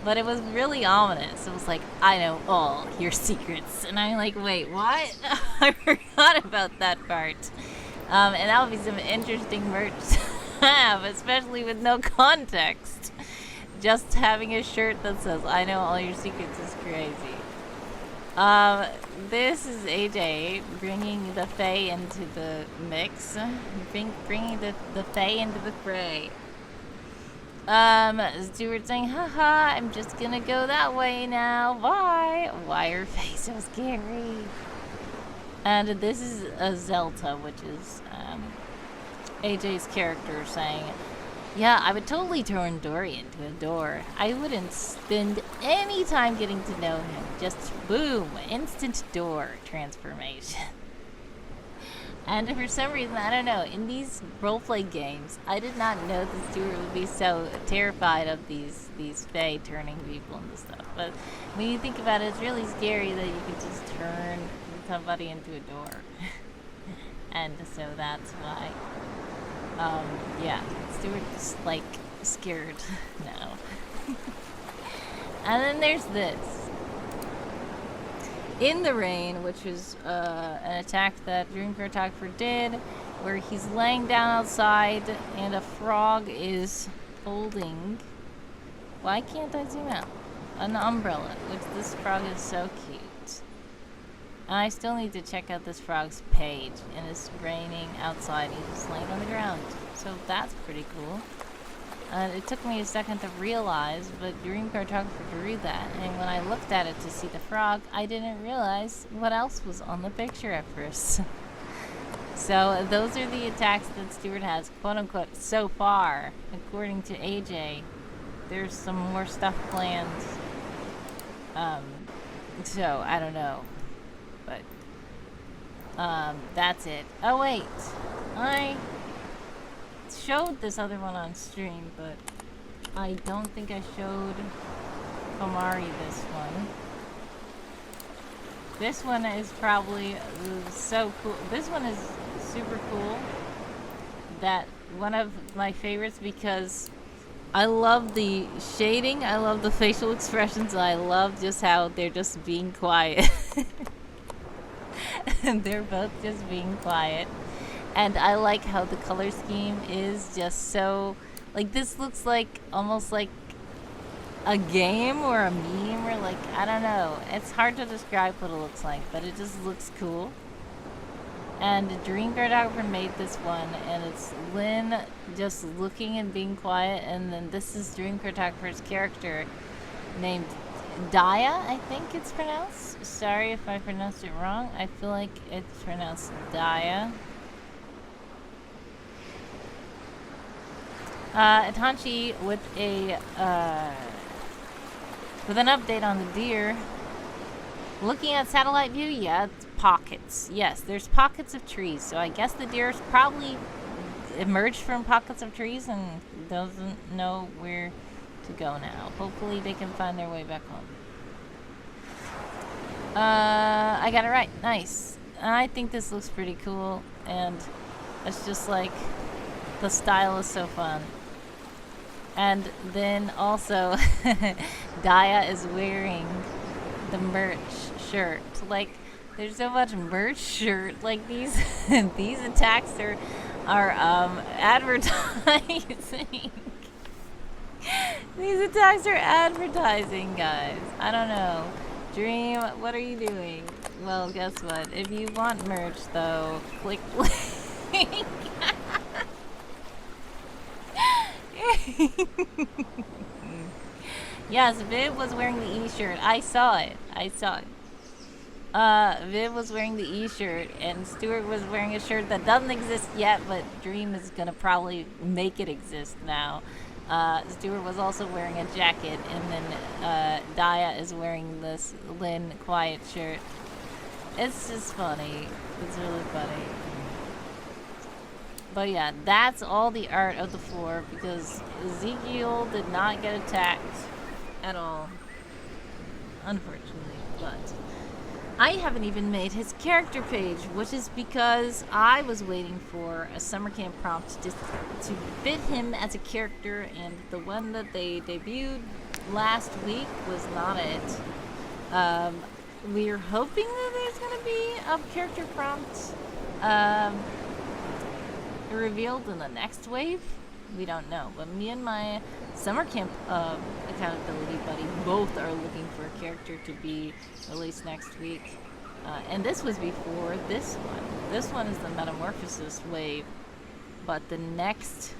Speaker 2: But it was really ominous. It was like, I know all your secrets. And I'm like, wait, what? I forgot about that part. And that would be some interesting merch to have, especially with no context. Just having a shirt that says, I know all your secrets is crazy. This is AJ bringing the Fae into the mix. Bringing the Fae into the fray. Stuart saying, haha, I'm just gonna go that way now. Why? Why are Fae so scary? And this is a Zelta, which is, AJ's character saying, yeah, I would totally turn Dory into a door. I wouldn't spend any time getting to know him. Just boom, instant door transformation. And for some reason, I don't know, in these roleplay games, I did not know that Stuart would be so terrified of these Fae turning people into stuff. But when you think about it, it's really scary that you could just turn somebody into a door. And so that's why. Yeah, Stuart's like scared now. And then there's this. In the Rain, which is an attack that Dream Cartographer did, where he's laying down outside and a frog is holding, why can't I zoom out? An umbrella, which this frog is so cute. And I still need to check out this frog's page, and it's raining outside. He's just laying on the ground. So that's pretty cool. It took me a second to realize, but Dream Cartographer drew that. And when I looked at it to see the frog, I didn't realize what else was on the picture at first. So those are the attacks that Stuart has, quote unquote, so far. According to AJ, there's some more stuff planned. So I don't know. But that's it. Oh wait, I showed this other one on stream, but I don't think I showed Komari this one. This one is probably so cool. This one is super cool. That one of my favorites because I love the shading, I love the facial expressions, I love just how they're just being quiet. And they're both just being quiet. And I like how the color scheme is just so, like, this looks like almost like a game or a meme or like, I don't know. It's hard to describe what it looks like, but it just looks cool. And Dream Cartographer made this one, and it's Lynn just looking and being quiet, and then this is Dream Cartographer's character named Daya, I think it's pronounced. Sorry if I pronounced it wrong. I feel like it's pronounced Daya. Itanchi with a with an update on the deer. Looking at satellite view, yeah, it's pockets. Yes, there's pockets of trees. So I guess the deer's probably emerged from pockets of trees and doesn't know where to go now. Hopefully they can find their way back home. I got it right. Nice. I think this looks pretty cool, and it's just like the style is so fun. And then also, Daya is wearing the merch shirt. Like, there's so much merch shirt. Like these these attacks are advertising. These attacks are advertising, guys. I don't know. Dream, what are you doing? Well, guess what? If you want merch, though, click link. Yes, Viv was wearing the E-shirt. I saw it. Viv was wearing the E-shirt, and Stuart was wearing a shirt that doesn't exist yet, but Dream is gonna probably make it exist now. Stuart was also wearing a jacket, and then Daya is wearing this Lynn Quiet shirt. It's just funny. It's really funny. But yeah, that's all the art of the floor, because Ezekiel did not get attacked at all, unfortunately. But I haven't even made his character page, which is because I was waiting for a summer camp prompt to fit him as a character, and the one that they debuted last week was not it. We're hoping that there's going to be a character prompt revealed in the next wave. We don't know, but me and my summer camp accountability buddy both are looking for a character to be released next week, and this was before this one. This one is the Metamorphosis wave, but the next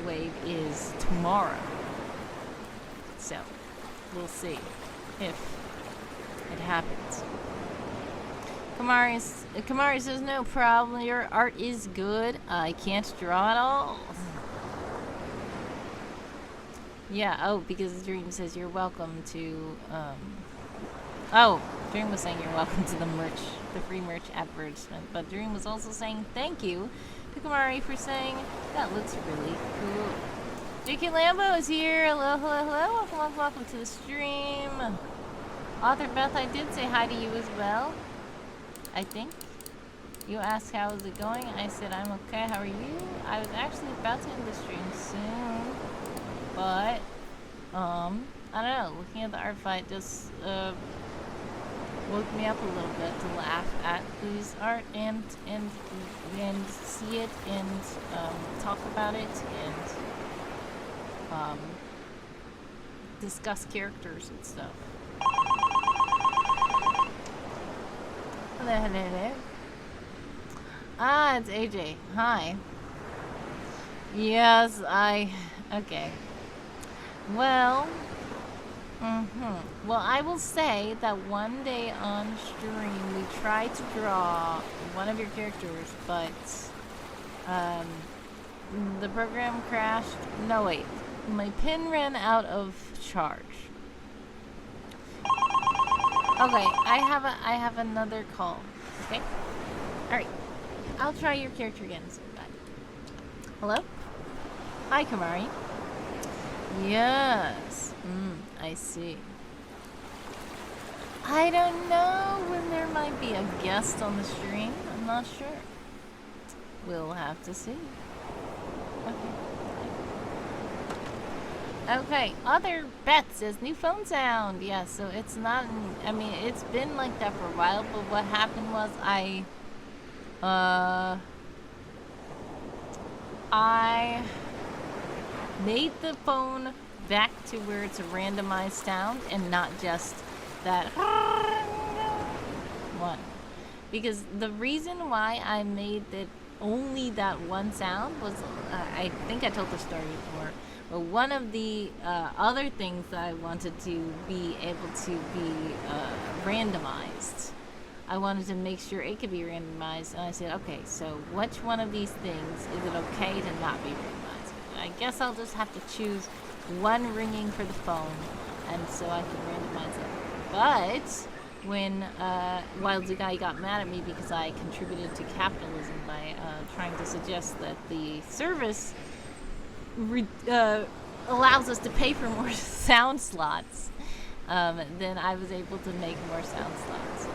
Speaker 2: wave is tomorrow, so we'll see if it happens. Kamari says, no problem, your art is good. I can't draw at all. Yeah, oh, because Dream says you're welcome to, oh, Dream was saying you're welcome to the free merch advertisement, but Dream was also saying thank you to Kamari for saying that looks really cool. JK Lambo is here. Hello, hello, hello. Welcome to the stream. Author Beth, I did say hi to you as well. I think. You asked how is it going? I said I'm okay. How are you? I was actually about to end the stream soon, but I don't know. Looking at the ArtFight just woke me up a little bit to laugh at Lou's art and see it and talk about it and discuss characters and stuff. Hello, hello, hello. Ah, it's AJ. Hi. Yes, okay. Well, well, I will say that one day on stream we tried to draw one of your characters, but the program crashed. No, wait. My pen ran out of charge. Okay, I have another call. Okay? Alright. I'll try your character again. So bye. Hello? Hi, Kamari. Yes. I see. I don't know when there might be a guest on the stream. I'm not sure. We'll have to see. Okay, other Beth says new phone sound. Yeah, so it's not, I mean, it's been like that for a while, but what happened was I made the phone back to where it's a randomized sound and not just that one. Because the reason why I made it only that one sound was, I think I told the story before, but one of the other things that I wanted to be able to be randomized, I wanted to make sure it could be randomized, and I said, okay, so which one of these things is it okay to not be randomized? I guess I'll just have to choose one ringing for the phone, and so I can randomize it. But when Wild Guy got mad at me because I contributed to capitalism by trying to suggest that the service allows us to pay for more sound slots, then I was able to make more sound slots.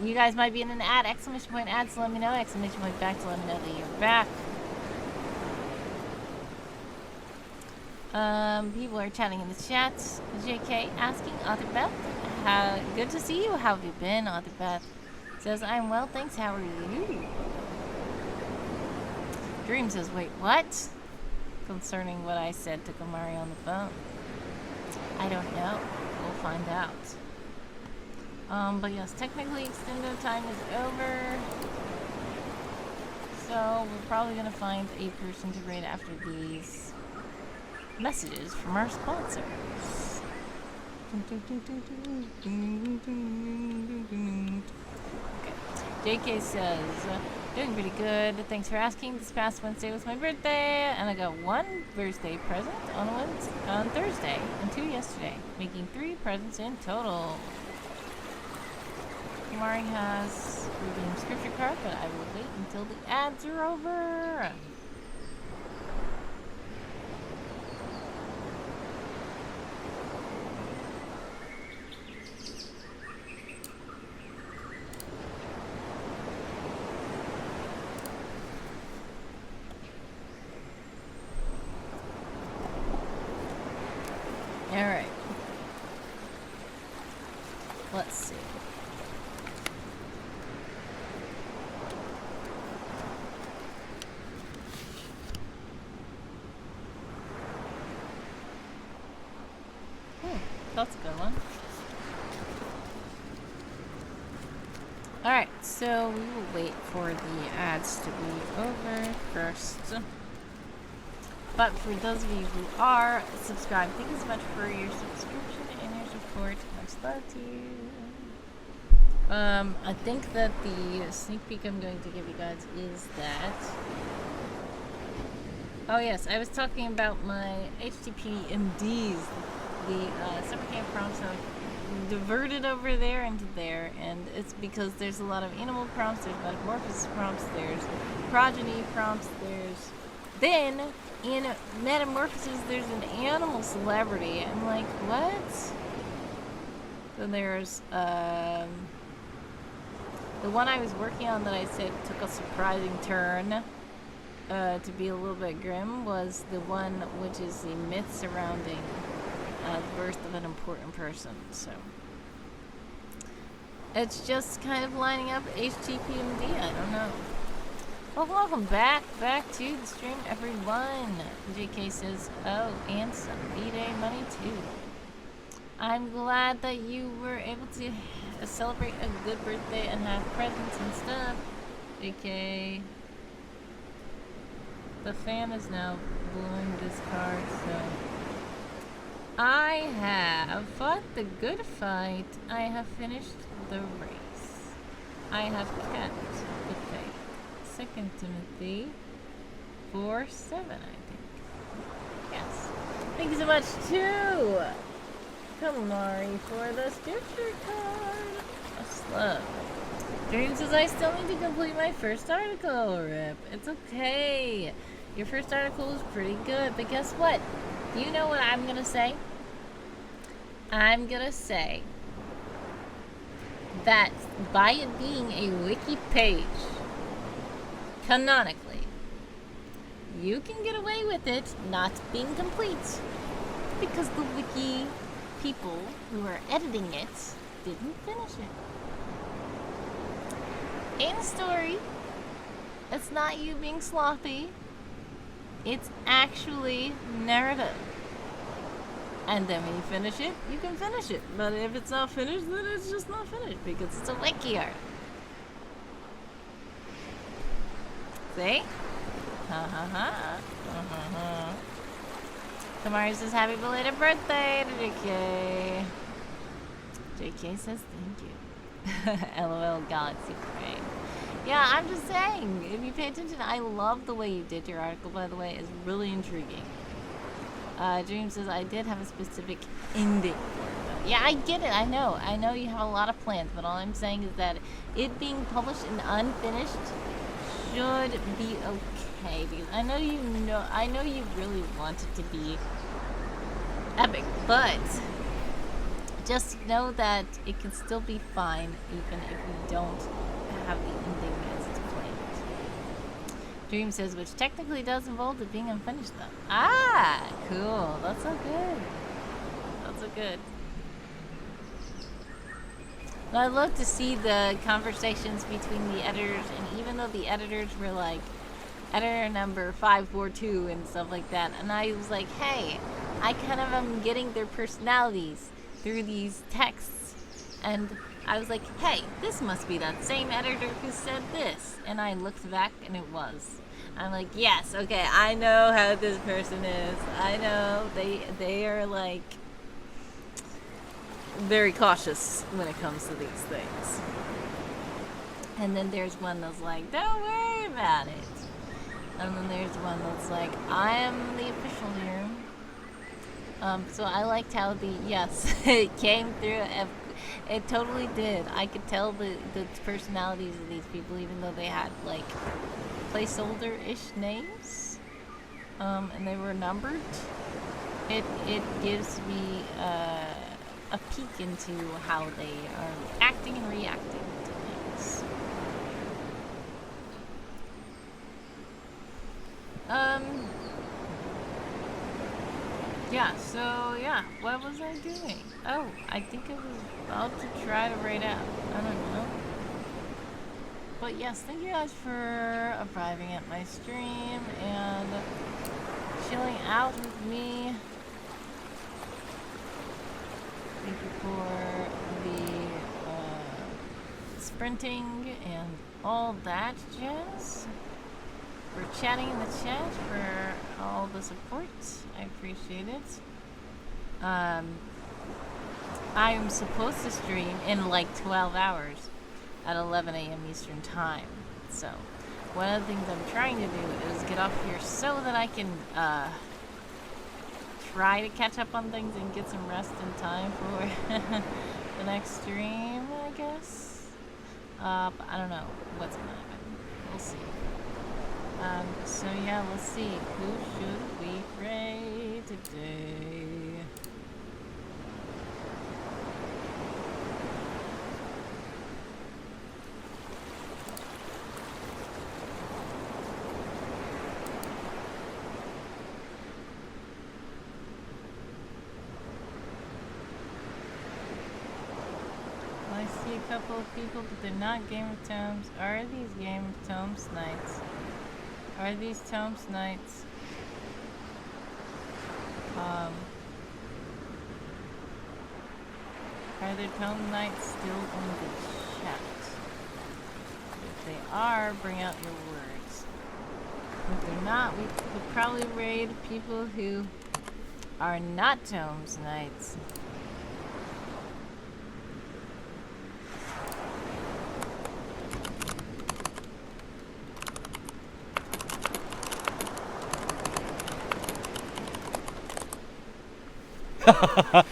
Speaker 2: You guys might be in an ad, exclamation point ad, so let me know, exclamation point back to let me know that you're back. People are chatting in the chat. JK asking, Author Beth, good to see you. How have you been? Author Beth says, I'm well, thanks. How are you? Dream says, wait, what? Concerning what I said to Kamari on the phone. I don't know. We'll find out. But yes, technically extended time is over. So we're probably gonna find a person to raid after these messages from our sponsors. Okay. JK says, doing pretty good. Thanks for asking. This past Wednesday was my birthday, and I got one birthday present on Thursday and 2 yesterday, making 3 presents in total. Mari has redeemed scripture card, but I will wait until the ads are over. Alright. Let's see. That's a good one. Alright, so we will wait for the ads to be over first. But for those of you who are subscribed, thank you so much for your subscription and your support. Much love to you. I think that the sneak peek I'm going to give you guys is that... Oh yes, I was talking about my HTTP MDs. The summer camp prompts are diverted over there into there, and it's because there's a lot of animal prompts, there's metamorphosis prompts, there's progeny prompts, then in metamorphosis there's an animal celebrity. I'm like, what? Then there's the one I was working on that I said took a surprising turn to be a little bit grim was the one which is the myth surrounding the birth of an important person. So it's just kind of lining up HTPMD. I don't know. Well, welcome back to the stream, everyone. JK says, oh, and some B-Day money too. I'm glad that you were able to celebrate a good birthday and have presents and stuff. JK, the fan is now blowing this card, so I have fought the good fight. I have finished the race. I have kept the faith. 2 Timothy 4:7, I think. Yes. Thank you so much too, Kamari, for the scripture card. Much love. Dream says I still need to complete my first article. Rip. It's okay. Your first article was pretty good, but guess what? Do you know what I'm gonna say? I'm gonna say that by it being a wiki page, canonically, you can get away with it not being complete because the wiki people who are editing it didn't finish it. In story, it's not you being slothy, it's actually narrative. And then when you finish it, you can finish it. But if it's not finished, then it's just not finished because it's a wiki art. See? Ha ha ha. Ha. Kamari says happy belated birthday to JK. JK says thank you. LOL Galaxy Parade. Yeah, I'm just saying, if you pay attention, I love the way you did your article, by the way. It's really intriguing. Dream says I did have a specific ending for it, though. Yeah, I get it. I know you have a lot of plans, but all I'm saying is that it being published and unfinished should be okay, because I know you really want it to be epic, but just know that it can still be fine even if we don't have the ending as it's planned. Dream says, which technically does involve it being unfinished though. Ah, cool. That's so good. That's so good. Well, I love to see the conversations between the editors, and even though the editors were like, editor number 542 and stuff like that, and I was like, hey, I kind of am getting their personalities through these texts, and I was like, hey, this must be that same editor who said this, and I looked back and it was. I'm like, yes, okay, I know how this person is. I know they are like very cautious when it comes to these things. And then there's one that's like, don't worry about it. And then there's one that's like, I am the official here. So I liked how yes, it came through. It totally did. I could tell the personalities of these people, even though they had like placeholder-ish names, and they were numbered. It gives me a peek into how they are acting and reacting to things. Yeah, so, yeah, what was I doing? Oh, I think I was about to try to write out. I don't know. But yes, thank you guys for arriving at my stream and chilling out with me. Thank you for the sprinting and all that jazz. For chatting in the chat, for all the support. I appreciate it. I'm supposed to stream in like 12 hours at 11 a.m. Eastern Time. So, one of the things I'm trying to do is get off here so that I can try to catch up on things and get some rest in time for the next stream, I guess. But I don't know what's going to happen. We'll see. So yeah, let's see. Who should we raid today? I see a couple of people, but they're not Game of Tomes. Are these Game of Tomes nights? Are these Tomes nights? Are there Tome nights still in the chat? If they are, bring out your words. If they're not, we could probably raid people who are not Tomes nights.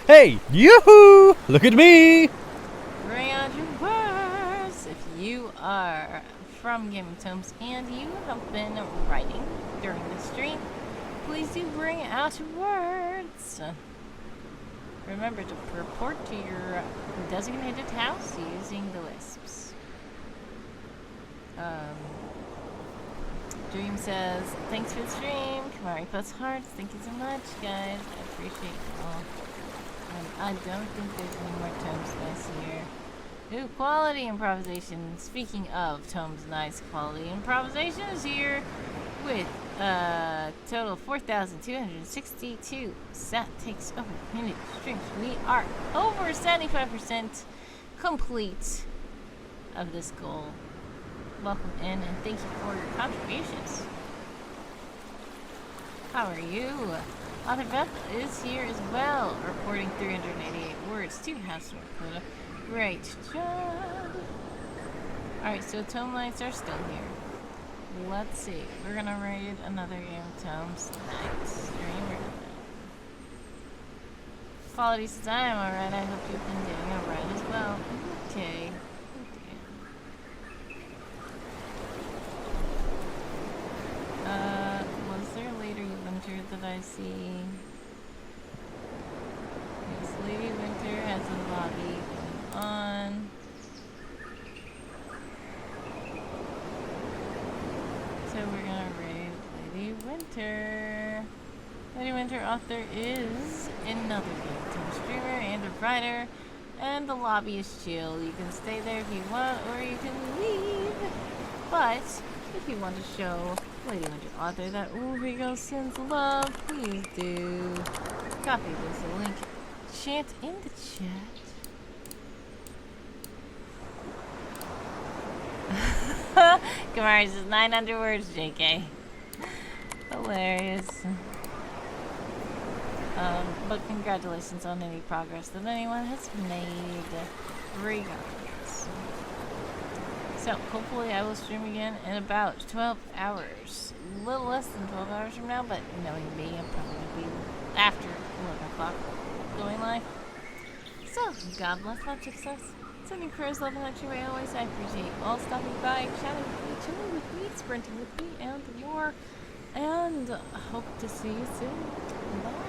Speaker 1: Hey, yoo-hoo! Look at me!
Speaker 2: Bring out your words. If you are from Game of Tomes and you have been writing during the stream, please do bring out your words. Remember to report to your designated house using the wisps. Dream says, thanks for the stream. Kamari plus hearts. Thank you so much, guys. I appreciate you all. And I don't think there's any more Tomes Nice here. Ooh, quality improvisation. Speaking of Tomes Nice, quality improvisation is here with total 4,262. That takes over community streams. We are over 75% complete of this goal. Welcome in and thank you for your contributions. How are you? Author Beth is here as well, reporting 388 words to House North quota. Great job. Alright, so Tome Lights are still here. Let's see. We're gonna raid another game of Tomes tonight. Streamer. Quality says I am alright. I hope you've been doing alright as well. Okay. Was there later you entered that I see? This Lady Winter has a lobby going on. So we're gonna raid Lady Winter. Lady Winter author is another Game Team streamer and a writer, and the lobby is chill. You can stay there if you want, or you can leave. But if you want to show Lady Winter author that Urigo sends love, please do. Copy this link. Chant in the chat. Kamari says 900 words, JK. Hilarious. But congratulations on any progress that anyone has made, regardless. So, hopefully I will stream again in about 12 hours. A little less than 12 hours from now, but knowing me, I'm probably going to be after 11 o'clock going live. So, God bless, much success. Sending prayers, love, and luxury always. I appreciate all stopping by, chatting with me, chilling with me, sprinting with me, and more. And hope to see you soon. Bye.